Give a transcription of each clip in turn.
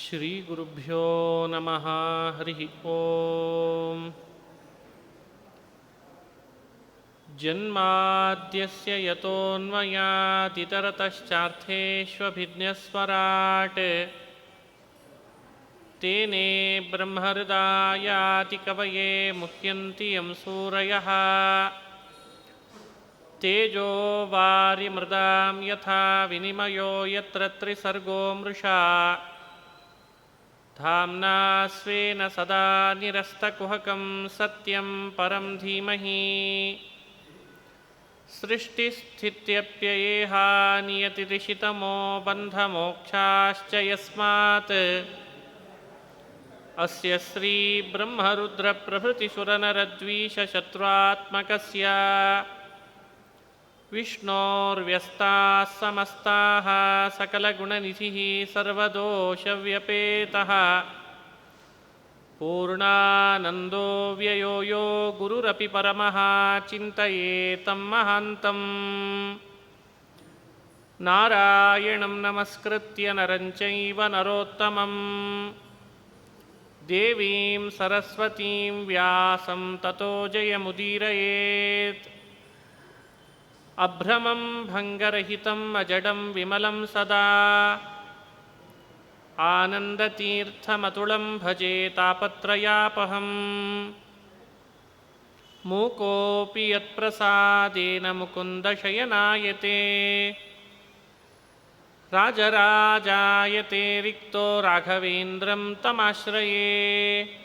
ಶ್ರೀಗುರುಭ್ಯೋ ನಮಃ. ಹರಿ ಓಂ. ಜನ್ಮಾದ್ಯಸ್ಯ ಯತೋನ್ಮಯಾದಿತರತಶ್ಚಾರ್ಥೇಷ್ವಭಿಜ್ಞಸ್ವರಾಟ್ ತೇನೇ ಬ್ರಹ್ಮಹೃದಾಯಾತಿ ಕವಯೇ ಮುಹ್ಯಂತಿ ಯಂ ಸೂರಯಃ. ತೇಜೋ ವಾರಿಮೃದಾಂ ಯಥಾ ವಿನಿಮಯೋ ಯತ್ರ ತ್ರಿಸರ್ಗೋ ಮೃಷಾ. ಧಾಮ್ನಾ ಸ್ವೇನ ಸದಾ ನಿರಸ್ತಕುಹಕಂ ಸತ್ಯಂ ಪರಂ ಧೀಮಹಿ. ಸೃಷ್ಟಿಸ್ಥಿತ್ಯಪ್ಯಯೇಹ ನಿಯತಿರಿಷಿತಮೋ ಬಂಧಮೋಕ್ಷಾಶ್ಚ ಯಸ್ಮಾತ್. ಅಸ್ಯ ಶ್ರೀ ಬ್ರಹ್ಮರುದ್ರ ಪ್ರಭೃತಿಸುರನರದ್ವೀಷಶತ್ರುತ್ಮಕಸ್ಯ ವಿಷ್ಣೋರ್ವ್ಯಸ್ತಾಃ ಸಮಸ್ತಾಃ ಸಕಲಗುಣನಿಧಿಃ ಸರ್ವದೋಷವ್ಯಪೇತಃ. ಪೂರ್ಣಾನಂದೋ ವ್ಯಯೋ ಯೋ ಗುರುರಪಿ ಪರಮಃ ಚಿಂತಯೇತಂ ಮಹಾಂತಂ. ನಾರಾಯಣಂ ನಮಸ್ಕೃತ್ಯ ನರಂ ಚೈವ ನರೋತ್ತಮಂ. ದೇವೀಂ ಸರಸ್ವತೀಂ ವ್ಯಾಸಂ ತತೋ ಜಯಮುದೀರಯೇತ್. ಅಭ್ರಮಂ ಭಂಗರಹಿತಂ ಅಜಡಂ ವಿಮಲಂ ಸದಾ. ಆನಂದತೀರ್ಥಮತುಳಂ ಭಜೆ ತಾಪತ್ರಯಾಪಹಂ. ಮೂಕೋಪಿ ಯತ್ಪ್ರಸಾದೇನ ಮುಕುಂದಶಯನಾಯತೆ. ರಾಜರಾಜಾಯತೆ ರಿಕ್ತೋ ರಾಘವೇಂದ್ರಂ ತಮಾಶ್ರಯೇ.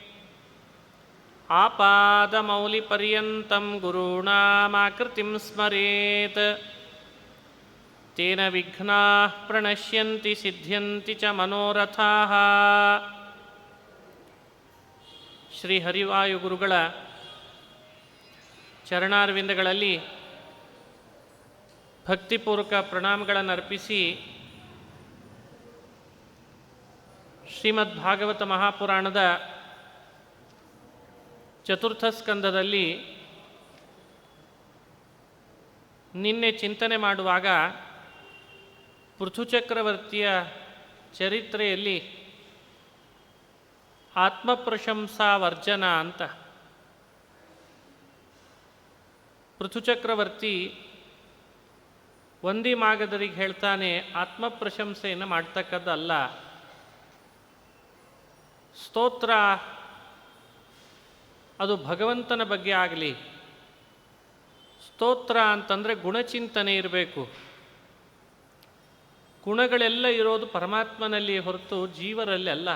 ಆಪಾದಮೌಲಿಪರ್ಯಂತಂ ಗುರುಣಾಮಾಕೃತಿಂ ಸ್ಮರೇತ್. ತೇನ ವಿಘ್ನಾಃ ಪ್ರಣಶ್ಯಂತಿ ಸಿದ್ಧ್ಯಂತಿ ಚ ಮನೋರಥಾಃ. ಶ್ರೀ ಹರಿವಾಯು ಗುರುಗಳ ಚರಣಾರವಿಂದಗಳಲ್ಲಿ ಭಕ್ತಿಪೂರ್ವಕ ಪ್ರಣಾಮಗಳನ್ನು ಅರ್ಪಿಸಿ ಶ್ರೀಮದ್ ಭಾಗವತ ಮಹಾಪುರಾಣದ ಚತುರ್ಥ ಸ್ಕಂದದಲ್ಲಿ ನಿನ್ನೆ ಚಿಂತನೆ ಮಾಡುವಾಗ ಪೃಥುಚಕ್ರವರ್ತಿಯ ಚರಿತ್ರೆಯಲ್ಲಿ ಆತ್ಮಪ್ರಶಂಸಾ ವರ್ಜನ ಅಂತ. ಪೃಥುಚಕ್ರವರ್ತಿ ವಂದಿ ಮಾಗಧರಿಗೆ ಹೇಳ್ತಾನೆ, ಆತ್ಮಪ್ರಶಂಸೆಯನ್ನು ಮಾಡ್ತಕ್ಕದ್ದಲ್ಲ. ಸ್ತೋತ್ರ ಅದು ಭಗವಂತನ ಬಗ್ಗೆ ಆಗಲಿ. ಸ್ತೋತ್ರ ಅಂತಂದರೆ ಗುಣಚಿಂತನೆ ಇರಬೇಕು. ಗುಣಗಳೆಲ್ಲ ಇರೋದು ಪರಮಾತ್ಮನಲ್ಲಿ ಹೊರತು ಜೀವರಲ್ಲಿ ಅಲ್ಲ.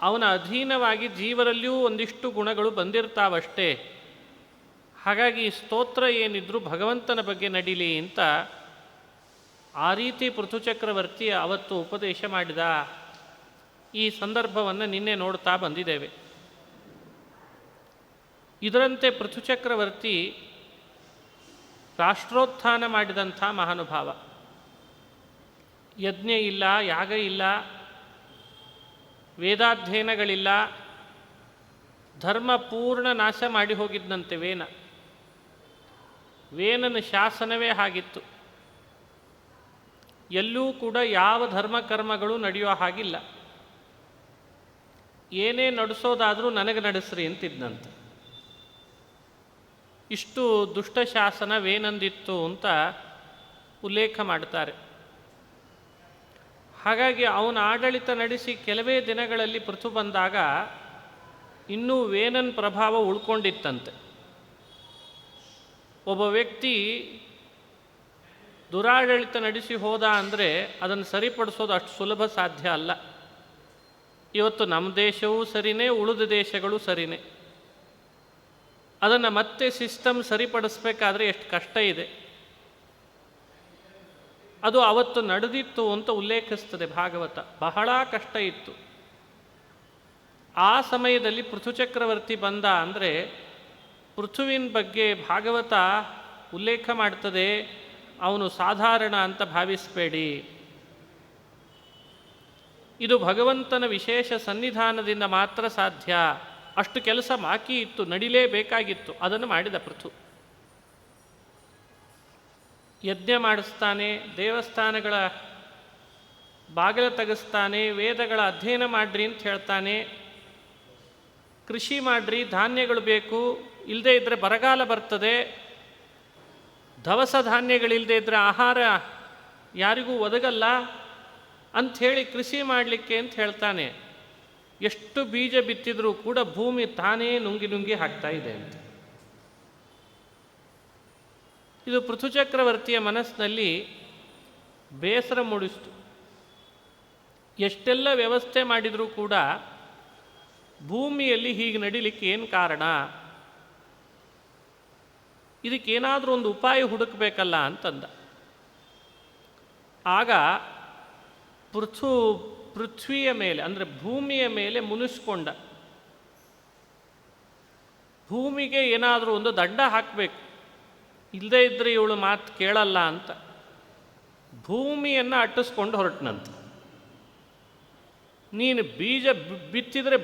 ಅವನ ಅಧೀನವಾಗಿ ಜೀವರಲ್ಲಿಯೂ ಒಂದಿಷ್ಟು ಗುಣಗಳು ಬಂದಿರ್ತಾವಷ್ಟೇ. ಹಾಗಾಗಿ ಸ್ತೋತ್ರ ಏನಿದ್ರೂ ಭಗವಂತನ ಬಗ್ಗೆ ನಡೀಲಿ ಅಂತ ಆ ರೀತಿ ಪೃಥುಚಕ್ರವರ್ತಿ ಅವತ್ತು ಉಪದೇಶ ಮಾಡಿದ. ಈ ಸಂದರ್ಭವನ್ನು ನಿನ್ನೆ ನೋಡ್ತಾ ಬಂದಿದ್ದೇವೆ. ಇದರಂತೆ ಪೃಥುಚಕ್ರವರ್ತಿ ರಾಷ್ಟ್ರೋತ್ಥಾನ ಮಾಡಿದಂಥ ಮಹಾನುಭಾವ. ಯಜ್ಞ ಇಲ್ಲ, ಯಾಗ ಇಲ್ಲ, ವೇದಾಧ್ಯಯನಗಳಿಲ್ಲ, ಧರ್ಮ ಪೂರ್ಣ ನಾಶ ಮಾಡಿ ಹೋಗಿದ್ದಂತೆ ವೇನ. ವೇನನ ಶಾಸನವೇ ಹಾಗಿತ್ತು. ಎಲ್ಲೂ ಕೂಡ ಯಾವ ಧರ್ಮಕರ್ಮಗಳು ನಡೆಯೋ ಹಾಗಿಲ್ಲ. ಏನೇ ನಡೆಸೋದಾದರೂ ನನಗೆ ನಡೆಸ್ರಿ ಅಂತಿದ್ದಂತೆ. ಇಷ್ಟು ದುಷ್ಟಶಾಸನ ವೇನಂದಿತ್ತು ಅಂತ ಉಲ್ಲೇಖ ಮಾಡ್ತಾರೆ. ಹಾಗಾಗಿ ಅವನ ಆಡಳಿತ ನಡೆಸಿ ಕೆಲವೇ ದಿನಗಳಲ್ಲಿ ಪೃಥು ಬಂದಾಗ ಇನ್ನೂ ವೇನನ ಪ್ರಭಾವ ಉಳ್ಕೊಂಡಿತ್ತಂತೆ. ಒಬ್ಬ ವ್ಯಕ್ತಿ ದುರಾಡಳಿತ ನಡೆಸಿ ಹೋದ ಅಂದರೆ ಅದನ್ನು ಸರಿಪಡಿಸೋದು ಅಷ್ಟು ಸುಲಭ ಸಾಧ್ಯ ಅಲ್ಲ. ಇವತ್ತು ನಮ್ಮ ದೇಶವೂ ಸರಿನೇ, ಉಳಿದ ದೇಶಗಳು ಸರಿನೇ. ಅದನ್ನು ಮತ್ತೆ ಸಿಸ್ಟಮ್ ಸರಿಪಡಿಸ್ಬೇಕಾದ್ರೆ ಎಷ್ಟು ಕಷ್ಟ ಇದೆ. ಅದು ಅವತ್ತು ನಡೆದಿತ್ತು ಅಂತ ಉಲ್ಲೇಖಿಸ್ತದೆ ಭಾಗವತ. ಬಹಳ ಕಷ್ಟ ಇತ್ತು. ಆ ಸಮಯದಲ್ಲಿ ಪೃಥುಚಕ್ರವರ್ತಿ ಬಂದ ಅಂದರೆ ಪೃಥುವಿನ ಬಗ್ಗೆ ಭಾಗವತ ಉಲ್ಲೇಖ ಮಾಡ್ತದೆ. ಅವನು ಸಾಧಾರಣ ಅಂತ ಭಾವಿಸಬೇಡಿ. ಇದು ಭಗವಂತನ ವಿಶೇಷ ಸನ್ನಿಧಾನದಿಂದ ಮಾತ್ರ ಸಾಧ್ಯ. ಅಷ್ಟು ಕೆಲಸ ಬಾಕಿ ಇತ್ತು, ನಡಿಲೇಬೇಕಾಗಿತ್ತು. ಅದನ್ನು ಮಾಡಿದ ಪೃಥು. ಯಜ್ಞ ಮಾಡಿಸ್ತಾನೆ, ದೇವಸ್ಥಾನಗಳ ಬಾಗಿಲು ತೆಗೆಸ್ತಾನೆ, ವೇದಗಳ ಅಧ್ಯಯನ ಮಾಡ್ರಿ ಅಂತ ಹೇಳ್ತಾನೆ, ಕೃಷಿ ಮಾಡ್ರಿ, ಧಾನ್ಯಗಳು ಬೇಕು, ಇಲ್ಲದೇ ಇದ್ದರೆ ಬರಗಾಲ ಬರ್ತದೆ, ದವಸ ಧಾನ್ಯಗಳಿಲ್ಲದೆ ಇದ್ದರೆ ಆಹಾರ ಯಾರಿಗೂ ಒದಗಲ್ಲ ಅಂಥೇಳಿ ಕೃಷಿ ಮಾಡಲಿಕ್ಕೆ ಅಂತ ಹೇಳ್ತಾನೆ. ಎಷ್ಟು ಬೀಜ ಬಿತ್ತಿದ್ರೂ ಕೂಡ ಭೂಮಿ ತಾನೇ ನುಂಗಿ ನುಂಗಿ ಹಾಕ್ತಾ ಇದೆ ಅಂತ. ಇದು ಪೃಥುಚಕ್ರವರ್ತಿಯ ಮನಸ್ಸಿನಲ್ಲಿ ಬೇಸರ ಮೂಡಿಸ್ತು. ಎಷ್ಟೆಲ್ಲ ವ್ಯವಸ್ಥೆ ಮಾಡಿದರೂ ಕೂಡ ಭೂಮಿಯಲ್ಲಿ ಹೀಗೆ ನಡಿಲಿಕ್ಕೆ ಏನು ಕಾರಣ, ಇದಕ್ಕೇನಾದರೂ ಒಂದು ಉಪಾಯ ಹುಡುಕಬೇಕಲ್ಲ ಅಂತಂದ. ಆಗ ಪೃಥ್ವಿಯ ಮೇಲೆ ಅಂದರೆ ಭೂಮಿಯ ಮೇಲೆ ಮುನಿಸ್ಕೊಂಡ. ಭೂಮಿಗೆ ಏನಾದರೂ ಒಂದು ದಂಡ ಹಾಕಬೇಕು, ಇಲ್ಲದೇ ಇದ್ದರೆ ಇವಳು ಮಾತು ಕೇಳಲ್ಲ ಅಂತ ಭೂಮಿಯನ್ನು ಅಟ್ಟಿಸ್ಕೊಂಡು ಹೊರಟನಂತೆ. ನೀನು ಬೀಜ ಬಿತ್ತಿದರೆ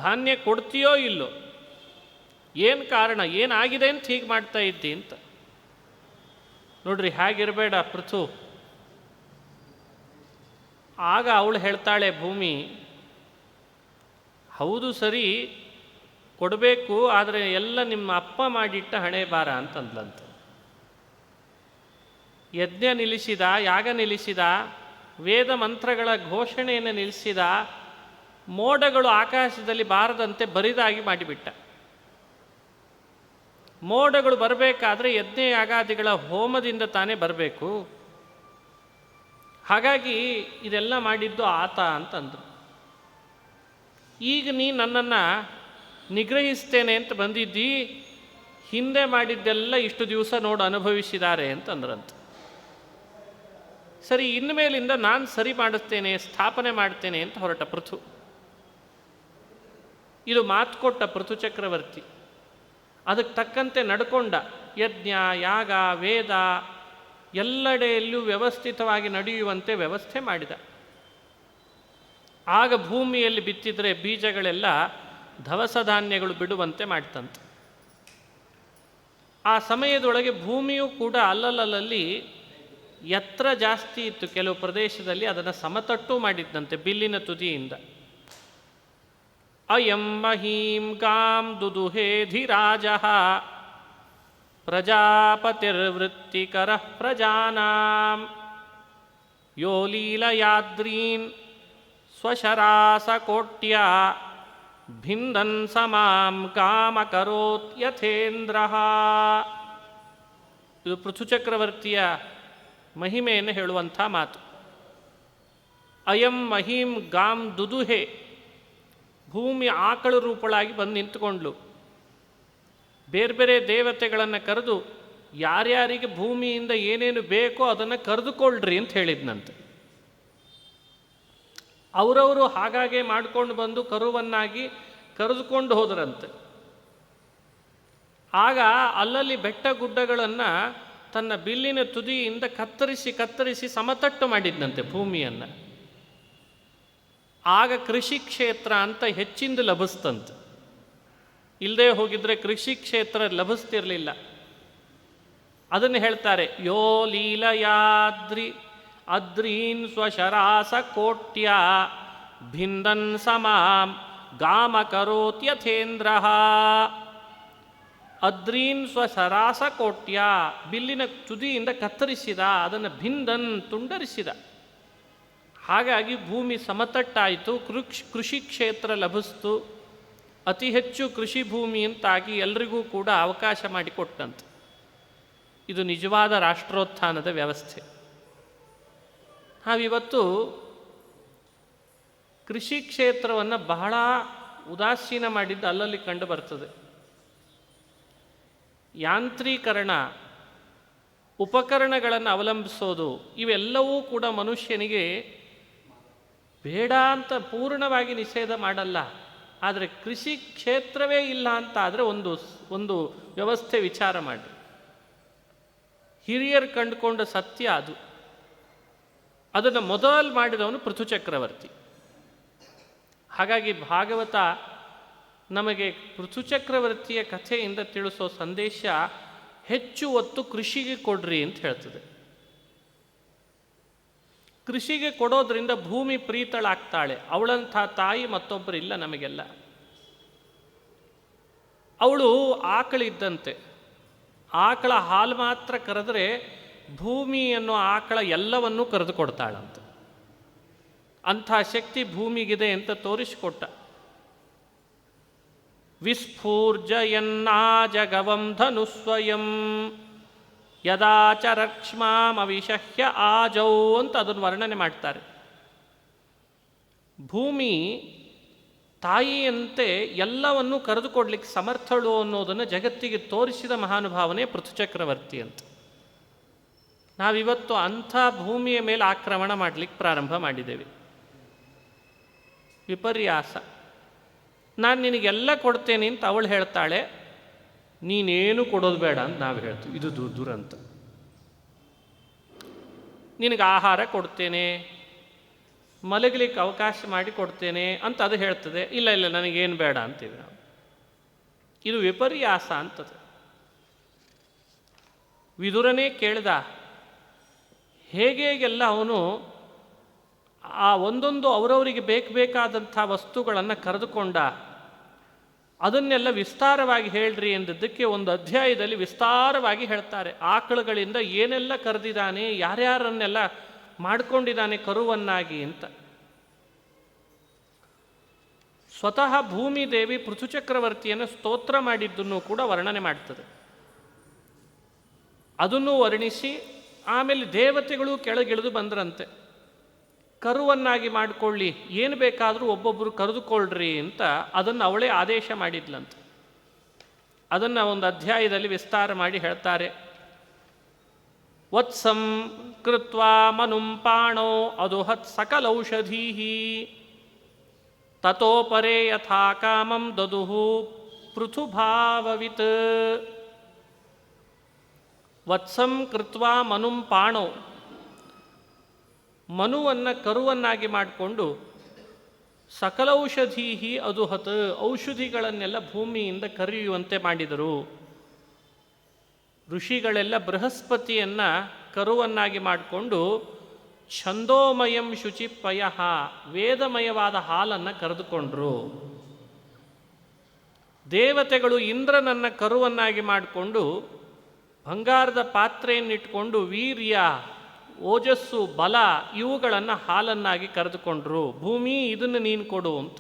ಧಾನ್ಯ ಕೊಡ್ತೀಯೋ ಇಲ್ಲೋ, ಏನು ಕಾರಣ, ಏನಾಗಿದೆ ಅಂತ ಹೀಗೆ ಮಾಡ್ತಾ ಇದ್ದಿ ಅಂತ. ನೋಡ್ರಿ, ಹಾಗಿರಬೇಡ ಪೃಥು. ಆಗ ಅವಳು ಹೇಳ್ತಾಳೆ ಭೂಮಿ, ಹೌದು ಸರಿ ಕೊಡಬೇಕು, ಆದರೆ ಎಲ್ಲ ನಿಮ್ಮ ಅಪ್ಪ ಮಾಡಿಟ್ಟ ಹಣೆ ಬಾರ ಅಂತಂದ್ಲಂತ. ಯಜ್ಞ ನಿಲ್ಲಿಸಿದ, ಯಾಗ ನಿಲ್ಲಿಸಿದ, ವೇದ ಮಂತ್ರಗಳ ಘೋಷಣೆಯನ್ನು ನಿಲ್ಲಿಸಿದ, ಮೋಡಗಳು ಆಕಾಶದಲ್ಲಿ ಬಾರದಂತೆ ಬರಿದಾಗಿ ಮಾಡಿಬಿಟ್ಟ. ಮೋಡಗಳು ಬರಬೇಕಾದ್ರೆ ಯಜ್ಞ ಯಾಗಾದಿಗಳ ಹೋಮದಿಂದ ತಾನೇ ಬರಬೇಕು. ಹಾಗಾಗಿ ಇದೆಲ್ಲ ಮಾಡಿದ್ದು ಆತ ಅಂತಂದರು. ಈಗ ನೀ ನನ್ನನ್ನು ನಿಗ್ರಹಿಸ್ತೇನೆ ಅಂತ ಬಂದಿದ್ದಿ, ಹಿಂದೆ ಮಾಡಿದ್ದೆಲ್ಲ ಇಷ್ಟು ದಿವಸ ನೋಡು ಅನುಭವಿಸಿದ್ದಾರೆ ಅಂತಂದ್ರಂತೆ. ಸರಿ, ಇನ್ಮೇಲಿಂದ ನಾನು ಸರಿ ಮಾಡಿಸ್ತೇನೆ, ಸ್ಥಾಪನೆ ಮಾಡ್ತೇನೆ ಅಂತ ಹೊರಟ ಪೃಥು. ಇದು ಮಾತು ಕೊಟ್ಟ ಪೃಥು ಚಕ್ರವರ್ತಿ. ಅದಕ್ಕೆ ತಕ್ಕಂತೆ ನಡ್ಕೊಂಡ. ಯಜ್ಞ, ಯಾಗ, ವೇದ ಎಲ್ಲೆಡೆಯಲ್ಲೂ ವ್ಯವಸ್ಥಿತವಾಗಿ ನಡೆಯುವಂತೆ ವ್ಯವಸ್ಥೆ ಮಾಡಿದ. ಆಗ ಭೂಮಿಯಲ್ಲಿ ಬಿತ್ತಿದರೆ ಬೀಜಗಳೆಲ್ಲ ದವಸ ಧಾನ್ಯಗಳು ಬಿಡುವಂತೆ ಮಾಡ್ತಂತೆ. ಆ ಸಮಯದೊಳಗೆ ಭೂಮಿಯೂ ಕೂಡ ಅಲ್ಲಲ್ಲಿ ಎತ್ತರ ಜಾಸ್ತಿ ಇತ್ತು. ಕೆಲವು ಪ್ರದೇಶದಲ್ಲಿ ಅದನ್ನು ಸಮತಟ್ಟು ಮಾಡಿದ್ದಂತೆ ಬಿಲ್ಲಿನ ತುದಿಯಿಂದ. ಅಯಂ ಮಹೀಂ ಗಾಂ ದುದುಹೇಧಿರಾಜ ಪ್ರಜಾಪತಿರ್ವೃತ್ತಿಕರ ಪ್ರಜಾನಾಂ ಯೋ ಲೀಲಯಾದ್ರೀನ್ ಸ್ವಶರಾಸಕೋಟ್ಯ ಭಿಂದನ್ ಸಮಾಂ ಕಾಮಕರೋತ್ ಯಥೇಂದ್ರ. ಇದು ಪೃಥುಚಕ್ರವರ್ತಿಯ ಮಹಿಮೆಯನ್ನು ಹೇಳುವಂಥ ಮಾತು. ಅಯಂ ಮಹೀಂ ಗಾಂ ದುದುಹೆ, ಭೂಮಿ ಆಕಳು ರೂಪಳಾಗಿ ಬಂದು ನಿಂತುಕೊಂಡ್ಲು. ಬೇರೆ ಬೇರೆ ದೇವತೆಗಳನ್ನು ಕರೆದು ಯಾರ್ಯಾರಿಗೆ ಭೂಮಿಯಿಂದ ಏನೇನು ಬೇಕೋ ಅದನ್ನು ಕರೆದುಕೊಳ್ಳ್ರಿ ಅಂತ ಹೇಳಿದ್ನಂತೆ. ಅವರವರು ಹಾಗಾಗೆ ಮಾಡ್ಕೊಂಡು ಬಂದು ಕರುವನ್ನಾಗಿ ಕರೆದುಕೊಂಡು ಹೋದರಂತೆ. ಆಗ ಅಲ್ಲಲ್ಲಿ ಬೆಟ್ಟ ಗುಡ್ಡಗಳನ್ನು ತನ್ನ ಬಿಲ್ಲಿನ ತುದಿಯಿಂದ ಕತ್ತರಿಸಿ ಸಮತಟ್ಟು ಮಾಡಿದ್ನಂತೆ ಭೂಮಿಯನ್ನು. ಆಗ ಕೃಷಿ ಕ್ಷೇತ್ರ ಅಂತ ಹೆಚ್ಚಿಂದು ಲಭಿಸ್ತಂತೆ. ಇಲ್ಲದೆ ಹೋಗಿದ್ರೆ ಕೃಷಿ ಕ್ಷೇತ್ರ ಲಭಿಸ್ತಿರಲಿಲ್ಲ. ಅದನ್ನು ಹೇಳ್ತಾರೆ, ಯೋ ಲೀಲಯಾದ್ರಿ ಅದ್ರೀನ್ ಸ್ವಶರಾಸ ಕೋಟ್ಯ ಭಿಂದನ್ ಸಮಾಂ ಗಾಮ ಕರೋತ್ಯಥೇಂದ್ರ. ಅದ್ರೀನ್ ಸ್ವಸರಾಸ ಕೋಟ್ಯ, ಬಿಲ್ಲಿನ ತುದಿಯಿಂದ ಕತ್ತರಿಸಿದ, ಅದನ್ನು ಭಿಂದನ್ ತುಂಡರಿಸಿದ. ಹಾಗಾಗಿ ಭೂಮಿ ಸಮತಟ್ಟಾಯಿತು, ಕೃಷಿ ಕ್ಷೇತ್ರ ಲಭಿಸ್ತು, ಅತಿ ಹೆಚ್ಚು ಕೃಷಿ ಭೂಮಿ ಅಂತಾಗಿ ಎಲ್ರಿಗೂ ಕೂಡ ಅವಕಾಶ ಮಾಡಿಕೊಟ್ಟಂತೆ. ಇದು ನಿಜವಾದ ರಾಷ್ಟ್ರೋತ್ಥಾನದ ವ್ಯವಸ್ಥೆ. ನಾವಿವತ್ತು ಕೃಷಿ ಕ್ಷೇತ್ರವನ್ನು ಬಹಳ ಉದಾಸೀನ ಮಾಡಿದ್ದು ಅಲ್ಲಲ್ಲಿ ಕಂಡು ಬರ್ತದೆ. ಯಾಂತ್ರೀಕರಣ, ಉಪಕರಣಗಳನ್ನು ಅವಲಂಬಿಸೋದು, ಇವೆಲ್ಲವೂ ಕೂಡ ಮನುಷ್ಯನಿಗೆ ಬೇಡ ಅಂತ ಪೂರ್ಣವಾಗಿ ನಿಷೇಧ ಮಾಡಲ್ಲ. ಆದರೆ ಕೃಷಿ ಕ್ಷೇತ್ರವೇ ಇಲ್ಲ ಅಂತ ಆದರೆ ಒಂದು ವ್ಯವಸ್ಥೆ ವಿಚಾರ ಮಾಡಿ. ಹಿರಿಯರು ಕಂಡುಕೊಂಡ ಸತ್ಯ ಅದು. ಅದನ್ನು ಮೊದಲು ಮಾಡಿದವನು ಪೃಥುಚಕ್ರವರ್ತಿ. ಹಾಗಾಗಿ ಭಾಗವತ ನಮಗೆ ಪೃಥುಚಕ್ರವರ್ತಿಯ ಕಥೆಯಿಂದ ತಿಳಿಸೋ ಸಂದೇಶ, ಹೆಚ್ಚು ಒತ್ತು ಕೃಷಿಗೆ ಕೊಡ್ರಿ ಅಂತ ಹೇಳ್ತದೆ. ಕೃಷಿಗೆ ಕೊಡೋದ್ರಿಂದ ಭೂಮಿ ಪ್ರೀತಳಾಗ್ತಾಳೆ. ಅವಳಂಥ ತಾಯಿ ಮತ್ತೊಬ್ಬರಿಲ್ಲ ನಮಗೆಲ್ಲ. ಅವಳು ಆಕಳಿದ್ದಂತೆ. ಆಕಳ ಹಾಲು ಮಾತ್ರ ಕರೆದ್ರೆ ಭೂಮಿ ಅನ್ನೋ ಆಕಳ ಎಲ್ಲವನ್ನೂ ಕರೆದು ಕೊಡ್ತಾಳಂತೆ. ಅಂಥ ಶಕ್ತಿ ಭೂಮಿಗಿದೆ ಅಂತ ತೋರಿಸಿಕೊಟ್ಟ. ವಿಸ್ಫೂರ್ಜಯನ್ನಾಜಗವಂ ಧನುಸ್ವಯಂ ಯದಾಚರಕ್ಷ್ಮಾಮವಿಷಹ್ಯ ಆಜೌ ಅಂತ ಅದನ್ನು ವರ್ಣನೆ ಮಾಡ್ತಾರೆ. ಭೂಮಿ ತಾಯಿಯಂತೆ ಎಲ್ಲವನ್ನೂ ಕರೆದುಕೊಡ್ಲಿಕ್ಕೆ ಸಮರ್ಥಳು ಅನ್ನೋದನ್ನು ಜಗತ್ತಿಗೆ ತೋರಿಸಿದ ಮಹಾನುಭಾವನೆ ಪೃಥುಚಕ್ರವರ್ತಿ ಅಂತ. ನಾವಿವತ್ತು ಅಂಥ ಭೂಮಿಯ ಮೇಲೆ ಆಕ್ರಮಣ ಮಾಡಲಿಕ್ಕೆ ಪ್ರಾರಂಭ ಮಾಡಿದ್ದೇವೆ. ವಿಪರ್ಯಾಸ. ನಾನು ನಿನಗೆಲ್ಲ ಕೊಡ್ತೇನೆ ಅಂತ ಅವಳು ಹೇಳ್ತಾಳೆ, ನೀನೇನು ಕೊಡೋದು ಬೇಡ ಅಂತ ನಾವು ಹೇಳ್ತೀವಿ. ಇದು ದುರಂತ. ನಿನಗೆ ಆಹಾರ ಕೊಡ್ತೇನೆ, ಮಲಗಲಿಕ್ಕೆ ಅವಕಾಶ ಮಾಡಿ ಕೊಡ್ತೇನೆ ಅಂತ ಅದು ಹೇಳ್ತದೆ. ಇಲ್ಲ ಇಲ್ಲ ನನಗೇನು ಬೇಡ ಅಂತೀವಿ ನಾವು. ಇದು ವಿಪರ್ಯಾಸ ಅಂತದೆ. ವಿದುರನೇ ಕೇಳ್ದ, ಹೇಗೆಲ್ಲ ಅವನು ಆ ಒಂದೊಂದು ಅವರವರಿಗೆ ಬೇಕಾದಂಥ ವಸ್ತುಗಳನ್ನು ಕರೆದುಕೊಂಡ. ಅದನ್ನೆಲ್ಲ ವಿಸ್ತಾರವಾಗಿ ಹೇಳ್ರಿ ಎಂದಿದ್ದಕ್ಕೆ ಒಂದು ಅಧ್ಯಾಯದಲ್ಲಿ ವಿಸ್ತಾರವಾಗಿ ಹೇಳ್ತಾರೆ. ಆಕಳುಗಳಿಂದ ಏನೆಲ್ಲ ಕರೆದಿದ್ದಾನೆ, ಯಾರ್ಯಾರನ್ನೆಲ್ಲ ಮಾಡಿಕೊಂಡಿದ್ದಾನೆ ಕರುವನ್ನಾಗಿ ಅಂತ. ಸ್ವತಃ ಭೂಮಿದೇವಿ ಪೃಥುಚಕ್ರವರ್ತಿಯನ್ನು ಸ್ತೋತ್ರ ಮಾಡಿದ್ದನ್ನು ಕೂಡ ವರ್ಣನೆ ಮಾಡ್ತದೆ. ಅದನ್ನು ವರ್ಣಿಸಿ ಆಮೇಲೆ ದೇವತೆಗಳು ಕೆಳಗಿಳಿದು ಬಂದ್ರಂತೆ. ಕರುವನ್ನಾಗಿ ಮಾಡಿಕೊಳ್ಳಿ, ಏನು ಬೇಕಾದರೂ ಒಬ್ಬೊಬ್ಬರು ಕರೆದುಕೊಳ್ಳ್ರಿ ಅಂತ ಅದನ್ನು ಅವಳೇ ಆದೇಶ ಮಾಡಿದ್ಲಂತೆ. ಅದನ್ನು ಒಂದು ಅಧ್ಯಾಯದಲ್ಲಿ ವಿಸ್ತಾರ ಮಾಡಿ ಹೇಳ್ತಾರೆ. ವತ್ಸಂ ಕೃತ್ವಾ ಮನುಂ ಪಾಣೋ ಅದುಹತ್ ಸಕಲೌಷಧೀ ತತೋಪರೇ ಯಥಾ ಕಾಮಂ ದದುಹು ಪೃಥುಭಾವವಿತ್. ವತ್ಸಂ ಕೃತ್ವಾ ಮನುಂ ಪಾಣೋ, ಮನುವನ್ನು ಕರುವನ್ನಾಗಿ ಮಾಡಿಕೊಂಡು ಸಕಲೌಷಧೀ ಅದುಹತ್, ಔಷಧಿಗಳನ್ನೆಲ್ಲ ಭೂಮಿಯಿಂದ ಕರೆಯುವಂತೆ ಮಾಡಿದರು. ಋಷಿಗಳೆಲ್ಲ ಬೃಹಸ್ಪತಿಯನ್ನು ಕರುವನ್ನಾಗಿ ಮಾಡಿಕೊಂಡು ಛಂದೋಮಯಂ ಶುಚಿಪಯ, ವೇದಮಯವಾದ ಹಾಲನ್ನು ಕರೆದುಕೊಂಡ್ರು. ದೇವತೆಗಳು ಇಂದ್ರನನ್ನು ಕರುವನ್ನಾಗಿ ಮಾಡಿಕೊಂಡು ಬಂಗಾರದ ಪಾತ್ರೆಯನ್ನಿಟ್ಕೊಂಡು ವೀರ್ಯ, ಓಜಸ್ಸು, ಬಲ ಇವುಗಳನ್ನು ಹಾಲನ್ನಾಗಿ ಕರೆದುಕೊಂಡ್ರು. ಭೂಮಿ ಇದನ್ನು ನೀನು ಕೊಡು ಅಂತ.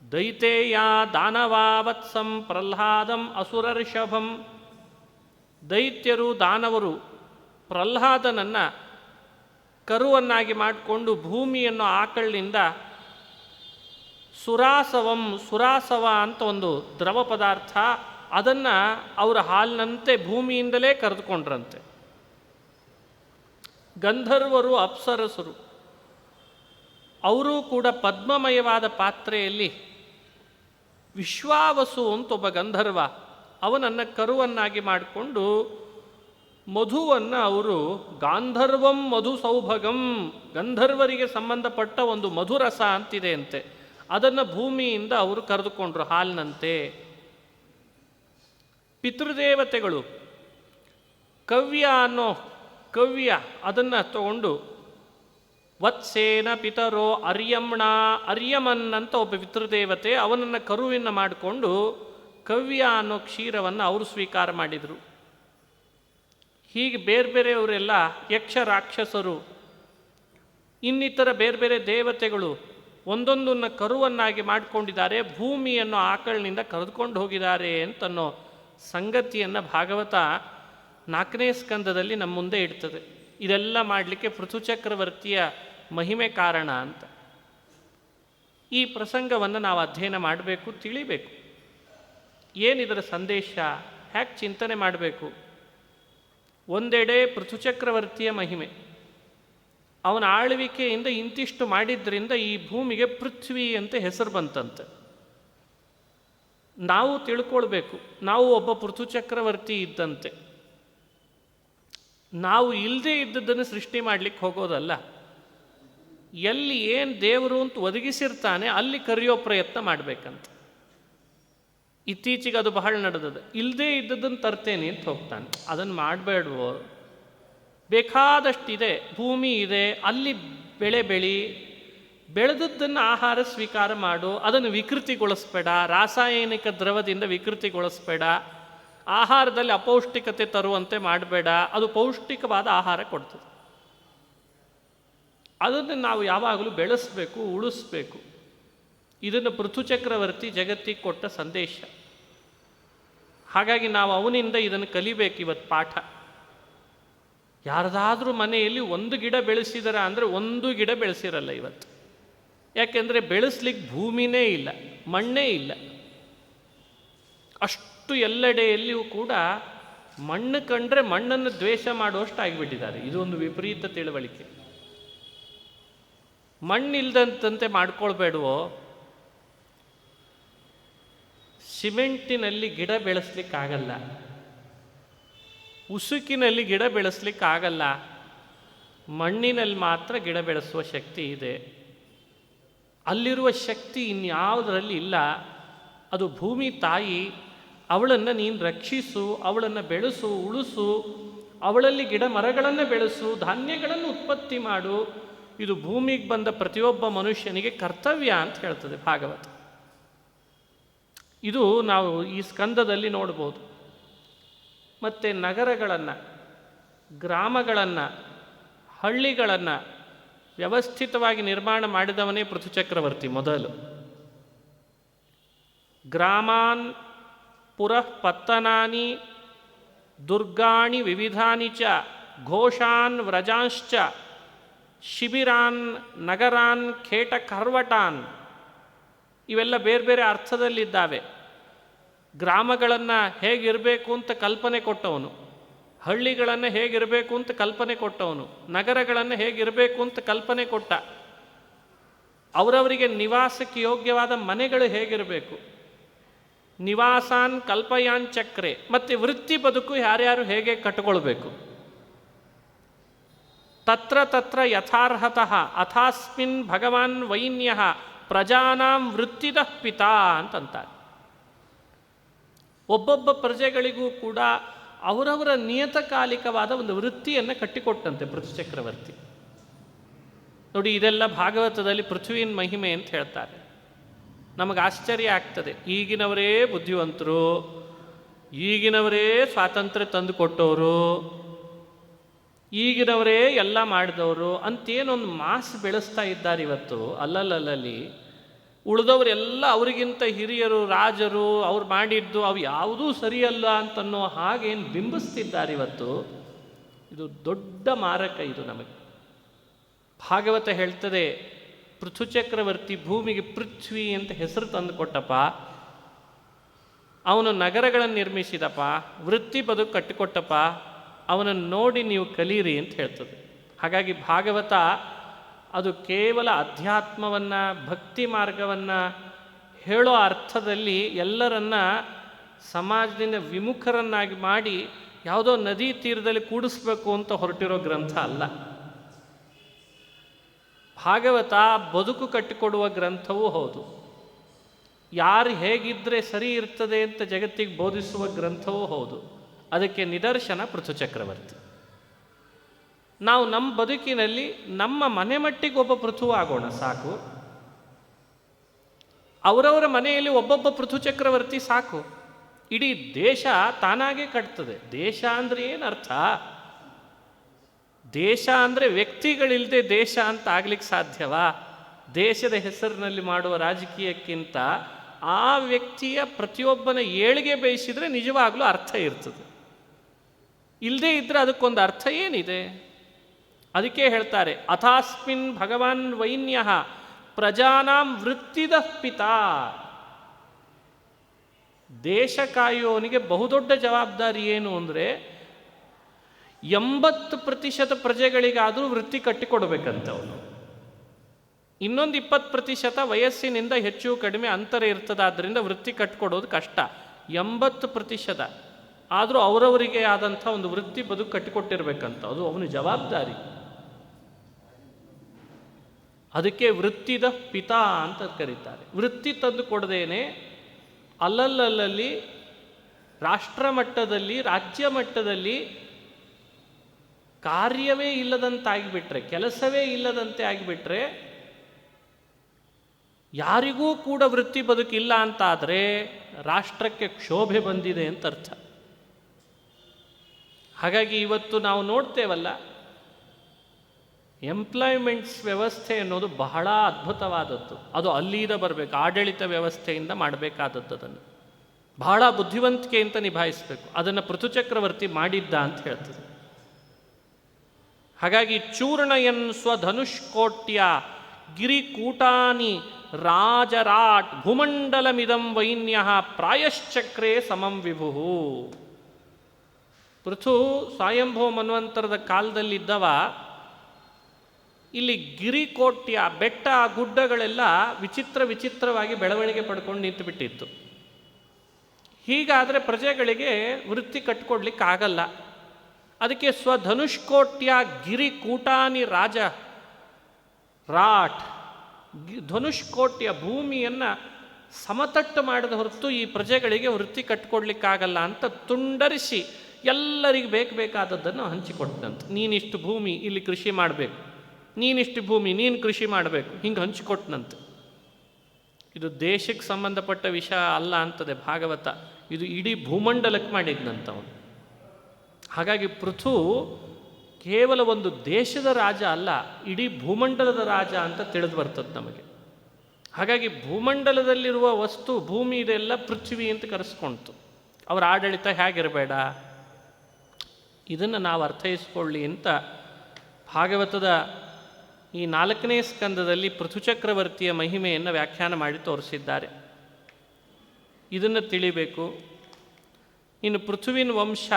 ದೈತೇಯ ದಾನವಾವತ್ಸಂ ಪ್ರಹ್ಲಾದಂ ಅಸುರರ್ಷಭಂ, ದೈತ್ಯರು ದಾನವರು ಪ್ರಹ್ಲಾದನನ್ನು ಕರುವನ್ನಾಗಿ ಮಾಡಿಕೊಂಡು ಭೂಮಿಯನ್ನು ಆಕಳಿನಿಂದ ಸುರಾಸವಂ, ಸುರಾಸವ ಅಂತ ಒಂದು ದ್ರವ ಪದಾರ್ಥ, ಅದನ್ನು ಅವರ ಹಾಲಿನಂತೆ ಭೂಮಿಯಿಂದಲೇ ಕರೆದುಕೊಂಡ್ರಂತೆ. ಗಂಧರ್ವರು, ಅಪ್ಸರಸರು ಅವರೂ ಕೂಡ ಪದ್ಮಮಯವಾದ ಪಾತ್ರೆಯಲ್ಲಿ ವಿಶ್ವಾವಸು ಅಂತ ಒಬ್ಬ ಗಂಧರ್ವ, ಅವನನ್ನು ಕರುವನ್ನಾಗಿ ಮಾಡಿಕೊಂಡು ಮಧುವನ್ನು ಅವರು ಗಾಂಧರ್ವಂ ಮಧು ಸೌಭಗಂ, ಗಂಧರ್ವರಿಗೆ ಸಂಬಂಧಪಟ್ಟ ಒಂದು ಮಧುರಸ ಅಂತಿದೆ ಅಂತೆ, ಅದನ್ನು ಭೂಮಿಯಿಂದ ಅವರು ಕರೆದುಕೊಂಡ್ರು ಹಾಲಿನಂತೆ. ಪಿತೃದೇವತೆಗಳು ಕವ್ಯ ಅನ್ನೋ ಕವ್ಯ ಅದನ್ನು ತಗೊಂಡು ವತ್ಸೇನ ಪಿತರೋ ಅರ್ಯಮ್ಣ, ಅರ್ಯಮನ್ ಅಂತ ಒಬ್ಬ ಪಿತೃದೇವತೆ, ಅವನನ್ನು ಕರುವಿನ ಮಾಡಿಕೊಂಡು ಕವ್ಯ ಅನ್ನೋ ಕ್ಷೀರವನ್ನು ಅವರು ಸ್ವೀಕಾರ ಮಾಡಿದರು. ಹೀಗೆ ಬೇರೆ ಬೇರೆಯವರೆಲ್ಲ ಯಕ್ಷ ರಾಕ್ಷಸರು ಇನ್ನಿತರ ಬೇರೆ ಬೇರೆ ದೇವತೆಗಳು ಒಂದೊಂದನ್ನು ಕರುವನ್ನಾಗಿ ಮಾಡಿಕೊಂಡಿದ್ದಾರೆ, ಭೂಮಿಯನ್ನು ಆಕಳಿನಿಂದ ಕರೆದುಕೊಂಡು ಹೋಗಿದ್ದಾರೆ ಅಂತನ್ನೋ ಸಂಗತಿಯನ್ನು ಭಾಗವತ 4ನೇ ಸ್ಕಂದದಲ್ಲಿ ನಮ್ಮ ಮುಂದೆ ಇಡ್ತದೆ. ಇದೆಲ್ಲ ಮಾಡಲಿಕ್ಕೆ ಪೃಥುಚಕ್ರವರ್ತಿಯ ಮಹಿಮೆ ಕಾರಣ ಅಂತ. ಈ ಪ್ರಸಂಗವನ್ನು ನಾವು ಅಧ್ಯಯನ ಮಾಡಬೇಕು, ತಿಳಿಬೇಕು. ಏನಿದರ ಸಂದೇಶ, ಹ್ಯಾಕೆ ಚಿಂತನೆ ಮಾಡಬೇಕು? ಒಂದೆಡೆ ಪೃಥುಚಕ್ರವರ್ತಿಯ ಮಹಿಮೆ, ಅವನ ಆಳ್ವಿಕೆಯಿಂದ ಇಂತಿಷ್ಟು ಮಾಡಿದ್ರಿಂದ ಈ ಭೂಮಿಗೆ ಪೃಥ್ವಿ ಅಂತ ಹೆಸರು ಬಂತಂತೆ. ನಾವು ತಿಳ್ಕೊಳ್ಬೇಕು, ನಾವು ಒಬ್ಬ ಪೃಥುಚಕ್ರವರ್ತಿ ಇದ್ದಂತೆ. ನಾವು ಇಲ್ಲದೇ ಇದ್ದದ್ದನ್ನು ಸೃಷ್ಟಿ ಮಾಡಲಿಕ್ಕೆ ಹೋಗೋದಲ್ಲ, ಎಲ್ಲಿ ಏನು ದೇವರು ಅಂತ ಒದಗಿಸಿರ್ತಾನೆ ಅಲ್ಲಿ ಕರೆಯೋ ಪ್ರಯತ್ನ ಮಾಡಬೇಕಂತ. ಇತ್ತೀಚೆಗೆ ಅದು ಬಹಳ ನಡೆದದೆ. ಇಲ್ಲದೇ ಇದ್ದದ್ದನ್ನು ತರ್ತೇನೆ ಅಂತ ಹೋಗ್ತಾನೆ. ಅದನ್ನು ಮಾಡಬೇಡವೋ, ಬೇಕಾದಷ್ಟಿದೆ, ಭೂಮಿ ಇದೆ, ಅಲ್ಲಿ ಬೆಳೆ ಬೆಳಿ, ಬೆಳೆದದ್ದನ್ನು ಆಹಾರ ಸ್ವೀಕಾರ ಮಾಡು, ಅದನ್ನು ವಿಕೃತಿಗೊಳಿಸ್ಬೇಡ, ರಾಸಾಯನಿಕ ದ್ರವದಿಂದ ವಿಕೃತಿಗೊಳಿಸ್ಬೇಡ, ಆಹಾರದಲ್ಲಿ ಅಪೌಷ್ಟಿಕತೆ ತರುವಂತೆ ಮಾಡಬೇಡ, ಅದು ಪೌಷ್ಟಿಕವಾದ ಆಹಾರ ಕೊಡ್ತದೆ. ಅದನ್ನು ನಾವು ಯಾವಾಗಲೂ ಬೆಳೆಸಬೇಕು, ಉಳಿಸ್ಬೇಕು. ಇದನ್ನು ಪೃಥು ಚಕ್ರವರ್ತಿ ಜಗತ್ತಿಗೆ ಕೊಟ್ಟ ಸಂದೇಶ. ಹಾಗಾಗಿ ನಾವು ಅವನಿಂದ ಇದನ್ನು ಕಲಿಬೇಕು. ಇವತ್ತು ಪಾಠ, ಯಾರದಾದ್ರೂ ಮನೆಯಲ್ಲಿ ಒಂದು ಗಿಡ ಬೆಳೆಸಿದಾರ ಅಂದರೆ ಒಂದು ಗಿಡ ಬೆಳೆಸಿರಲ್ಲ ಇವತ್ತು. ಯಾಕೆಂದರೆ ಬೆಳೆಸ್ಲಿಕ್ಕೆ ಭೂಮಿನೇ ಇಲ್ಲ, ಮಣ್ಣೇ ಇಲ್ಲ. ಅಷ್ಟು ಎಲ್ಲೆಡೆಯಲ್ಲಿಯೂ ಕೂಡ ಮಣ್ಣು ಕಂಡ್ರೆ ಮಣ್ಣನ್ನು ದ್ವೇಷ ಮಾಡುವಷ್ಟು ಆಗಿಬಿಟ್ಟಿದ್ದಾರೆ. ಇದು ಒಂದು ವಿಪರೀತ ತಿಳುವಳಿಕೆ. ಮಣ್ಣಿಲ್ದಂತೆ ಮಾಡ್ಕೊಳ್ಬೇಡವೋ. ಸಿಮೆಂಟಿನಲ್ಲಿ ಗಿಡ ಬೆಳೆಸ್ಲಿಕ್ಕಾಗಲ್ಲ, ಉಸುಕಿನಲ್ಲಿ ಗಿಡ ಬೆಳೆಸ್ಲಿಕ್ಕಾಗಲ್ಲ, ಮಣ್ಣಿನಲ್ಲಿ ಮಾತ್ರ ಗಿಡ ಬೆಳೆಸುವ ಶಕ್ತಿ ಇದೆ. ಅಲ್ಲಿರುವ ಶಕ್ತಿ ಇನ್ಯಾವುದರಲ್ಲಿ ಇಲ್ಲ. ಅದು ಭೂಮಿ ತಾಯಿ. ಅವಳನ್ನು ನೀನು ರಕ್ಷಿಸು, ಅವಳನ್ನು ಬೆಳೆಸು, ಉಳಿಸು, ಅವಳಲ್ಲಿ ಗಿಡ ಮರಗಳನ್ನು ಬೆಳೆಸು, ಧಾನ್ಯಗಳನ್ನು ಉತ್ಪತ್ತಿ ಮಾಡು. ಇದು ಭೂಮಿಗೆ ಬಂದ ಪ್ರತಿಯೊಬ್ಬ ಮನುಷ್ಯನಿಗೆ ಕರ್ತವ್ಯ ಅಂತ ಹೇಳ್ತದೆ ಭಾಗವತ. ಇದು ನಾವು ಈ ಸ್ಕಂದದಲ್ಲಿ ನೋಡ್ಬೋದು. ಮತ್ತು ನಗರಗಳನ್ನು, ಗ್ರಾಮಗಳನ್ನು, ಹಳ್ಳಿಗಳನ್ನು ವ್ಯವಸ್ಥಿತವಾಗಿ ನಿರ್ಮಾಣ ಮಾಡಿದವನೇ ಪೃಥು ಚಕ್ರವರ್ತಿ ಮೊದಲು. ಗ್ರಾಮಾನ್ ಪುರಃ ಪತ್ತನಾನಿ ದುರ್ಗಾಣಿ ವಿವಿಧಾನಿ ಚ ಘೋಷಾನ್ ವ್ರಜಾಂಶ್ಚ ಶಿಬಿರಾನ್ ನಗರಾನ್ ಖೇಟ ಕರ್ವಟಾನ್. ಇವೆಲ್ಲ ಬೇರೆ ಬೇರೆ ಅರ್ಥದಲ್ಲಿದ್ದಾವೆ. ಗ್ರಾಮಗಳನ್ನು ಹೇಗಿರಬೇಕು ಅಂತ ಕಲ್ಪನೆ ಕೊಟ್ಟವನು, ಹಳ್ಳಿಗಳನ್ನು ಹೇಗಿರಬೇಕು ಅಂತ ಕಲ್ಪನೆ ಕೊಟ್ಟವನು, ನಗರಗಳನ್ನು ಹೇಗಿರಬೇಕು ಅಂತ ಕಲ್ಪನೆ ಕೊಟ್ಟ. ಅವರವರಿಗೆ ನಿವಾಸಕ್ಕೆ ಯೋಗ್ಯವಾದ ಮನೆಗಳು ಹೇಗಿರಬೇಕು, ನಿವಾಸಾನ್ ಕಲ್ಪಯಾನ್ ಚಕ್ರೆ, ಮತ್ತು ವೃತ್ತಿ ಬದುಕು ಯಾರ್ಯಾರು ಹೇಗೆ ಕಟ್ಟಿಕೊಳ್ಬೇಕು. ತತ್ರ ತತ್ರ ಯಥಾರ್ಹತಃ ಅಥಾಸ್ಮಿನ್ ಭಗವಾನ್ ವೈನ್ಯಃ ಪ್ರಜಾನಾಂ ವೃತ್ತಿದಃ ಪಿತಾ ಅಂತಂತಾರೆ. ಒಬ್ಬೊಬ್ಬ ಪ್ರಜೆಗಳಿಗೂ ಕೂಡ ಅವರವರ ನಿಯತಕಾಲಿಕವಾದ ಒಂದು ವೃತ್ತಿಯನ್ನು ಕಟ್ಟಿಕೊಟ್ಟಂತೆ ಪೃಥು ಚಕ್ರವರ್ತಿ. ನೋಡಿ, ಇದೆಲ್ಲ ಭಾಗವತದಲ್ಲಿ ಪೃಥ್ವಿನ ಮಹಿಮೆ ಅಂತ ಹೇಳ್ತಾರೆ. ನಮಗೆ ಆಶ್ಚರ್ಯ ಆಗ್ತದೆ. ಈಗಿನವರೇ ಬುದ್ಧಿವಂತರು, ಈಗಿನವರೇ ಸ್ವಾತಂತ್ರ್ಯ ತಂದು ಕೊಟ್ಟವರು, ಈಗಿನವರೇ ಎಲ್ಲ ಮಾಡಿದವರು ಅಂತೇನೊಂದು ಮಾಸ್ ಬೆಳೆಸ್ತಾ ಇದ್ದಾರೆ ಇವತ್ತು. ಅಲ್ಲಲ್ಲಿ ಉಳಿದವರೆಲ್ಲ ಅವರಿಗಿಂತ ಹಿರಿಯರು, ರಾಜರು, ಅವ್ರು ಮಾಡಿದ್ದು ಅವು ಯಾವುದೂ ಸರಿಯಲ್ಲ ಅಂತನ್ನೋ ಹಾಗೇನು ಬಿಂಬಿಸ್ತಿದ್ದಾರೆ ಇವತ್ತು. ಇದು ದೊಡ್ಡ ಮಾರಕ. ಇದು ನಮಗೆ ಭಾಗವತ ಹೇಳ್ತದೆ, ಪೃಥು ಚಕ್ರವರ್ತಿ ಭೂಮಿಗೆ ಪೃಥ್ವಿ ಅಂತ ಹೆಸರು ತಂದು ಕೊಟ್ಟಪ್ಪ, ಅವನು ನಗರಗಳನ್ನು ನಿರ್ಮಿಸಿದಪ್ಪ, ವೃತ್ತಿ ಬದುಕು ಕಟ್ಟಿಕೊಟ್ಟಪ್ಪ, ಅವನನ್ನು ನೋಡಿ ನೀವು ಕಲೀರಿ ಅಂತ ಹೇಳ್ತದೆ. ಹಾಗಾಗಿ ಭಾಗವತ ಅದು ಕೇವಲ ಅಧ್ಯಾತ್ಮವನ್ನು, ಭಕ್ತಿ ಮಾರ್ಗವನ್ನು ಹೇಳೋ ಅರ್ಥದಲ್ಲಿ ಎಲ್ಲರನ್ನ ಸಮಾಜದಿಂದ ವಿಮುಖರನ್ನಾಗಿ ಮಾಡಿ ಯಾವುದೋ ನದಿ ತೀರದಲ್ಲಿ ಕೂಡಿಸ್ಬೇಕು ಅಂತ ಹೊರಟಿರೋ ಗ್ರಂಥ ಅಲ್ಲ. ಭಾಗವತ ಬದುಕು ಕಟ್ಟಿಕೊಡುವ ಗ್ರಂಥವೂ ಹೌದು. ಯಾರು ಹೇಗಿದ್ದರೆ ಸರಿ ಇರ್ತದೆ ಅಂತ ಜಗತ್ತಿಗೆ ಬೋಧಿಸುವ ಗ್ರಂಥವೂ ಹೌದು. ಅದಕ್ಕೆ ನಿದರ್ಶನ ಪೃಥು ಚಕ್ರವರ್ತಿ. ನಾವು ನಮ್ಮ ಬದುಕಿನಲ್ಲಿ ನಮ್ಮ ಮನೆ ಮಟ್ಟಿಗೆ ಒಬ್ಬ ಪೃಥು ಆಗೋಣ ಸಾಕು. ಅವರವರ ಮನೆಯಲ್ಲಿ ಒಬ್ಬೊಬ್ಬ ಪೃಥು ಚಕ್ರವರ್ತಿ ಸಾಕು. ಇಡೀ ದೇಶ ತಾನಾಗೇ ಕಟ್ತದೆ. ದೇಶ ಅಂದರೆ ಏನು ಅರ್ಥ? ದೇಶ ಅಂದರೆ ವ್ಯಕ್ತಿಗಳಿಲ್ಲದೆ ದೇಶ ಅಂತ ಆಗ್ಲಿಕ್ಕೆ ಸಾಧ್ಯವಾ? ದೇಶದ ಹೆಸರಿನಲ್ಲಿ ಮಾಡುವ ರಾಜಕೀಯಕ್ಕಿಂತ ಆ ವ್ಯಕ್ತಿಯ ಪ್ರತಿಯೊಬ್ಬನ ಏಳಿಗೆ ಬೇಯಿಸಿದರೆ ನಿಜವಾಗ್ಲೂ ಅರ್ಥ ಇರ್ತದೆ. ಇಲ್ಲದೇ ಇದ್ದರೆ ಅದಕ್ಕೊಂದು ಅರ್ಥ ಏನಿದೆ? ಅದಕ್ಕೆ ಹೇಳ್ತಾರೆ, ಅಥಾಸ್ಮಿನ್ ಭಗವಾನ್ ವೈನ್ಯಃ ಪ್ರಜಾನಾಂ ವೃತ್ತಿದಃ ಪಿತಾ. ದೇಶ ಕಾಯುವವನಿಗೆ ಬಹುದೊಡ್ಡ ಜವಾಬ್ದಾರಿ ಏನು ಅಂದರೆ 80% ಪ್ರಜೆಗಳಿಗಾದರೂ ವೃತ್ತಿ ಕಟ್ಟಿಕೊಡ್ಬೇಕಂತವನು. ಇನ್ನೊಂದು 20% ವಯಸ್ಸಿನಿಂದ ಹೆಚ್ಚು ಕಡಿಮೆ ಅಂತರ ಇರ್ತದಾದ್ದರಿಂದ ವೃತ್ತಿ ಕಟ್ಟಿಕೊಡೋದು ಕಷ್ಟ. 80% ಆದರೂ ಅವರವರಿಗೆ ಆದಂಥ ಒಂದು ವೃತ್ತಿ ಬದುಕು ಕಟ್ಟಿಕೊಟ್ಟಿರ್ಬೇಕಂತ, ಅದು ಅವನ ಜವಾಬ್ದಾರಿ. ಅದಕ್ಕೆ ವೃತ್ತಿದ ಪಿತಾ ಅಂತ ಕರೀತಾರೆ. ವೃತ್ತಿ ತಂದು ಕೊಡದೇನೆ ಅಲ್ಲಲ್ಲಿ ರಾಷ್ಟ್ರ ಮಟ್ಟದಲ್ಲಿ, ರಾಜ್ಯ ಮಟ್ಟದಲ್ಲಿ ಕಾರ್ಯವೇ ಇಲ್ಲದಂತಾಗಿಬಿಟ್ರೆ, ಕೆಲಸವೇ ಇಲ್ಲದಂತೆ ಆಗಿಬಿಟ್ರೆ, ಯಾರಿಗೂ ಕೂಡ ವೃತ್ತಿ ಬದುಕಿಲ್ಲ ಅಂತಾದರೆ ರಾಷ್ಟ್ರಕ್ಕೆ ಕ್ಷೋಭೆ ಬಂದಿದೆ ಅಂತ ಅರ್ಥ. ಹಾಗಾಗಿ ಇವತ್ತು ನಾವು ನೋಡ್ತೇವಲ್ಲ, ಎಂಪ್ಲಾಯ್ಮೆಂಟ್ಸ್ ವ್ಯವಸ್ಥೆ ಅನ್ನೋದು ಬಹಳ ಅದ್ಭುತವಾದದ್ದು. ಅದು ಅಲ್ಲಿಂದ ಬರಬೇಕು, ಆಡಳಿತ ವ್ಯವಸ್ಥೆಯಿಂದ ಮಾಡಬೇಕಾದದ್ದು. ಅದನ್ನು ಬಹಳ ಬುದ್ಧಿವಂತಿಕೆಯಿಂದ ನಿಭಾಯಿಸಬೇಕು. ಅದನ್ನು ಪೃಥುಚಕ್ರವರ್ತಿ ಮಾಡಿದ್ದ ಅಂತ ಹೇಳ್ತದೆ. ಹಾಗಾಗಿ ಚೂರ್ಣಯನ್ ಸ್ವಧನುಷ್ಕೋಟ್ಯ ಗಿರಿಕೂಟಾನಿ ರಾಜರಾಟ್ ಭೂಮಂಡಲಮಿದಂ ವೈನ್ಯ ಪ್ರಾಯಶ್ಚಕ್ರೇ ಸಮಂ ವಿಭು. ಪೃಥು ಸ್ವಯಂಭೂ ಮನ್ವಂತರದ ಕಾಲದಲ್ಲಿದ್ದವ. ಇಲ್ಲಿ ಗಿರಿಕೋಟ್ಯ ಬೆಟ್ಟ ಗುಡ್ಡಗಳೆಲ್ಲ ವಿಚಿತ್ರವಾಗಿ ಬೆಳವಣಿಗೆ ಪಡ್ಕೊಂಡು ನಿಂತುಬಿಟ್ಟಿತ್ತು. ಹೀಗಾದರೆ ಪ್ರಜೆಗಳಿಗೆ ವೃತ್ತಿ ಕಟ್ಕೊಡ್ಲಿಕ್ಕಾಗಲ್ಲ. ಅದಕ್ಕೆ ಸ್ವಧನುಷ್ಕೋಟ್ಯ ಗಿರಿಕೂಟಾನಿ ರಾಟ್ ಧನುಷ್ಕೋಟ್ಯ ಭೂಮಿಯನ್ನು ಸಮತಟ್ಟು ಮಾಡಿದ ಹೊರತು ಈ ಪ್ರಜೆಗಳಿಗೆ ವೃತ್ತಿ ಕಟ್ಕೊಡ್ಲಿಕ್ಕಾಗಲ್ಲ ಅಂತ ತುಂಡರಿಸಿ ಎಲ್ಲರಿಗೆ ಬೇಕಾದದ್ದನ್ನು ಹಂಚಿಕೊಟ್ಟಂತೆ. ನೀನಿಷ್ಟು ಭೂಮಿ ಇಲ್ಲಿ ಕೃಷಿ ಮಾಡಬೇಕು, ನೀನಿಷ್ಟು ಭೂಮಿ ನೀನು ಕೃಷಿ ಮಾಡಬೇಕು, ಹಿಂಗೆ ಹಂಚಿಕೊಟ್ಟನಂತೆ. ಇದು ದೇಶಕ್ಕೆ ಸಂಬಂಧಪಟ್ಟ ವಿಷಯ ಅಲ್ಲ ಅಂತದೆ ಭಾಗವತ. ಇದು ಇಡೀ ಭೂಮಂಡಲಕ್ಕೆ ಮಾಡಿದ್ನಂತವನು. ಹಾಗಾಗಿ ಪೃಥು ಕೇವಲ ಒಂದು ದೇಶದ ರಾಜ ಅಲ್ಲ, ಇಡೀ ಭೂಮಂಡಲದ ರಾಜ ಅಂತ ತಿಳಿದು ಬರ್ತದೆ ನಮಗೆ. ಹಾಗಾಗಿ ಭೂಮಂಡಲದಲ್ಲಿರುವ ವಸ್ತು ಭೂಮಿ ಇದೆಲ್ಲ ಪೃಥ್ವಿ ಅಂತ ಕರೆಸ್ಕೊಳ್ತು. ಅವರ ಆಡಳಿತ ಹೇಗಿರಬೇಡ, ಇದನ್ನು ನಾವು ಅರ್ಥೈಸ್ಕೊಳ್ಳಿ ಅಂತ ಭಾಗವತದ ಈ 4ನೇ ಸ್ಕಂದದಲ್ಲಿ ಪೃಥುಚಕ್ರವರ್ತಿಯ ಮಹಿಮೆಯನ್ನು ವ್ಯಾಖ್ಯಾನ ಮಾಡಿ ತೋರಿಸಿದ್ದಾರೆ. ಇದನ್ನು ತಿಳಿಬೇಕು. ಇನ್ನು ಪೃಥುವಿನ ವಂಶ,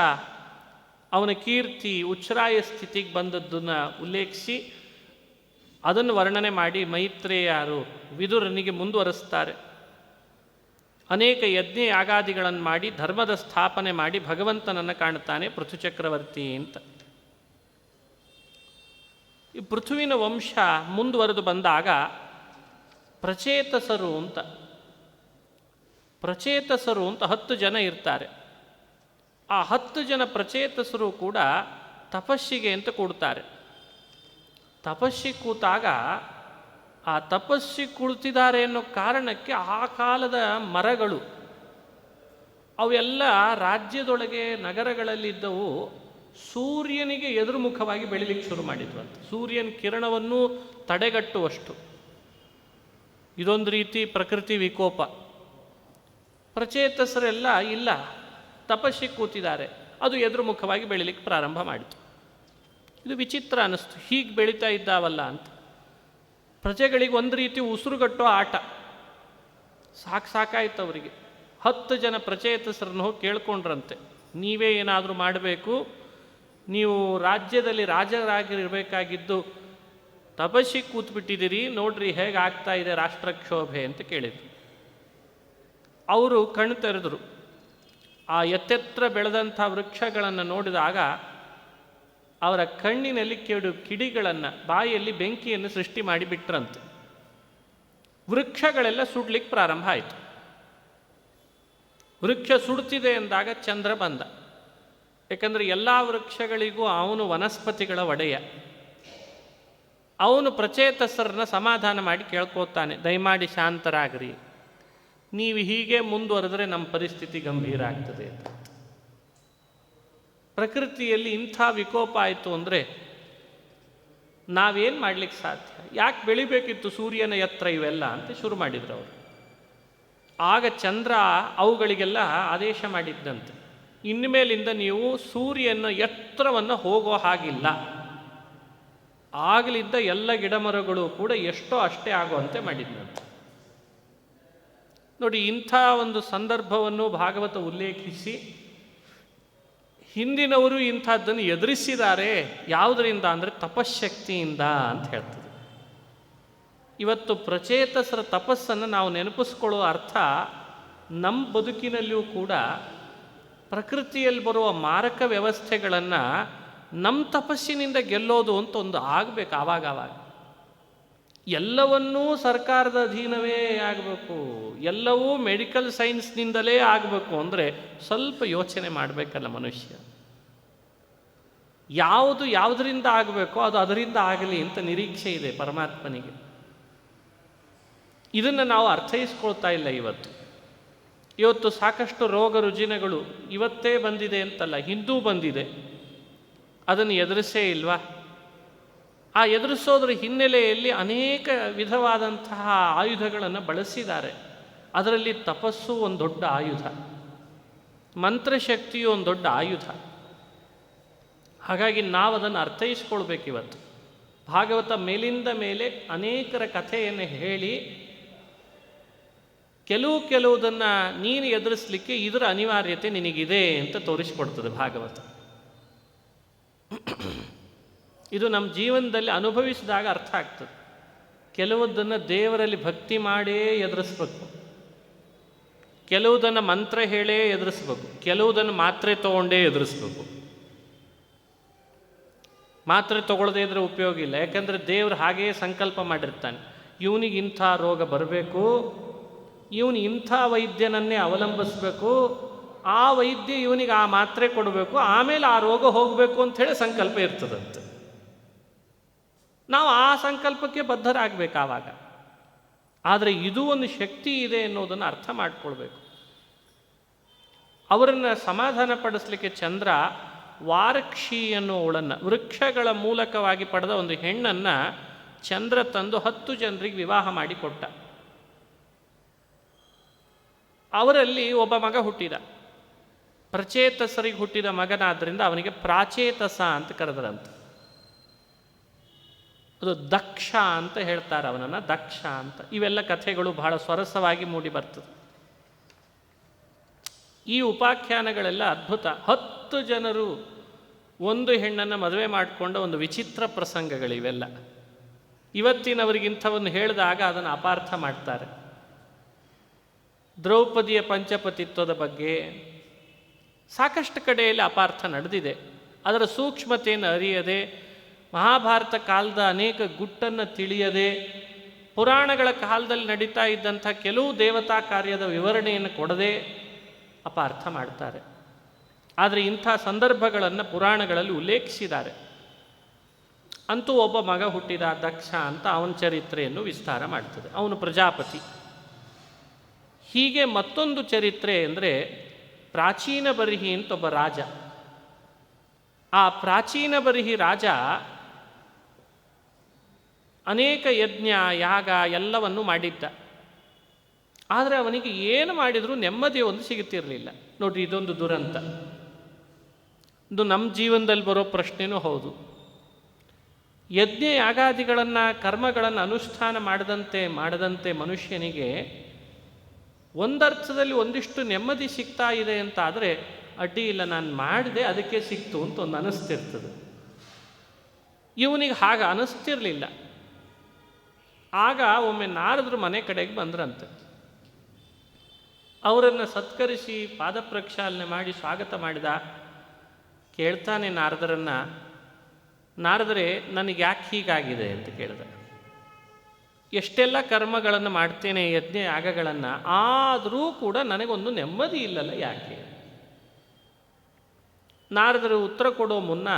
ಅವನ ಕೀರ್ತಿ ಉಚ್ಛ್ರಾಯ ಸ್ಥಿತಿಗೆ ಬಂದದ್ದನ್ನು ಉಲ್ಲೇಖಿಸಿ ಅದನ್ನು ವರ್ಣನೆ ಮಾಡಿ ಮೈತ್ರೇಯರು ವಿದುರನಿಗೆ ಮುಂದುವರೆಸ್ತಾರೆ. ಅನೇಕ ಯಜ್ಞ ಯಾಗಾದಿಗಳನ್ನು ಮಾಡಿ ಧರ್ಮದ ಸ್ಥಾಪನೆ ಮಾಡಿ ಭಗವಂತನನ್ನು ಕಾಣುತ್ತಾನೆ ಪೃಥುಚಕ್ರವರ್ತಿ ಅಂತ. ಈ ಪೃಥುವಿನ ವಂಶ ಮುಂದುವರೆದು ಬಂದಾಗ ಪ್ರಚೇತಸರು ಅಂತ 10 ಜನ ಇರ್ತಾರೆ. ಆ 10 ಜನ ಪ್ರಚೇತಸರು ಕೂಡ ತಪಸ್ಸಿಗೆ ಅಂತ ಕೂಡ್ತಾರೆ. ತಪಸ್ಸಿಗೆ ಕೂತಾಗ ಆ ತಪಸ್ಸಿಗೆ ಕುಳಿತಿದ್ದಾರೆ ಅನ್ನೋ ಕಾರಣಕ್ಕೆ ಆ ಕಾಲದ ಮರಗಳು ಅವೆಲ್ಲ ರಾಜ್ಯದೊಳಗೆ ನಗರಗಳಲ್ಲಿದ್ದವು ಸೂರ್ಯನಿಗೆ ಎದುರುಮುಖವಾಗಿ ಬೆಳಿಲಿಕ್ಕೆ ಶುರು ಮಾಡಿದ್ವು ಅಂತ. ಸೂರ್ಯನ ಕಿರಣವನ್ನು ತಡೆಗಟ್ಟುವಷ್ಟು. ಇದೊಂದು ರೀತಿ ಪ್ರಕೃತಿ ವಿಕೋಪ. ಪ್ರಚೇತಸರೆಲ್ಲ ಇಲ್ಲ, ತಪಸ್ಸಿಗೆ ಕೂತಿದ್ದಾರೆ, ಅದು ಎದುರುಮುಖವಾಗಿ ಬೆಳಿಲಿಕ್ಕೆ ಪ್ರಾರಂಭ ಮಾಡಿತು. ಇದು ವಿಚಿತ್ರ ಅನ್ನಿಸ್ತು, ಹೀಗೆ ಬೆಳೀತಾ ಇದ್ದಾವಲ್ಲ ಅಂತ. ಪ್ರಜೆಗಳಿಗೆ ಒಂದು ರೀತಿ ಉಸಿರುಗಟ್ಟೋ ಆಟ. ಸಾಕಾಯ್ತು ಅವರಿಗೆ. 10 ಜನ ಪ್ರಚೇತಸರನ್ನು ಹೋಗಿ ಕೇಳ್ಕೊಂಡ್ರಂತೆ, ನೀವೇ ಏನಾದರೂ ಮಾಡಬೇಕು, ನೀವು ರಾಜ್ಯದಲ್ಲಿ ರಾಜರಾಗಿರಬೇಕಾಗಿದ್ದು ತಪಸ್ಸಿಗೆ ಕೂತ್ಬಿಟ್ಟಿದ್ದೀರಿ, ನೋಡ್ರಿ ಹೇಗೆ ಆಗ್ತಾ ಇದೆ ರಾಷ್ಟ್ರಕ್ಷೋಭೆ ಅಂತ ಕೇಳಿದರು. ಅವರು ಕಣ್ಣು ತೆರೆದರು. ಆ ಎತ್ತೆತ್ರ ಬೆಳೆದಂಥ ವೃಕ್ಷಗಳನ್ನು ನೋಡಿದಾಗ ಅವರ ಕಣ್ಣಿನಲ್ಲಿ ಕಿಡಿಗಳನ್ನು, ಬಾಯಲ್ಲಿ ಬೆಂಕಿಯನ್ನು ಸೃಷ್ಟಿ ಮಾಡಿಬಿಟ್ರಂತೆ. ವೃಕ್ಷಗಳೆಲ್ಲ ಸುಡ್ಲಿಕ್ಕೆ ಪ್ರಾರಂಭ ಆಯಿತು. ವೃಕ್ಷ ಸುಡ್ತಿದೆ ಎಂದಾಗ ಚಂದ್ರ ಬಂದ. ಯಾಕಂದರೆ ಎಲ್ಲ ವೃಕ್ಷಗಳಿಗೂ ಅವನು ವನಸ್ಪತಿಗಳ ಒಡೆಯ. ಅವನು ಪ್ರಚೇತಸರನ್ನ ಸಮಾಧಾನ ಮಾಡಿ ಕೇಳ್ಕೋತಾನೆ, ದಯಮಾಡಿ ಶಾಂತರಾಗ್ರಿ, ನೀವು ಹೀಗೆ ಮುಂದುವರೆದ್ರೆ ನಮ್ಮ ಪರಿಸ್ಥಿತಿ ಗಂಭೀರ ಆಗ್ತದೆ ಅಂತ. ಪ್ರಕೃತಿಯಲ್ಲಿ ಇಂಥ ವಿಕೋಪ ಆಯಿತು ಅಂದರೆ ನಾವೇನು ಮಾಡಲಿಕ್ಕೆ ಸಾಧ್ಯ? ಯಾಕೆ ಬೆಳಿಬೇಕಿತ್ತು ಸೂರ್ಯನ ಎತ್ತರ ಇವೆಲ್ಲ ಅಂತ ಶುರು ಮಾಡಿದ್ರು ಅವರು. ಆಗ ಚಂದ್ರ ಅವುಗಳಿಗೆಲ್ಲ ಆದೇಶ ಮಾಡಿದ್ದಂತೆ, ಇನ್ಮೇಲಿಂದ ನೀವು ಸೂರ್ಯನ ಎತ್ತರವನ್ನು ಹೋಗೋ ಹಾಗಿಲ್ಲ. ಆಗಲಿದ್ದ ಎಲ್ಲ ಗಿಡಮರಗಳು ಕೂಡ ಎಷ್ಟೋ ಅಷ್ಟೇ ಆಗುವಂತೆ ಮಾಡಿದ್ದಂತೆ. ನೋಡಿ, ಇಂಥ ಒಂದು ಸಂದರ್ಭವನ್ನು ಭಾಗವತ ಉಲ್ಲೇಖಿಸಿ ಹಿಂದಿನವರು ಇಂಥದ್ದನ್ನು ಎದುರಿಸಿದ್ದಾರೆ. ಯಾವುದರಿಂದ ಅಂದರೆ ತಪಶ್ಶಕ್ತಿಯಿಂದ ಅಂತ ಹೇಳ್ತದೆ. ಇವತ್ತು ಪ್ರಚೇತಸರ ತಪಸ್ಸನ್ನು ನಾವು ನೆನಪಿಸ್ಕೊಳ್ಳೋ ಅರ್ಥ ನಮ್ಮ ಬದುಕಿನಲ್ಲಿಯೂ ಕೂಡ ಪ್ರಕೃತಿಯಲ್ಲಿ ಬರುವ ಮಾರಕ ವ್ಯವಸ್ಥೆಗಳನ್ನು ನಮ್ಮ ತಪಸ್ಸಿನಿಂದ ಗೆಲ್ಲೋದು ಅಂತ ಒಂದು ಆಗಬೇಕು. ಆವಾಗ ಎಲ್ಲವನ್ನೂ ಸರ್ಕಾರದ ಅಧೀನವೇ ಆಗಬೇಕು, ಎಲ್ಲವೂ ಮೆಡಿಕಲ್ ಸೈನ್ಸ್ನಿಂದಲೇ ಆಗಬೇಕು ಅಂದರೆ ಸ್ವಲ್ಪ ಯೋಚನೆ ಮಾಡಬೇಕಲ್ಲ ಮನುಷ್ಯ. ಯಾವುದು ಯಾವುದರಿಂದ ಆಗಬೇಕೋ ಅದು ಅದರಿಂದ ಆಗಲಿ ಅಂತ ನಿರೀಕ್ಷೆ ಇದೆ ಪರಮಾತ್ಮನಿಗೆ. ಇದನ್ನು ನಾವು ಅರ್ಥೈಸ್ಕೊಳ್ತಾ ಇಲ್ಲ ಇವತ್ತು ಸಾಕಷ್ಟು ರೋಗ ರುಜಿನಗಳು ಇವತ್ತೇ ಬಂದಿದೆ ಅಂತಲ್ಲ, ಹಿಂದೂ ಬಂದಿದೆ. ಅದನ್ನು ಎದುರಿಸೇ ಇಲ್ವಾ? ಆ ಎದುರಿಸೋದ್ರ ಹಿನ್ನೆಲೆಯಲ್ಲಿ ಅನೇಕ ವಿಧವಾದಂತಹ ಆಯುಧಗಳನ್ನು ಬಳಸಿದ್ದಾರೆ. ಅದರಲ್ಲಿ ತಪಸ್ಸು ಒಂದು ದೊಡ್ಡ ಆಯುಧ, ಮಂತ್ರಶಕ್ತಿಯು ಒಂದು ದೊಡ್ಡ ಆಯುಧ. ಹಾಗಾಗಿ ನಾವು ಅದನ್ನು ಅರ್ಥೈಸ್ಕೊಳ್ಬೇಕಿವತ್ತು. ಭಾಗವತ ಮೇಲಿಂದ ಮೇಲೆ ಅನೇಕರ ಕಥೆಯನ್ನು ಹೇಳಿ ಕೆಲವುದನ್ನು ನೀನು ಎದುರಿಸಲಿಕ್ಕೆ ಇದರ ಅನಿವಾರ್ಯತೆ ನಿನಗಿದೆ ಅಂತ ತೋರಿಸಿಕೊಡ್ತದೆ ಭಾಗವತ. ಇದು ನಮ್ಮ ಜೀವನದಲ್ಲಿ ಅನುಭವಿಸಿದಾಗ ಅರ್ಥ ಆಗ್ತದೆ. ಕೆಲವುದನ್ನು ದೇವರಲ್ಲಿ ಭಕ್ತಿ ಮಾಡೇ ಎದುರಿಸ್ಬೇಕು, ಕೆಲವುದನ್ನು ಮಂತ್ರ ಹೇಳೇ ಎದುರಿಸ್ಬೇಕು, ಕೆಲವುದನ್ನು ಮಾತ್ರೆ ತಗೊಂಡೇ ಎದುರಿಸ್ಬೇಕು. ಮಾತ್ರೆ ತಗೊಳ್ಳದೇ ಇದ್ರೆ ಉಪಯೋಗ ಇಲ್ಲ. ಯಾಕಂದರೆ ದೇವರು ಹಾಗೇ ಸಂಕಲ್ಪ ಮಾಡಿರ್ತಾನೆ, ಇವನಿಗೆ ಇಂಥ ರೋಗ ಬರಬೇಕು, ಇವನು ಇಂಥ ವೈದ್ಯನನ್ನೇ ಅವಲಂಬಿಸಬೇಕು, ಆ ವೈದ್ಯ ಇವನಿಗೆ ಆ ಮಾತ್ರೆ ಕೊಡಬೇಕು, ಆಮೇಲೆ ಆ ರೋಗ ಹೋಗಬೇಕು ಅಂಥೇಳಿ ಸಂಕಲ್ಪ ಇರ್ತದಂತೆ. ನಾವು ಆ ಸಂಕಲ್ಪಕ್ಕೆ ಬದ್ಧರಾಗಬೇಕು ಆವಾಗ. ಆದರೆ ಇದು ಒಂದು ಶಕ್ತಿ ಇದೆ ಎನ್ನುವುದನ್ನು ಅರ್ಥ ಮಾಡಿಕೊಳ್ಬೇಕು. ಅವರನ್ನು ಸಮಾಧಾನ ಪಡಿಸಲಿಕ್ಕೆ ಚಂದ್ರ ವಾರಕ್ಷಿ ಅನ್ನುವಳನ್ನು, ವೃಕ್ಷಗಳ ಮೂಲಕವಾಗಿ ಪಡೆದ ಒಂದು ಹೆಣ್ಣನ್ನು ಚಂದ್ರ ತಂದು 10 ಜನರಿಗೆ ವಿವಾಹ ಮಾಡಿಕೊಟ್ಟ. ಅವರಲ್ಲಿ ಒಬ್ಬ ಮಗ ಹುಟ್ಟಿದ, ಪ್ರಚೇತಸರಿಗೆ ಹುಟ್ಟಿದ ಮಗನಾದ್ದರಿಂದ ಅವನಿಗೆ ಪ್ರಾಚೇತಸ ಅಂತ ಕರೆದರಂತೆ. ಅದು ದಕ್ಷ ಅಂತ ಹೇಳ್ತಾರೆ ಅವನನ್ನು, ದಕ್ಷ ಅಂತ. ಇವೆಲ್ಲ ಕಥೆಗಳು ಬಹಳ ಸ್ವರಸವಾಗಿ ಮೂಡಿ ಬರ್ತದೆ. ಈ ಉಪಾಖ್ಯಾನಗಳೆಲ್ಲ ಅದ್ಭುತ. 10 ಜನರು ಒಂದು ಹೆಣ್ಣನ್ನು ಮದುವೆ ಮಾಡಿಕೊಂಡ ಒಂದು ವಿಚಿತ್ರ ಪ್ರಸಂಗಗಳಿವೆಲ್ಲ. ಇವತ್ತಿನವರಿಗಿಂಥವನ್ನು ಹೇಳಿದಾಗ ಅದನ್ನು ಅಪಾರ್ಥ ಮಾಡ್ತಾರೆ. ದ್ರೌಪದಿಯ ಪಂಚಪತಿತ್ವದ ಬಗ್ಗೆ ಸಾಕಷ್ಟು ಕಡೆಯಲ್ಲಿ ಅಪಾರ್ಥ ನಡೆದಿದೆ. ಅದರ ಸೂಕ್ಷ್ಮತೆಯನ್ನು ಅರಿಯದೆ, ಮಹಾಭಾರತ ಕಾಲದ ಅನೇಕ ಗುಟ್ಟನ್ನು ತಿಳಿಯದೆ, ಪುರಾಣಗಳ ಕಾಲದಲ್ಲಿ ನಡೀತಾ ಇದ್ದಂಥ ಕೆಲವು ದೇವತಾ ಕಾರ್ಯದ ವಿವರಣೆಯನ್ನು ಕೊಡದೆ ಅಪಾರ್ಥ ಮಾಡ್ತಾರೆ. ಆದರೆ ಇಂಥ ಸಂದರ್ಭಗಳನ್ನು ಪುರಾಣಗಳಲ್ಲಿ ಉಲ್ಲೇಖಿಸಿದ್ದಾರೆ. ಅಂತೂ ಒಬ್ಬ ಮಗ ಹುಟ್ಟಿದ ದಕ್ಷ ಅಂತ, ಅವನ ಚರಿತ್ರೆಯನ್ನು ವಿಸ್ತಾರ ಮಾಡ್ತದೆ. ಅವನು ಪ್ರಜಾಪತಿ. ಹೀಗೆ ಮತ್ತೊಂದು ಚರಿತ್ರೆ ಅಂದರೆ ಪ್ರಾಚೀನ ಬರಿಹಿ ಅಂತ ಒಬ್ಬ ರಾಜ. ಆ ಪ್ರಾಚೀನ ಬರಿಹಿ ರಾಜ ಅನೇಕ ಯಜ್ಞ ಯಾಗ ಎಲ್ಲವನ್ನು ಮಾಡಿದ್ದ. ಆದರೆ ಅವನಿಗೆ ಏನು ಮಾಡಿದರೂ ನೆಮ್ಮದಿ ಒಂದು ಸಿಗುತ್ತಿರಲಿಲ್ಲ. ನೋಡ್ರಿ, ಇದೊಂದು ದುರಂತ. ಇದು ನಮ್ಮ ಜೀವನದಲ್ಲಿ ಬರೋ ಪ್ರಶ್ನೆನೂ ಹೌದು. ಯಜ್ಞ ಯಾಗಾದಿಗಳನ್ನು ಕರ್ಮಗಳನ್ನು ಅನುಷ್ಠಾನ ಮಾಡದಂತೆ ಮನುಷ್ಯನಿಗೆ ಒಂದರ್ಥದಲ್ಲಿ ಒಂದಿಷ್ಟು ನೆಮ್ಮದಿ ಸಿಗ್ತಾ ಇದೆ ಅಂತ ಆದರೆ ಅಡ್ಡಿ ಇಲ್ಲ, ನಾನು ಮಾಡಿದೆ ಅದಕ್ಕೆ ಸಿಕ್ತು ಅಂತ ಒಂದು ಅನ್ನಿಸ್ತಿರ್ತದೆ. ಇವನಿಗೆ ಹಾಗೆ ಅನ್ನಿಸ್ತಿರಲಿಲ್ಲ. ಆಗ ಒಮ್ಮೆ ನಾರದರು ಮನೆ ಕಡೆಗೆ ಬಂದ್ರಂತೆ. ಅವರನ್ನು ಸತ್ಕರಿಸಿ ಪಾದ ಪ್ರಕ್ಷಾಲನೆ ಮಾಡಿ ಸ್ವಾಗತ ಮಾಡಿದ. ಕೇಳ್ತಾನೆ ನಾರದರನ್ನು, ನಾರದರೆ ನನಗೆ ಯಾಕೆ ಹೀಗಾಗಿದೆ ಅಂತ ಕೇಳಿದ. ಎಷ್ಟೆಲ್ಲ ಕರ್ಮಗಳನ್ನು ಮಾಡ್ತೇನೆ, ಯಜ್ಞ ಯಾಗಗಳನ್ನು, ಆದರೂ ಕೂಡ ನನಗೊಂದು ನೆಮ್ಮದಿ ಇಲ್ಲಲ್ಲ, ಯಾಕೆ? ನಾರದರು ಉತ್ತರ ಕೊಡೋ ಮುನ್ನ,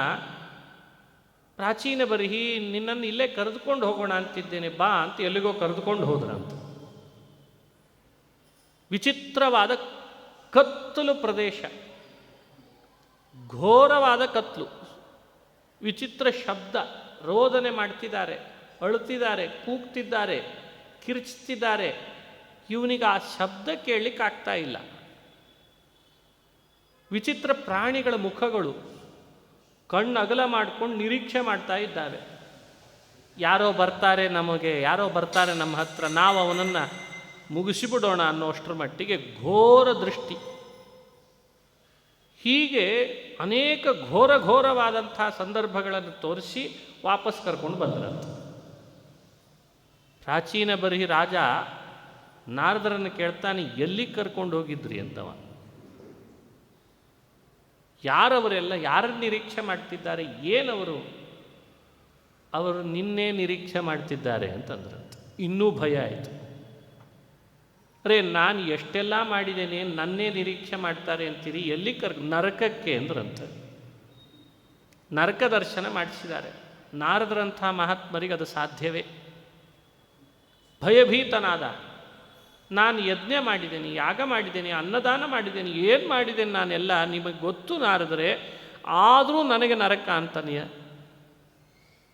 ಪ್ರಾಚೀನ ಬರಿಹಿ ನಿನ್ನನ್ನು ಇಲ್ಲೇ ಕರೆದುಕೊಂಡು ಹೋಗೋಣ ಅಂತಿದ್ದೇನೆ, ಬಾ ಅಂತ ಎಲ್ಲಿಗೋ ಕರೆದುಕೊಂಡು ಹೋದ್ರಂತ. ವಿಚಿತ್ರವಾದ ಕತ್ತಲು ಪ್ರದೇಶ, ಘೋರವಾದ ಕತ್ಲು, ವಿಚಿತ್ರ ಶಬ್ದ, ರೋದನೆ ಮಾಡ್ತಿದ್ದಾರೆ, ಅಳುತ್ತಿದ್ದಾರೆ, ಕೂಗ್ತಿದ್ದಾರೆ, ಕಿರ್ಚ್ತಿದ್ದಾರೆ. ಇವನಿಗೆ ಆ ಶಬ್ದ ಕೇಳಲಿಕ್ಕಾಗ್ತಾ ಇಲ್ಲ. ವಿಚಿತ್ರ ಪ್ರಾಣಿಗಳ ಮುಖಗಳು ಕಣ್ಣು ಅಗಲ ಮಾಡ್ಕೊಂಡು ನಿರೀಕ್ಷೆ ಮಾಡ್ತಾ ಇದ್ದಾವೆ. ಯಾರೋ ಬರ್ತಾರೆ ನಮಗೆ, ಯಾರೋ ಬರ್ತಾರೆ ನಮ್ಮ ಹತ್ರ, ನಾವು ಅವನನ್ನು ಮುಗಿಸಿಬಿಡೋಣ ಅನ್ನೋಷ್ಟರ ಮಟ್ಟಿಗೆ ಘೋರ ದೃಷ್ಟಿ. ಹೀಗೆ ಅನೇಕ ಘೋರವಾದಂಥ ಸಂದರ್ಭಗಳನ್ನು ತೋರಿಸಿ ವಾಪಸ್ ಕರ್ಕೊಂಡು ಬಂದ್ರಂತ. ಪ್ರಾಚೀನ ಬರಿಹಿ ರಾಜ ನಾರದರನ್ನು ಕೇಳ್ತಾನೆ, ಎಲ್ಲಿ ಕರ್ಕೊಂಡು ಹೋಗಿದ್ರಿ ಅಂತವ. ಯಾರವರೆಲ್ಲ, ಯಾರನ್ನು ನಿರೀಕ್ಷೆ ಮಾಡ್ತಿದ್ದಾರೆ, ಏನವರು? ಅವರು ನಿನ್ನೆ ನಿರೀಕ್ಷೆ ಮಾಡ್ತಿದ್ದಾರೆ ಅಂತಂದ್ರಂತ. ಇನ್ನೂ ಭಯ ಆಯಿತು. ಅರೆ, ನಾನು ಎಷ್ಟೆಲ್ಲ ಮಾಡಿದ್ದೇನೆ, ನನ್ನೇ ನಿರೀಕ್ಷೆ ಮಾಡ್ತಾರೆ ಅಂತೀರಿ, ಎಲ್ಲಿ ನರಕಕ್ಕೆ ಅಂದ್ರಂತ. ನರಕ ದರ್ಶನ ಮಾಡಿಸಿದ್ದಾರೆ. ನಾರದರಂಥ ಮಹಾತ್ಮರಿಗೆ ಅದು ಸಾಧ್ಯವೇ? ಭಯಭೀತನಾದ, ನಾನು ಯಜ್ಞ ಮಾಡಿದ್ದೇನೆ, ಯಾಗ ಮಾಡಿದ್ದೇನೆ, ಅನ್ನದಾನ ಮಾಡಿದ್ದೇನೆ, ಏನು ಮಾಡಿದ್ದೇನೆ ನಾನೆಲ್ಲ ನಿಮಗೆ ಗೊತ್ತು ನಾರದರೆ, ಆದರೂ ನನಗೆ ನರಕ ಅಂತಾನೆಯ?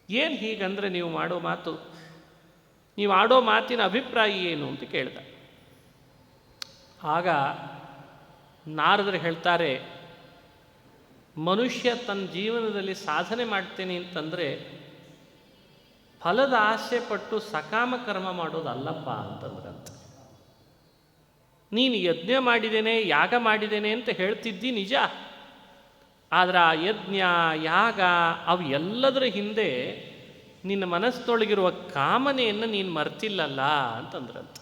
ಏನು ಹೀಗಂದರೆ ನೀವು ಮಾಡೋ ಮಾತು, ನೀವು ಆಡೋ ಮಾತಿನ ಅಭಿಪ್ರಾಯ ಏನು ಅಂತ ಕೇಳ್ದ. ಆಗ ನಾರದರು ಹೇಳ್ತಾರೆ, ಮನುಷ್ಯ ತನ್ನ ಜೀವನದಲ್ಲಿ ಸಾಧನೆ ಮಾಡ್ತೇನೆ ಅಂತಂದರೆ ಫಲದ ಆಸೆ ಪಟ್ಟು ಸಕಾಮ ಕರ್ಮ ಮಾಡೋದಲ್ಲಪ್ಪ ಅಂತಂದ್ರಂತ. ನೀನು ಯಜ್ಞ ಮಾಡಿದ್ದೇನೆ, ಯಾಗ ಮಾಡಿದ್ದೇನೆ ಅಂತ ಹೇಳ್ತಿದ್ದಿ ನಿಜ, ಆದರೆ ಆ ಯಜ್ಞ ಯಾಗ ಅವು ಎಲ್ಲದರ ಹಿಂದೆ ನಿನ್ನ ಮನಸ್ಸಿನೊಳಗಿರುವ ಕಾಮನೆಯನ್ನು ನೀನು ಮರ್ತಿಲ್ಲಲ್ಲ ಅಂತಂದ್ರಂತ.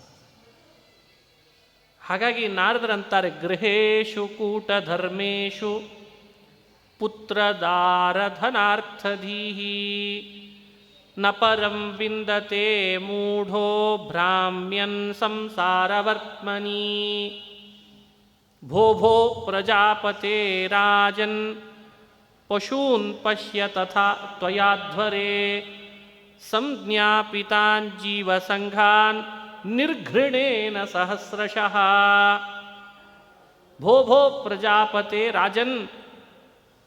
ಹಾಗಾಗಿ ನಾರದರಂತಾರೆ, ಗೃಹೇಶು ಕೂಟ ಧರ್ಮೇಶು ಪುತ್ರದಾರಧನಾರ್ಥಧೀಹಿ ನ ಪರಂ ವಿಂದತೆ ಮೂಢೋ ಭ್ರಾಮ್ಯನ್ ಸಂಸಾರವರ್ತ್ಮನಿ ಭೋ ಭೋ ಪ್ರಜಾಪತೆ ರಾಜನ್ ಪಶೂನ್ ಪಶ್ಯ ತಥಾ ತ್ವಯಾಧ್ವರೇ ಸಂಜ್ಞಾಪಿತಾನ್ ಜೀವಸಂಘಾನ್ ನಿರ್ಘೃಣೇನ ಸಹಸ್ರಶಃ. ಭೋ ಭೋ ಪ್ರಜಾಪತೆ ರಾಜನ್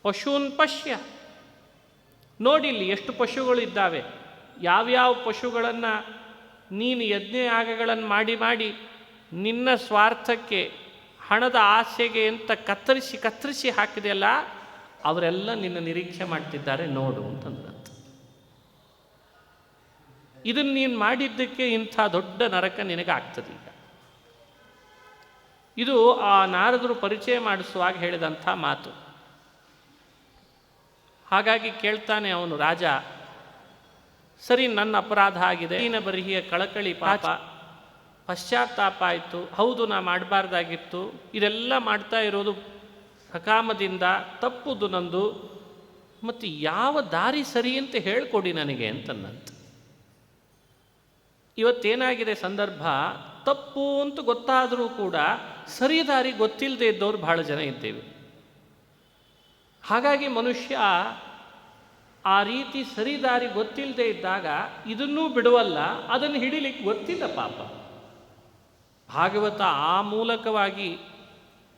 ಪಶೂನ್ ಪಶ್ಯ. ನೋಡಿಲ್ಲಿ ಎಷ್ಟು ಪಶುಗಳಿದ್ದಾವೆ, ಯಾವ್ಯಾವ ಪಶುಗಳನ್ನು ನೀನು ಯಜ್ಞ ಯಾಗಗಳನ್ನು ಮಾಡಿ ಮಾಡಿ ನಿನ್ನ ಸ್ವಾರ್ಥಕ್ಕೆ ಹಣದ ಆಸೆಗೆ ಅಂತ ಕತ್ತರಿಸಿ ಹಾಕಿದೆಯಲ್ಲ, ಅವರೆಲ್ಲ ನಿನ್ನ ನಿರೀಕ್ಷೆ ಮಾಡ್ತಿದ್ದಾರೆ ನೋಡು ಅಂತಂದ್ರಂತ. ಇದನ್ನು ನೀನು ಮಾಡಿದ್ದಕ್ಕೆ ಇಂಥ ದೊಡ್ಡ ನರಕ ನಿನಗಾಗ್ತದೆ. ಈಗ ಇದು ಆ ನಾರದರು ಪರಿಚಯ ಮಾಡಿಸುವಾಗ ಹೇಳಿದಂಥ ಮಾತು. ಹಾಗಾಗಿ ಕೇಳ್ತಾನೆ ಅವನು ರಾಜ, ಸರಿ ನನ್ನ ಅಪರಾಧ ಆಗಿದೆ, ನೀನ ಬರಿಹಿಯ ಕಳಕಳಿ ಪಾಪ, ಪಶ್ಚಾತ್ತಾಪ ಆಯಿತು, ಹೌದು ನಾ ಮಾಡಬಾರ್ದಾಗಿತ್ತು, ಇದೆಲ್ಲ ಮಾಡ್ತಾ ಇರೋದು ಸಕಾಮದಿಂದ, ತಪ್ಪುದು ನಂದು, ಮತ್ತು ಯಾವ ದಾರಿ ಸರಿ ಅಂತ ಹೇಳ್ಕೊಡಿ ನನಗೆ ಅಂತನ್ನಂತ. ಇವತ್ತೇನಾಗಿದೆ ಸಂದರ್ಭ, ತಪ್ಪು ಅಂತ ಗೊತ್ತಾದರೂ ಕೂಡ ಸರಿ ದಾರಿ ಗೊತ್ತಿಲ್ಲದೆ ಇದ್ದವ್ರು ಬಹಳ ಜನ ಇದ್ದೇವೆ. ಹಾಗಾಗಿ ಮನುಷ್ಯ ಆ ರೀತಿ ಸರಿದಾರಿ ಗೊತ್ತಿಲ್ಲದೆ ಇದ್ದಾಗ ಇದನ್ನೂ ಬಿಡುವಲ್ಲ, ಅದನ್ನು ಹಿಡಿಲಿಕ್ಕೆ ಗೊತ್ತಿಲ್ಲ ಪಾಪ. ಭಾಗವತ ಆ ಮೂಲಕವಾಗಿ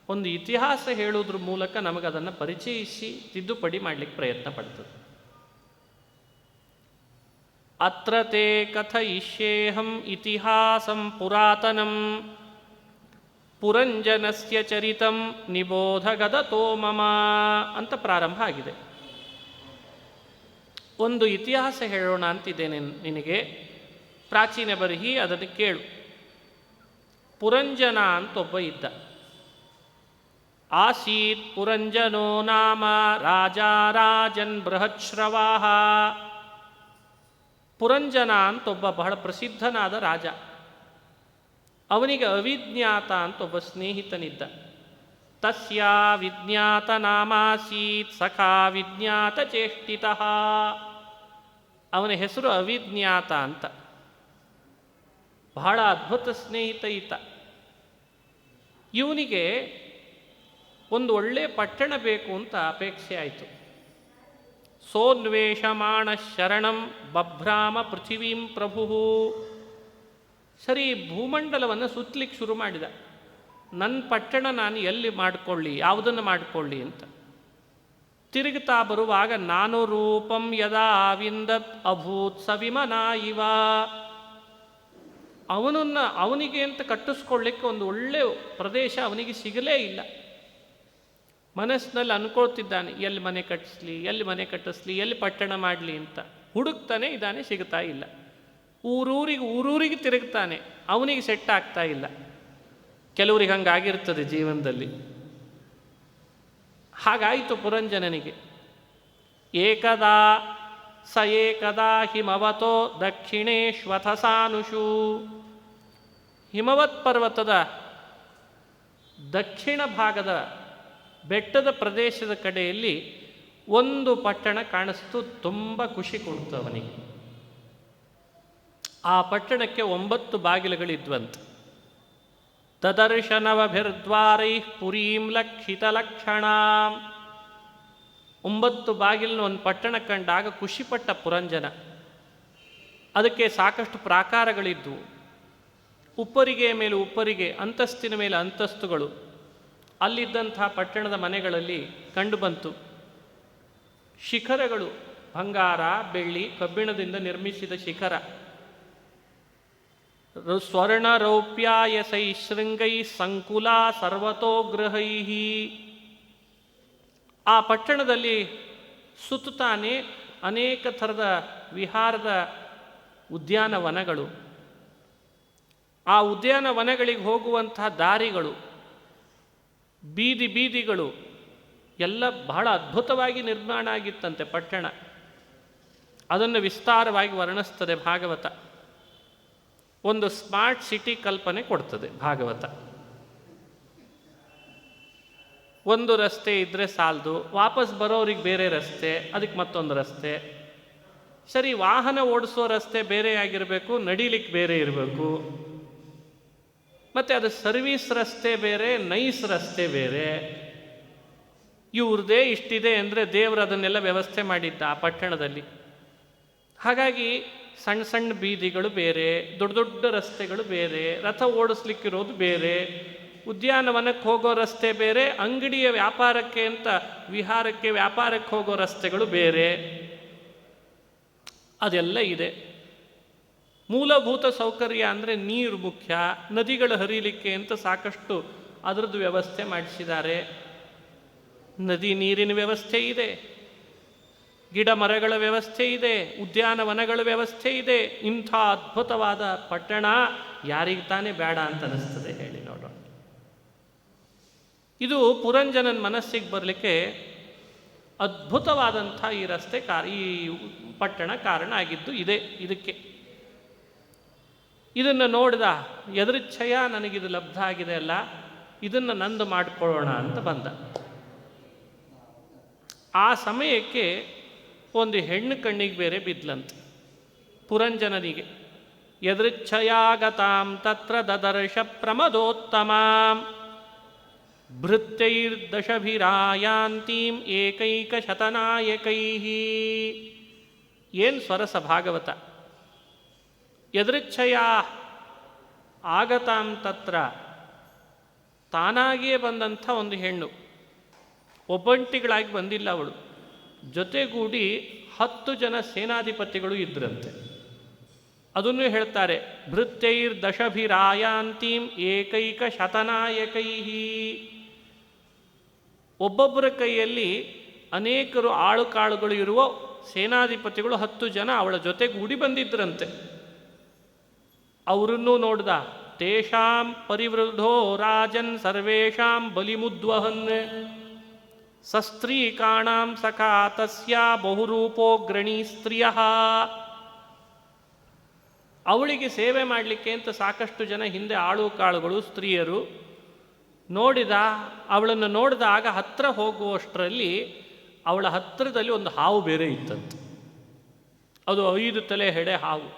ಒಂದು ಇತಿಹಾಸ ಹೇಳುವುದ್ರ ಮೂಲಕ ನಮಗದನ್ನು ಪರಿಚಯಿಸಿ ತಿದ್ದುಪಡಿ ಮಾಡಲಿಕ್ಕೆ ಪ್ರಯತ್ನ ಪಡ್ತದೆ. ಅತ್ರ ತೇ ಕಥಯಿಷ್ಯೇಹಂ ಇತಿಹಾಸಂ ಪುರಾತನಂ ಪುರಂಜನಸ್ಯ ಚರಿತಂ ನಿಬೋಧ ಗದತೋ ಮಮ ಅಂತ ಪ್ರಾರಂಭ ಆಗಿದೆ. ಒಂದು ಇತಿಹಾಸ ಹೇಳೋಣ ಅಂತಿದ್ದೇನೆ ನಿನಗೆ, ಪ್ರಾಚೀನ ಬರಹಿ, ಅದನ್ನು ಕೇಳು. ಪುರಂಜನ ಅಂತ ಒಬ್ಬ ಇದ್ದ. ಆಸೀತ್ ಪುರಂಜನೋ ನಾಮ ರಾಜ ರಾಜನ್ ಬೃಹಚ್ಶ್ರವಾಹ. ಪುರಂಜನ ಅಂತ ಒಬ್ಬ ಬಹಳ ಪ್ರಸಿದ್ಧನಾದ ರಾಜ. ಅವನಿಗೆ ಅವಿಜ್ಞಾತ ಅಂತ ಒಬ್ಬ ಸ್ನೇಹಿತನಿದ್ದ. ತಸ್ಯ ವಿಜ್ಞಾತ ನಾಮಾಸೀತ್ ಸಖಾ ವಿಜ್ಞಾತ ಚೇಷ್ಟಿತಃ. ಅವನ ಹೆಸರು ಅವಿಜ್ಞಾತ ಅಂತ. ಬಹಳ ಅದ್ಭುತ ಸ್ನೇಹಿತ ಈತ. ಇವನಿಗೆ ಒಂದು ಒಳ್ಳೆಯ ಪಟ್ಟಣ ಬೇಕು ಅಂತ ಅಪೇಕ್ಷೆ ಆಯಿತು. ಸೋನ್ವೇಷಮಾಣ ಶರಣಂ ಬಭ್ರಾಮ ಪೃಥಿವೀಂ ಪ್ರಭು. ಸರಿ, ಭೂಮಂಡಲವನ್ನು ಸುತ್ತಲಿಕ್ಕೆ ಶುರು ಮಾಡಿದ. ನನ್ನ ಪಟ್ಟಣ ನಾನು ಎಲ್ಲಿ ಮಾಡಿಕೊಳ್ಳಿ, ಯಾವುದನ್ನು ಮಾಡಿಕೊಳ್ಳಿ ಅಂತ ತಿರುಗುತ್ತಾ ಬರುವಾಗ, ನಾನು ರೂಪಂ ಯದಾ ವಿಂದತ್ ಅಭೂತ್ ಸವಿಮನಾ ಇವ. ಅವನಿಗೆ ಅಂತ ಕಟ್ಟಿಸ್ಕೊಳ್ಳಿಕ್ಕೆ ಒಂದು ಒಳ್ಳೆಯ ಪ್ರದೇಶ ಅವನಿಗೆ ಸಿಗಲೇ ಇಲ್ಲ. ಮನಸ್ಸಿನಲ್ಲಿ ಅನ್ಕೊಳ್ತಿದ್ದಾನೆ, ಎಲ್ಲಿ ಮನೆ ಕಟ್ಟಿಸ್ಲಿ, ಎಲ್ಲಿ ಮನೆ ಕಟ್ಟಿಸ್ಲಿ, ಎಲ್ಲಿ ಪಟ್ಟಣ ಮಾಡಲಿ ಅಂತ ಹುಡುಕ್ತಾನೆ ಇದ್ದಾನೆ, ಸಿಗ್ತಾ ಇಲ್ಲ. ಊರೂರಿಗೆ ತಿರುಗ್ತಾನೆ, ಅವನಿಗೆ ಸೆಟ್ ಆಗ್ತಾ ಇಲ್ಲ. ಕೆಲವರಿಗೆ ಹಂಗಾಗಿರ್ತದೆ ಜೀವನದಲ್ಲಿ. ಹಾಗಾಯಿತು ಪುರಂಜನನಿಗೆ. ಏಕದಾ ಹಿಮವತೋ ದಕ್ಷಿಣೇಶ್ವಥಸಾನುಷು. ಹಿಮವತ್ ಪರ್ವತದ ದಕ್ಷಿಣ ಭಾಗದ ಬೆಟ್ಟದ ಪ್ರದೇಶದ ಕಡೆಯಲ್ಲಿ ಒಂದು ಪಟ್ಟಣ ಕಾಣಿಸ್ತು. ತುಂಬ ಖುಷಿ ಕೊಡ್ತು ಅವನಿಗೆ. ಆ ಪಟ್ಟಣಕ್ಕೆ 9 ಬಾಗಿಲುಗಳಿದ್ವಂತೆ. ತದರ್ಶನವಭಿರ್ದ್ವಾರೈ ಪುರೀಂ ಲಕ್ಷಿತ ಲಕ್ಷಣ. 9 ಬಾಗಿಲಿನ ಒಂದು ಪಟ್ಟಣ ಕಂಡಾಗ ಖುಷಿಪಟ್ಟ ಪುರಂಜನ. ಅದಕ್ಕೆ ಸಾಕಷ್ಟು ಪ್ರಾಕಾರಗಳಿದ್ದವು. ಉಪ್ಪರಿಗೆ ಮೇಲೆ ಉಪ್ಪರಿಗೆ, ಅಂತಸ್ತಿನ ಮೇಲೆ ಅಂತಸ್ತುಗಳು ಅಲ್ಲಿದ್ದಂಥ ಪಟ್ಟಣದ ಮನೆಗಳಲ್ಲಿ ಕಂಡುಬಂತು. ಶಿಖರಗಳು, ಬಂಗಾರ, ಬೆಳ್ಳಿ, ಕಬ್ಬಿಣದಿಂದ ನಿರ್ಮಿಸಿದ ಶಿಖರ. ಸ್ವರ್ಣ ರೌಪ್ಯಾಯಸೈ ಶೃಂಗೈ ಸಂಕುಲ ಸರ್ವತೋಗ್ರಹೈ. ಆ ಪಟ್ಟಣದಲ್ಲಿ ಸುತ್ತಾನೆ ಅನೇಕ ಥರದ ವಿಹಾರದ ಉದ್ಯಾನವನಗಳು. ಆ ಉದ್ಯಾನವನಗಳಿಗೆ ಹೋಗುವಂತಹ ದಾರಿಗಳು, ಬೀದಿಗಳು ಎಲ್ಲ ಬಹಳ ಅದ್ಭುತವಾಗಿ ನಿರ್ಮಾಣ ಆಗಿತ್ತಂತೆ ಪಟ್ಟಣ. ಅದನ್ನು ವಿಸ್ತಾರವಾಗಿ ವರ್ಣಿಸ್ತದೆ ಭಾಗವತ. ಒಂದು ಸ್ಮಾರ್ಟ್ ಸಿಟಿ ಕಲ್ಪನೆ ಕೊಡ್ತದೆ ಭಾಗವತ. ಒಂದು ರಸ್ತೆ ಇದ್ದರೆ ಸಾಲದು, ವಾಪಸ್ ಬರೋರಿಗೆ ಬೇರೆ ರಸ್ತೆ, ಅದಕ್ಕೆ ಮತ್ತೊಂದು ರಸ್ತೆ. ಸರಿ, ವಾಹನ ಓಡಿಸೋ ರಸ್ತೆ ಬೇರೆ ಆಗಿರಬೇಕು, ನಡೀಲಿಕ್ಕೆ ಬೇರೆ ಇರಬೇಕು. ಮತ್ತು ಅದು ಸರ್ವೀಸ್ ರಸ್ತೆ ಬೇರೆ, ನೈಸ್ ರಸ್ತೆ ಬೇರೆ. ಇವ್ರದೇ ಇಷ್ಟಿದೆ ಅಂದರೆ ದೇವರು ಅದನ್ನೆಲ್ಲ ವ್ಯವಸ್ಥೆ ಮಾಡಿದ್ದ ಆ ಪಟ್ಟಣದಲ್ಲಿ. ಹಾಗಾಗಿ ಸಣ್ಣ ಸಣ್ಣ ಬೀದಿಗಳು ಬೇರೆ, ದೊಡ್ಡ ದೊಡ್ಡ ರಸ್ತೆಗಳು ಬೇರೆ, ರಥ ಓಡಿಸ್ಲಿಕ್ಕಿರೋದು ಬೇರೆ, ಉದ್ಯಾನವನಕ್ಕೆ ಹೋಗೋ ರಸ್ತೆ ಬೇರೆ, ಅಂಗಡಿಯ ವ್ಯಾಪಾರಕ್ಕೆ ಅಂತ ವಿಹಾರಕ್ಕೆ ವ್ಯಾಪಾರಕ್ಕೆ ಹೋಗೋ ರಸ್ತೆಗಳು ಬೇರೆ. ಅದೆಲ್ಲ ಇದೆ. ಮೂಲಭೂತ ಸೌಕರ್ಯ ಅಂದರೆ ನೀರು ಮುಖ್ಯ. ನದಿಗಳು ಹರಿಲಿಕ್ಕೆ ಅಂತ ಸಾಕಷ್ಟು ಅದರದ್ದು ವ್ಯವಸ್ಥೆ ಮಾಡಿಸಿದ್ದಾರೆ. ನದಿ ನೀರಿನ ವ್ಯವಸ್ಥೆ ಇದೆ, ಗಿಡ ಮರಗಳ ವ್ಯವಸ್ಥೆ ಇದೆ, ಉದ್ಯಾನವನಗಳ ವ್ಯವಸ್ಥೆ ಇದೆ. ಇಂಥ ಅದ್ಭುತವಾದ ಪಟ್ಟಣ ಯಾರಿಗೆ ತಾನೇ ಬೇಡ ಅಂತ ಅನಿಸ್ತದೆ ಹೇಳಿ ನೋಡೋಣ. ಇದು ಪುರಂಜನನ ಮನಸ್ಸಿಗೆ ಬರಲಿಕ್ಕೆ ಅದ್ಭುತವಾದಂಥ ಈ ರಸ್ತೆ ಈ ಪಟ್ಟಣ ಕಾರಣ ಆಗಿದ್ದು ಇದಕ್ಕೆ. ಇದನ್ನು ನೋಡಿದ ಎದೃಚ್ಛಯ, ನನಗಿದು ಲಬ್ಧ ಆಗಿದೆ ಅಲ್ಲ, ಇದನ್ನು ನಂದು ಮಾಡಿಕೊಳ್ಳೋಣ ಅಂತ ಬಂದ. ಆ ಸಮಯಕ್ಕೆ ಒಂದು ಹೆಣ್ಣು ಕಣ್ಣಿಗೆ ಬೇರೆ ಬಿದ್ಲಂತೆ ಪುರಂಜನನಿಗೆ. ಯದೃಚ್ಛಯಾಗತಾಂ ತತ್ರ ದದರ್ಶ ಪ್ರಮದೋತ್ತಮಾಂ ಭೃತ್ಯೈರ್ದಶಭಿರಾಯಾಂತೀಂ ಏಕೈಕ ಶತನಾಯಕೈಃ. ಏನು ಸ್ವರಸ ಭಾಗವತ. ಯದೃಚ್ಛಯ ಆಗತಾಂ ತತ್ರ, ತಾನಾಗಿಯೇ ಬಂದಂಥ ಒಂದು ಹೆಣ್ಣು, ಒಬ್ಬಂಟಿಗಳಾಗಿ ಬಂದಿಲ್ಲ ಅವಳು, ಜೊತೆಗೂಡಿ 10 ಜನ ಸೇನಾಧಿಪತಿಗಳು ಇದ್ರಂತೆ. ಅದನ್ನು ಹೇಳ್ತಾರೆ, ಭೃತ್ಯೈರ್ದಶಭಿರಾಯಾಂತೀಂ ಏಕೈಕ ಶತನಾಯಕೈಃ. ಒಬ್ಬೊಬ್ಬರ ಕೈಯಲ್ಲಿ ಅನೇಕರು ಆಳುಕಾಳುಗಳು ಇರುವ ಸೇನಾಧಿಪತಿಗಳು 10 ಜನ ಅವಳ ಜೊತೆಗೂಡಿ ಬಂದಿದ್ರಂತೆ. ಅವರನ್ನೂ ನೋಡ್ದ. ತೇಷಾಂ ಪರಿವೃದ್ಧೋ ರಾಜನ್ ಸರ್ವೇಷಾಂ ಬಲಿಮುದ್ವಹನ್ ಸಸ್ತ್ರೀಕಾಣಾಂ ಸಖಾ ತಸ್ಯ ಬಹುರೂಪೋ ಗ್ರಣೀ ಸ್ತ್ರೀಯಃ. ಅವಳಿಗೆ ಸೇವೆ ಮಾಡಲಿಕ್ಕೆ ಅಂತ ಸಾಕಷ್ಟು ಜನ ಹಿಂದೆ ಆಳುಕಾಳುಗಳು ಸ್ತ್ರೀಯರು ನೋಡಿದ. ಅವಳನ್ನು ನೋಡಿದಾಗ ಹತ್ತಿರ ಹೋಗುವಷ್ಟರಲ್ಲಿ ಅವಳ ಹತ್ತಿರದಲ್ಲಿ ಒಂದು ಹಾವು ಬೇರೆ ಇತ್ತಂತೆ. ಅದು 5 ತಲೆ ಹೆಡೆ ಹಾವು.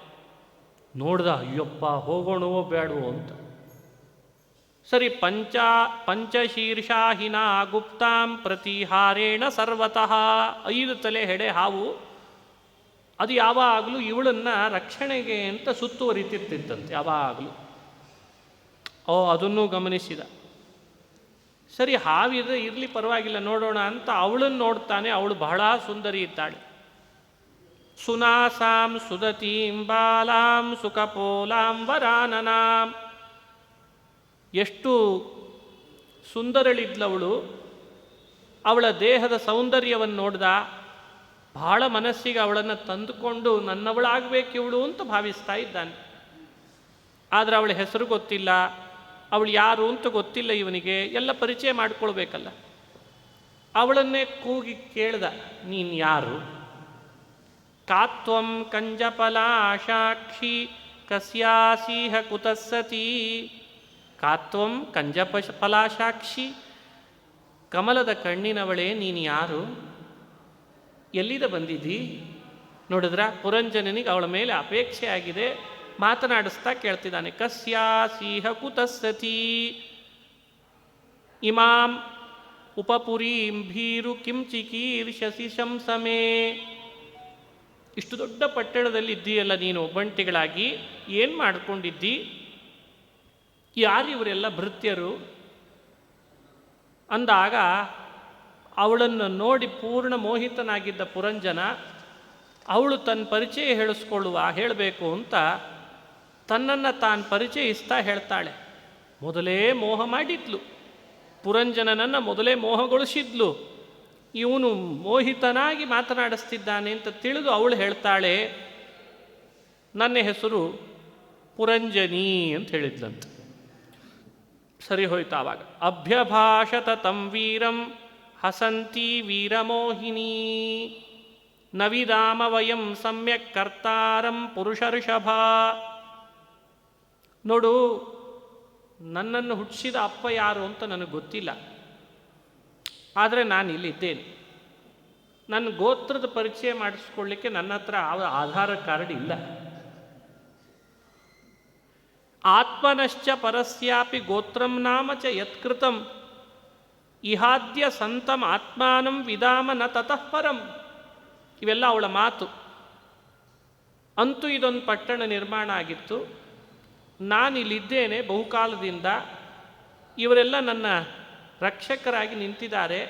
ನೋಡ್ದ, ಅಯ್ಯಪ್ಪ ಹೋಗೋಣವೋ ಬೇಡವೋ ಅಂತ. ಸರಿ, ಪಂಚಶೀರ್ಷಾಹಿನ ಗುಪ್ತಾಂ ಪ್ರತಿಹಾರೇಣ ಸರ್ವತಃ. 5 ತಲೆ ಹೆಡೆ ಹಾವು ಅದು ಯಾವಾಗಲೂ ಇವಳನ್ನು ರಕ್ಷಣೆಗೆ ಅಂತ ಸುತ್ತುವರಿತಿರ್ತಿತ್ತಂತೆ ಯಾವಾಗಲೂ. ಅದನ್ನೂ ಗಮನಿಸಿದ. ಸರಿ, ಹಾವಿದ್ರೆ ಇರಲಿ ಪರವಾಗಿಲ್ಲ ನೋಡೋಣ ಅಂತ ಅವಳನ್ನು ನೋಡ್ತಾನೆ. ಅವಳು ಬಹಳ ಸುಂದರಿ ಇದ್ದಾಳೆ. ಸುನಾಸಾಂ ಸುದತೀಂ ಬಾಲಾಂ ಸುಖಪೋಲಾಂ ವರಾನನಾಂ. ಎಷ್ಟು ಸುಂದರಳಿದ್ಲವಳು. ಅವಳ ದೇಹದ ಸೌಂದರ್ಯವನ್ನು ನೋಡ್ದ. ಬಹಳ ಮನಸ್ಸಿಗೆ ಅವಳನ್ನು ತಂದುಕೊಂಡು ನನ್ನವಳಾಗಬೇಕು ಇವಳು ಅಂತ ಭಾವಿಸ್ತಾ ಇದ್ದಾನೆ. ಆದರೆ ಅವಳ ಹೆಸರು ಗೊತ್ತಿಲ್ಲ, ಅವಳು ಯಾರು ಅಂತ ಗೊತ್ತಿಲ್ಲ ಇವನಿಗೆ. ಎಲ್ಲ ಪರಿಚಯ ಮಾಡಿಕೊಳ್ಬೇಕಲ್ಲ. ಅವಳನ್ನೇ ಕೂಗಿ ಕೇಳ್ದ, ನೀನು ಯಾರು? ಕಾತ್ವಂ ಕಂಜಫಲಾಶಾಕ್ಷಿ ಕಸ್ಯಾಸೀಹ ಕುತಸ್ಸತಿ. ಕಾತ್ವಂ ಕಂಜಫಲಾಶಾಕ್ಷಿ, ಕಮಲದ ಕಣ್ಣಿನವಳೇ ನೀನು ಯಾರು? ಎಲ್ಲಿದ ಬಂದಿದ್ದಿ? ನೋಡಿದ್ರ, ಪುರಂಜನನಿಗೆ ಅವಳ ಮೇಲೆ ಅಪೇಕ್ಷೆ ಆಗಿದೆ. ಮಾತನಾಡಿಸ್ತಾ ಕೇಳ್ತಿದ್ದಾನೆ, ಕಸ್ಯಾಸೀಹ ಕುತಸ್ಸತಿ ಇಮಾಂ, ಉಪಪುರೀಂ ಭೀರು ಕಿಂಚಿಕೀರ್ಷಸಿ ಶಂಸಮೇ. ಇಷ್ಟು ದೊಡ್ಡ ಪಟ್ಟಣದಲ್ಲಿ ಇದ್ದೀಯಲ್ಲ ನೀನು ಒಬ್ಬಂಟಿಗಳಾಗಿ, ಏನು ಮಾಡ್ಕೊಂಡಿದ್ದಿ? ಯಾರು ಇವರೆಲ್ಲ ಭೃತ್ಯರು ಅಂದಾಗ ಅವಳನ್ನು ನೋಡಿ ಪೂರ್ಣ ಮೋಹಿತನಾಗಿದ್ದ ಪುರಂಜನ ಅವಳು ತನ್ನ ಪರಿಚಯ ಹೇಳಬೇಕು ಅಂತ ತನ್ನನ್ನು ತಾನು ಪರಿಚಯಿಸ್ತಾ ಹೇಳ್ತಾಳೆ. ಮೊದಲೇ ಮೋಹ ಮಾಡಿದ್ಲು, ಪುರಂಜನನನ್ನು ಮೊದಲೇ ಮೋಹಗೊಳಿಸಿದ್ಲು. ಇವನು ಮೋಹಿತನಾಗಿ ಮಾತನಾಡಿಸ್ತಿದ್ದಾನೆ ಅಂತ ತಿಳಿದು ಅವಳು ಹೇಳ್ತಾಳೆ, ನನ್ನ ಹೆಸರು ಪುರಂಜನಿ ಅಂತ ಹೇಳಿದ್ಲಂತ. ಸರಿ ಹೋಯ್ತು. ಆವಾಗ ಅಭ್ಯಭಾಷತ ತಂ ವೀರಂ ಹಸಂತಿ ವೀರಮೋಹಿನಿ ನವಿದಾಮ ವಯಂ ಸಮ್ಯಕ್ ಕರ್ತಾರಂ ಪುರುಷಋಷಭ. ನೋಡು, ನನ್ನನ್ನು ಹುಟ್ಟಿಸಿದ ಅಪ್ಪ ಯಾರು ಅಂತ ನನಗೆ ಗೊತ್ತಿಲ್ಲ, ಆದರೆ ನಾನು ಇಲ್ಲಿದ್ದೇನೆ. ನನ್ನ ಗೋತ್ರದ ಪರಿಚಯ ಮಾಡಿಸ್ಕೊಳ್ಳಿಕ್ಕೆ ನನ್ನ ಹತ್ರ ಆಧಾರ ಕಾರ್ಡ್ ಇಲ್ಲ. ಆತ್ಮನಶ್ಚ ಪರಸ್ಯಾಪಿ ಗೋತ್ರಂ ನಾಮ ಚ ಯತ್ಕೃತಂ ಇಹಾದ್ಯ ಸಂತಂ ಆತ್ಮಾನಂ ವಿದಾಮ ನ ತತಃ ಪರಂ. ಇವೆಲ್ಲ ಅವಳ ಮಾತು. ಅಂತೂ ಇದೊಂದು ಪಟ್ಟಣ ನಿರ್ಮಾಣ ಆಗಿತ್ತು. ನಾನಿಲ್ಲಿದ್ದೇನೆ ಬಹುಕಾಲದಿಂದ. ಇವರೆಲ್ಲ ನನ್ನ ರಕ್ಷಕರಾಗಿ ನಿಂತಿದ್ದಾರೆ.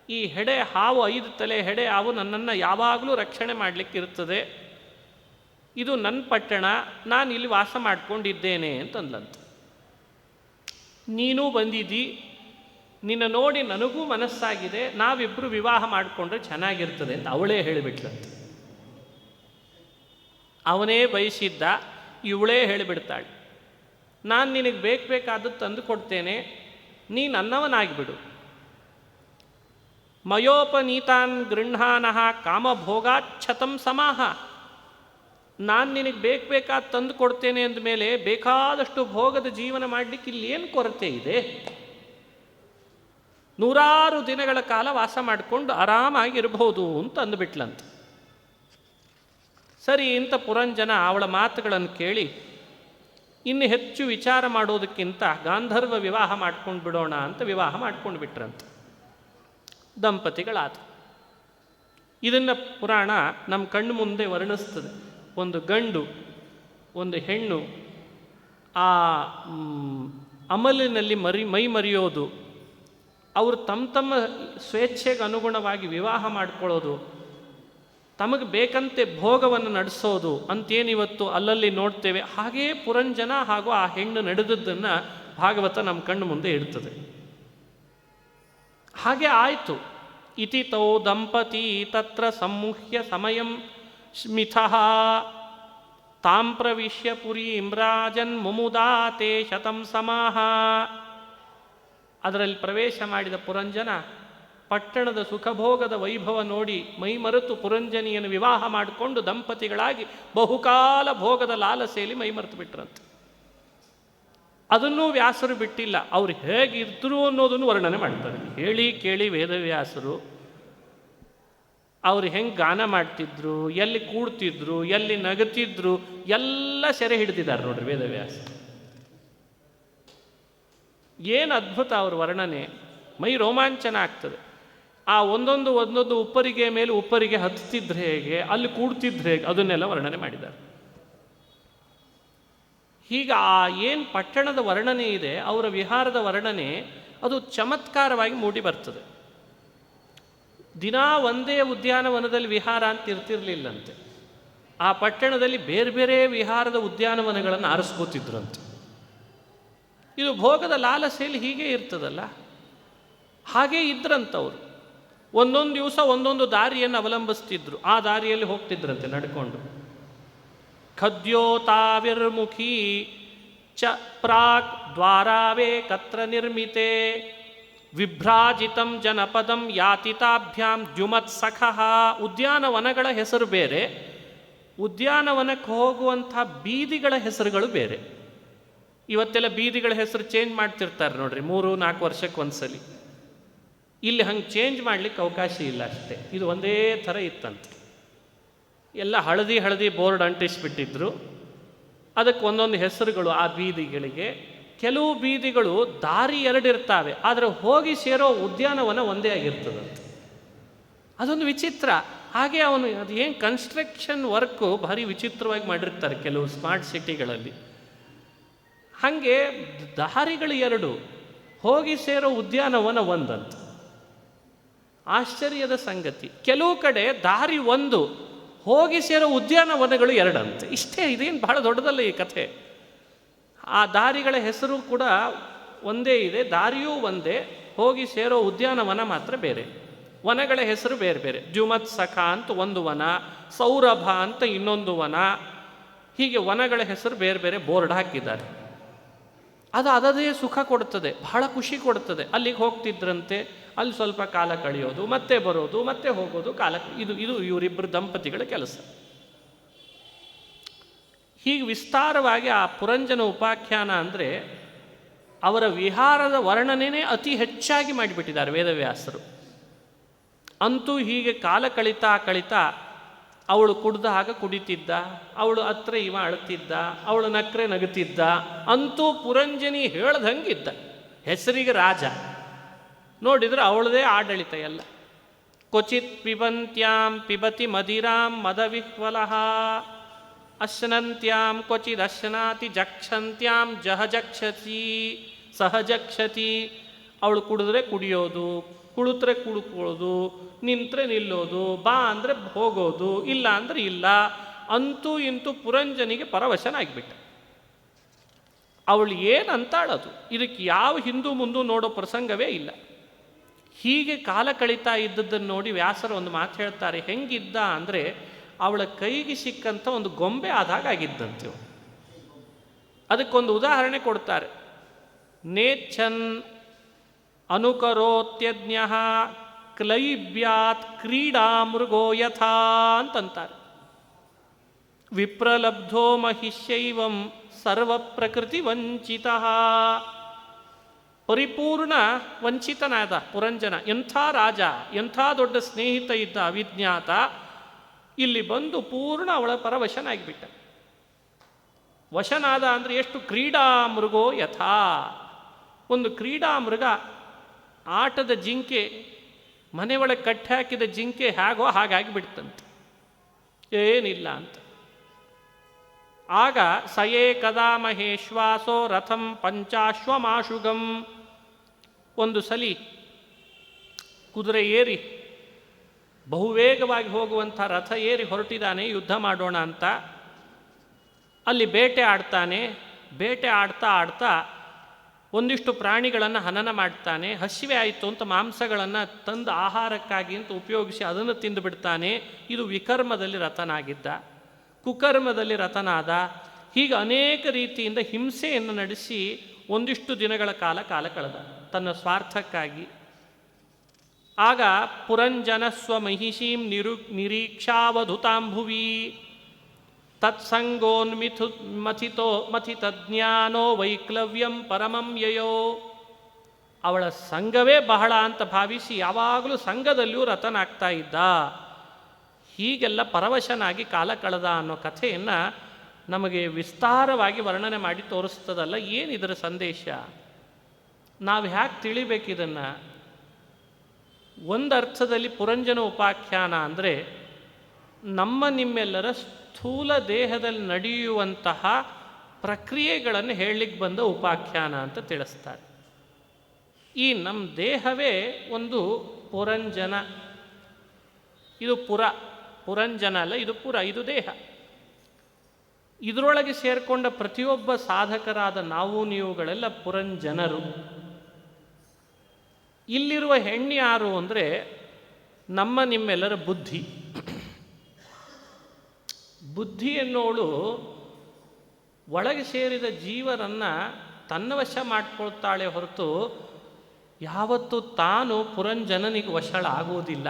ಈ ಹೆಡೆ ಹಾವು, 5 ತಲೆ ಹೆಡೆ ಹಾವು ನನ್ನನ್ನು ಯಾವಾಗಲೂ ರಕ್ಷಣೆ ಮಾಡಲಿಕ್ಕಿರ್ತದೆ. ಇದು ನನ್ನ ಪಟ್ಟಣ, ನಾನು ಇಲ್ಲಿ ವಾಸ ಮಾಡಿಕೊಂಡಿದ್ದೇನೆ ಅಂತಂದ್ಲಂತ. ನೀನೂ ಬಂದಿದ್ದಿ, ನಿನ್ನ ನೋಡಿ ನನಗೂ ಮನಸ್ಸಾಗಿದೆ, ನಾವಿಬ್ಬರು ವಿವಾಹ ಮಾಡಿಕೊಂಡ್ರೆ ಚೆನ್ನಾಗಿರ್ತದೆ ಅಂತ ಅವಳೇ ಹೇಳಿಬಿಟ್ಲಂತ. ಅವನೇ ಬಯಸಿದ್ದ, ಇವಳೇ ಹೇಳಿಬಿಡ್ತಾಳೆ, ನಾನು ನಿನಗೆ ಬೇಕಾದದ್ದು ತಂದು ಕೊಡ್ತೇನೆ, ನೀನು ನನ್ನವನಾಗಿಬಿಡು. ಮಯೋಪನೀತಾನ್ ಗೃಹಾನಃ ಕಾಮಭೋಗಾಚ್ಛತಂ ಸಮಾಹ. ನಾನು ನಿನಗೆ ಬೇಕಾದ ತಂದು ಕೊಡ್ತೇನೆ ಅಂದಮೇಲೆ ಬೇಕಾದಷ್ಟು ಭೋಗದ ಜೀವನ ಮಾಡಲಿಕ್ಕೆ ಇಲ್ಲಿ ಏನು ಕೊರತೆ ಇದೆ? 100 ದಿನಗಳ ಕಾಲ ವಾಸ ಮಾಡಿಕೊಂಡು ಆರಾಮಾಗಿರ್ಬೋದು ಅಂತ ಅಂದುಬಿಟ್ಲಂತ. ಸರಿ ಇಂಥ ಪುರಂಜನ ಅವಳ ಮಾತುಗಳನ್ನು ಕೇಳಿ ಇನ್ನು ಹೆಚ್ಚು ವಿಚಾರ ಮಾಡೋದಕ್ಕಿಂತ ಗಾಂಧರ್ವ ವಿವಾಹ ಮಾಡ್ಕೊಂಡು ಬಿಡೋಣ ಅಂತ ವಿವಾಹ ಮಾಡ್ಕೊಂಡು ಬಿಟ್ರಂತ ದಂಪತಿಗಳಾದ. ಇದನ್ನು ಪುರಾಣ ನಮ್ಮ ಕಣ್ಣು ಮುಂದೆ ವರ್ಣಿಸ್ತದೆ. ಒಂದು ಗಂಡು ಒಂದು ಹೆಣ್ಣು ಆ ಅಮಲಿನಲ್ಲಿ ಮೈ ಮರೆಯೋದು, ಅವರು ತಮ್ಮ ಸ್ವೇಚ್ಛೆಗೆ ಅನುಗುಣವಾಗಿ ವಿವಾಹ ಮಾಡ್ಕೊಳ್ಳೋದು, ತಮಗೆ ಬೇಕಂತೆ ಭೋಗವನ್ನು ನಡೆಸೋದು ಅಂತೇನಿವತ್ತು ಅಲ್ಲಲ್ಲಿ ನೋಡ್ತೇವೆ. ಹಾಗೇ ಪುರಂಜನ ಹಾಗೂ ಆ ಹೆಣ್ಣು ನಡೆದದ್ದನ್ನು ಭಾಗವತ ನಮ್ಮ ಕಣ್ಣು ಮುಂದೆ ಇಡ್ತದೆ. ಹಾಗೆ ಆಯಿತು. ಇತಿ ತೌ ದಂಪತಿ ತತ್ರ ಸಮ್ಮುಹ್ಯ ಸಮಯಂ ಸ್ಮಿತಃ ತಾಂ ಪ್ರವಿಶ್ಯ ಪುರೀಂ ರಾಜನ್ ಮುಮುದಾತೆ ಶತಂ ಸಮಾಹ. ಅದರಲ್ಲಿ ಪ್ರವೇಶ ಮಾಡಿದ ಪುರಂಜನ ಪಟ್ಟಣದ ಸುಖಭೋಗದ ವೈಭವ ನೋಡಿ ಮೈಮರೆತು ಪುರಂಜನಿಯನ್ನು ವಿವಾಹ ಮಾಡಿಕೊಂಡು ದಂಪತಿಗಳಾಗಿ ಬಹುಕಾಲ ಭೋಗದ ಲಾಲಸೆಯಲ್ಲಿ ಮೈಮರೆತು ಬಿಟ್ರಂತೆ. ಅದನ್ನೂ ವ್ಯಾಸರು ಬಿಟ್ಟಿಲ್ಲ. ಅವ್ರು ಹೇಗಿದ್ರು ಅನ್ನೋದನ್ನು ವರ್ಣನೆ ಮಾಡ್ತಾರೆ. ಹೇಳಿ ಕೇಳಿ ವೇದವ್ಯಾಸರು ಅವ್ರು ಹೆಂಗೆ ಗಾನ ಮಾಡ್ತಿದ್ರು, ಎಲ್ಲಿ ಕೂಡ್ತಿದ್ರು, ಎಲ್ಲಿ ನಗುತ್ತಿದ್ರು, ಎಲ್ಲ ಸೆರೆ ಹಿಡಿದಿದ್ದಾರೆ ನೋಡ್ರಿ ವೇದವ್ಯಾಸ. ಏನು ಅದ್ಭುತ ಅವ್ರ ವರ್ಣನೆ, ಮೈ ರೋಮಾಂಚನ ಆಗ್ತದೆ. ಆ ಒಂದೊಂದು ಉಪ್ಪರಿಗೆ ಮೇಲೆ ಉಪ್ಪರಿಗೆ ಹತ್ತಿದ್ರೆ ಹೇಗೆ, ಅಲ್ಲಿ ಕೂಡ್ತಿದ್ರೆ ಹೇಗೆ, ಅದನ್ನೆಲ್ಲ ವರ್ಣನೆ ಮಾಡಿದ್ದಾರೆ. ಹೀಗೆ ಆ ಏನು ಪಟ್ಟಣದ ವರ್ಣನೆ ಇದೆ, ಅವರ ವಿಹಾರದ ವರ್ಣನೆ ಅದು ಚಮತ್ಕಾರವಾಗಿ ಮೂಡಿ ಬರ್ತದೆ. ದಿನಾ ಒಂದೇ ಉದ್ಯಾನವನದಲ್ಲಿ ವಿಹಾರ ಅಂತ ಇರ್ತಿರ್ಲಿಲ್ಲಂತೆ. ಆ ಪಟ್ಟಣದಲ್ಲಿ ಬೇರೆ ಬೇರೆ ವಿಹಾರದ ಉದ್ಯಾನವನಗಳನ್ನು ಆರಿಸ್ಕೋತಿದ್ರಂತೆ. ಇದು ಭೋಗದ ಲಾಲಸೆಯಲ್ಲಿ ಹೀಗೆ ಇರ್ತದಲ್ಲ, ಹಾಗೇ ಇದ್ರಂತವರು. ಒಂದೊಂದು ದಿವಸ ಒಂದೊಂದು ದಾರಿಯನ್ನು ಅವಲಂಬಿಸ್ತಿದ್ರು, ಆ ದಾರಿಯಲ್ಲಿ ಹೋಗ್ತಿದ್ರಂತೆ ನಡ್ಕೊಂಡು. ಖದ್ಯೋತಾವಿರ್ಮುಖಿ ಚ ಪ್ರಾಕ್ ದ್ವಾರಾವೇ ಕತ್ರ ನಿರ್ಮಿತೆ ವಿಭ್ರಾಜಿತಂ ಜನಪದಂ ಯಾತಿತಾಭ್ಯಾಂ ದ್ಯುಮತ್ಸಖಃ. ಉದ್ಯಾನವನಗಳ ಹೆಸರು ಬೇರೆ, ಉದ್ಯಾನವನಕ್ಕೆ ಹೋಗುವಂಥ ಬೀದಿಗಳ ಹೆಸರುಗಳು ಬೇರೆ. ಇವತ್ತೆಲ್ಲ ಬೀದಿಗಳ ಹೆಸರು ಚೇಂಜ್ ಮಾಡ್ತಿರ್ತಾರೆ ನೋಡ್ರಿ, 3-4 ವರ್ಷಕ್ಕೆ ಒಂದ್ಸಲಿ. ಇಲ್ಲಿ ಹಂಗೆ ಚೇಂಜ್ ಮಾಡಲಿಕ್ಕೆ ಅವಕಾಶ ಇಲ್ಲ ಅಷ್ಟೇ. ಇದು ಒಂದೇ ಥರ ಇತ್ತಂತೆ. ಎಲ್ಲ ಹಳದಿ ಬೋರ್ಡ್ ಅಂಟಿಸ್ಬಿಟ್ಟಿದ್ರು, ಅದಕ್ಕೆ ಒಂದೊಂದು ಹೆಸರುಗಳು ಆ ಬೀದಿಗಳಿಗೆ. ಕೆಲವು ಬೀದಿಗಳು ದಾರಿ ಎರಡಿರ್ತಾವೆ, ಆದರೆ ಹೋಗಿ ಸೇರೋ ಉದ್ಯಾನವನ ಒಂದೇ ಆಗಿರ್ತದಂತೆ. ಅದೊಂದು ವಿಚಿತ್ರ. ಹಾಗೆ ಅವನು ಅದು ಏನು ಕನ್ಸ್ಟ್ರಕ್ಷನ್ ವರ್ಕು ಭಾರಿ ವಿಚಿತ್ರವಾಗಿ ಮಾಡಿರ್ತಾರೆ ಕೆಲವು ಸ್ಮಾರ್ಟ್ ಸಿಟಿಗಳಲ್ಲಿ. ಹಾಗೆ ದಾರಿಗಳು ಎರಡು, ಹೋಗಿ ಸೇರೋ ಉದ್ಯಾನವನ ಒಂದಂತ. ಆಶ್ಚರ್ಯದ ಸಂಗತಿ. ಕೆಲವು ಕಡೆ ದಾರಿ ಒಂದು, ಹೋಗಿ ಸೇರೋ ಉದ್ಯಾನವನಗಳು ಎರಡಂತೆ. ಇಷ್ಟೇ, ಇದೇನು ಬಹಳ ದೊಡ್ಡದಲ್ಲ ಈ ಕಥೆ. ಆ ದಾರಿಗಳ ಹೆಸರು ಕೂಡ ಒಂದೇ ಇದೆ, ದಾರಿಯೂ ಒಂದೇ, ಹೋಗಿ ಸೇರೋ ಉದ್ಯಾನವನ ಮಾತ್ರ ಬೇರೆ. ವನಗಳ ಹೆಸರು ಬೇರೆ ಬೇರೆ. ಜುಮತ್ಸಖ ಅಂತ ಒಂದು ವನ, ಸೌರಭ ಅಂತ ಇನ್ನೊಂದು ವನ, ಹೀಗೆ ವನಗಳ ಹೆಸರು ಬೇರೆ ಬೇರೆ ಬೋರ್ಡ್ ಹಾಕಿದ್ದಾರೆ. ಅದು ಅದದೇ ಸುಖ ಕೊಡ್ತದೆ, ಬಹಳ ಖುಷಿ ಕೊಡ್ತದೆ. ಅಲ್ಲಿಗೆ ಹೋಗ್ತಿದ್ರಂತೆ, ಅಲ್ಲಿ ಸ್ವಲ್ಪ ಕಾಲ ಕಳೆಯೋದು, ಮತ್ತೆ ಬರೋದು, ಮತ್ತೆ ಹೋಗೋದು, ಕಾಲ ಇದು ಇವರಿಬ್ಬರು ದಂಪತಿಗಳ ಕೆಲಸ. ಹೀಗೆ ವಿಸ್ತಾರವಾಗಿ ಆ ಪುರಂಜನ ಉಪಾಖ್ಯಾನ ಅಂದರೆ ಅವರ ವಿಹಾರದ ವರ್ಣನೆಯೇ ಅತಿ ಹೆಚ್ಚಾಗಿ ಮಾಡಿಬಿಟ್ಟಿದ್ದಾರೆ ವೇದವ್ಯಾಸರು. ಅಂತೂ ಹೀಗೆ ಕಾಲ ಕಳೀತಾ ಕಳೀತಾ ಅವಳು ಕುಡ್ದಾಗ ಕುಡಿತಿದ್ದ, ಅವಳು ಹತ್ರ ಇವ ಅಳ್ತಿದ್ದ, ಅವಳು ನಕ್ರೆ ನಗುತ್ತಿದ್ದ. ಅಂತೂ ಪುರಂಜನಿ ಹೇಳ್ದಂಗಿದ್ದ, ಹೆಸರಿಗೆ ರಾಜ. ನೋಡಿದ್ರೆ ಅವಳದೇ ಆಡಳಿತ ಎಲ್ಲ. ಕ್ವಚಿತ್ ಪಿಬಂತ್ಯಾಂ ಪಿಬತಿ ಮದಿರಾಂ ಮದವಿಹ್ವಲಃ ಅಶ್ನಂತ್ಯಾಂ ಕ್ವಚಿದ್ ಅಶ್ನಾತಿ ಜಕ್ಷಂತ್ಯಾಂ ಜಹಜಕ್ಷತಿ ಸಹಜಕ್ಷತಿ. ಅವಳು ಕುಡಿದ್ರೆ ಕುಡಿಯೋದು, ಕುಳಿತ್ರೆ ಕುಳ್ಕೊಳ್ಳೋದು, ನಿಂತರೆ ನಿಲ್ಲೋದು, ಬಾ ಅಂದರೆ ಹೋಗೋದು, ಇಲ್ಲ ಅಂದರೆ ಇಲ್ಲ. ಅಂತೂ ಇಂತೂ ಪುರಂಜನಿಗೆ ಪರವಶನಾಗಿಬಿಟ್ಟ. ಅವಳು ಏನಂತಾಳದು, ಇದಕ್ಕೆ ಯಾವ ಹಿಂದೂ ಮುಂದೂ ನೋಡೋ ಪ್ರಸಂಗವೇ ಇಲ್ಲ. ಹೀಗೆ ಕಾಲ ಕಳೀತಾ ಇದ್ದದ್ದನ್ನು ನೋಡಿ ವ್ಯಾಸರು ಒಂದು ಮಾತು ಹೇಳ್ತಾರೆ. ಹೆಂಗಿದ್ದ ಅಂದರೆ ಅವಳ ಕೈಗೆ ಸಿಕ್ಕಂಥ ಒಂದು ಗೊಂಬೆ ಆದಾಗ ಆಗಿದ್ದಂತೆ. ಅದಕ್ಕೊಂದು ಉದಾಹರಣೆ ಕೊಡ್ತಾರೆ. ನೇಚ್ಛನ್ ಅನುಕರೋತ್ಯಜ್ಞ ಕ್ಲೈಬ್ಯಾತ್ ಕ್ರೀಡಾ ಮೃಗೋ ಯಥಾ ಅಂತಂತಾರೆ. ವಿಪ್ರಲಬ್ಧೋ ಮಹಿಷ್ಯೈವಂ ಸರ್ವ ಪ್ರಕೃತಿ ವಂಚಿತ. ಪರಿಪೂರ್ಣ ವಂಚಿತನಾದ ಪುರಂಜನ. ಎಂಥ ರಾಜ, ಎಂಥ ದೊಡ್ಡ ಸ್ನೇಹಿತ ಇದ್ದ ಅವಿಜ್ಞಾತ, ಇಲ್ಲಿ ಬಂದು ಪೂರ್ಣ ಅವಳ ಪರವಶನಾಗಿಬಿಟ್ಟ. ವಶನಾದ ಅಂದರೆ ಎಷ್ಟು? ಕ್ರೀಡಾ ಮೃಗೋ ಯಥಾ. ಒಂದು ಕ್ರೀಡಾ ಮೃಗ, ಆಟದ ಜಿಂಕೆ, ಮನೆ ಒಳಗೆ ಕಟ್ಟಿ ಹಾಕಿದ ಜಿಂಕೆ ಹೇಗೋ ಹಾಗಾಗಿ ಬಿಡ್ತಂತೆ, ಏನಿಲ್ಲ ಅಂತ. ಆಗ ಸಯೇ ಕದಾ ಮಹೇಶ್ವಾಸೋ ರಥಂ ಪಂಚಾಶ್ವಮಾಶುಗಂ. ಒಂದು ಸಲಿ ಕುದುರೆ ಏರಿ ಬಹುವೇಗವಾಗಿ ಹೋಗುವಂಥ ರಥ ಏರಿ ಹೊರಟಿದ್ದಾನೆ ಯುದ್ಧ ಮಾಡೋಣ ಅಂತ. ಅಲ್ಲಿ ಬೇಟೆ ಆಡ್ತಾನೆ. ಬೇಟೆ ಆಡ್ತಾ ಆಡ್ತಾ ಒಂದಿಷ್ಟು ಪ್ರಾಣಿಗಳನ್ನು ಹನನ ಮಾಡ್ತಾನೆ. ಹಸಿವೆ ಆಯಿತು ಅಂತ ಮಾಂಸಗಳನ್ನು ತಂದು ಆಹಾರಕ್ಕಾಗಿ ಅಂತ ಉಪಯೋಗಿಸಿ ಅದನ್ನು ತಿಂದು ಬಿಡ್ತಾನೆ. ಇದು ವಿಕರ್ಮದಲ್ಲಿ ರಥನಾಗಿದ್ದ. ಕುಕರ್ಮದಲ್ಲಿ ರಥನಾದ. ಹೀಗೆ ಅನೇಕ ರೀತಿಯಿಂದ ಹಿಂಸೆಯನ್ನು ನಡೆಸಿ ಒಂದಿಷ್ಟು ದಿನಗಳ ಕಾಲ ಕಳೆದ ತನ್ನ ಸ್ವಾರ್ಥಕ್ಕಾಗಿ. ಆಗ ಪುರಂಜನ ಸ್ವಮಹಿಷೀಂ ನಿರೀಕ್ಷಾವಧುತಾಂಭುವಿ ಮಥಿತಜ್ಞಾನೋ ವೈಕ್ಲವ್ಯಂ ಪರಮಂ ಯಯೋ. ಅವಳ ಸಂಘವೇ ಬಹಳ ಅಂತ ಭಾವಿಸಿ ಯಾವಾಗಲೂ ಸಂಘದಲ್ಲಿಯೂ ರಥನಾಗ್ತಾ ಇದ್ದ. ಹೀಗೆಲ್ಲ ಪರವಶನಾಗಿ ಕಾಲ ಕಳೆದ ಅನ್ನೋ ಕಥೆಯನ್ನು ನಮಗೆ ವಿಸ್ತಾರವಾಗಿ ವರ್ಣನೆ ಮಾಡಿ ತೋರಿಸ್ತದಲ್ಲ. ಏನಿದರ ಸಂದೇಶ? ನಾವು ಹ್ಯಾಕೆ ತಿಳಿಬೇಕಿದನ್ನು? ಒಂದು ಅರ್ಥದಲ್ಲಿ ಪುರಂಜನ ಉಪಾಖ್ಯಾನ ಅಂದರೆ ನಮ್ಮ ನಿಮ್ಮೆಲ್ಲರ ಸ್ಥೂಲ ದೇಹದಲ್ಲಿ ನಡೆಯುವಂತಹ ಪ್ರಕ್ರಿಯೆಗಳನ್ನು ಹೇಳಲಿಕ್ಕೆ ಬಂದ ಉಪಾಖ್ಯಾನ ಅಂತ ತಿಳಿಸ್ತಾರೆ. ಈ ನಮ್ಮ ದೇಹವೇ ಒಂದು ಪುರಂಜನ. ಇದು ಪುರಂಜನ ಅಲ್ಲ, ಇದು ಪುರ, ಇದು ದೇಹ. ಇದರೊಳಗೆ ಸೇರಿಕೊಂಡ ಪ್ರತಿಯೊಬ್ಬ ಸಾಧಕರಾದ ನಾವು ನೀವುಗಳೆಲ್ಲ ಪುರಂಜನರು. ಇಲ್ಲಿರುವ ಹೆಣ್ಣು ಯಾರು ಅಂದರೆ ನಮ್ಮ ನಿಮ್ಮೆಲ್ಲರ ಬುದ್ಧಿ. ಬುದ್ಧಿ ಎನ್ನುವಳು ಒಳಗೆ ಸೇರಿದ ಜೀವನನ್ನು ತನ್ನ ವಶ ಮಾಡಿಕೊಳ್ತಾಳೆ ಹೊರತು ಯಾವತ್ತೂ ತಾನು ಪುರಂಜನನಿಗೆ ವಶಳಾಗುವುದಿಲ್ಲ.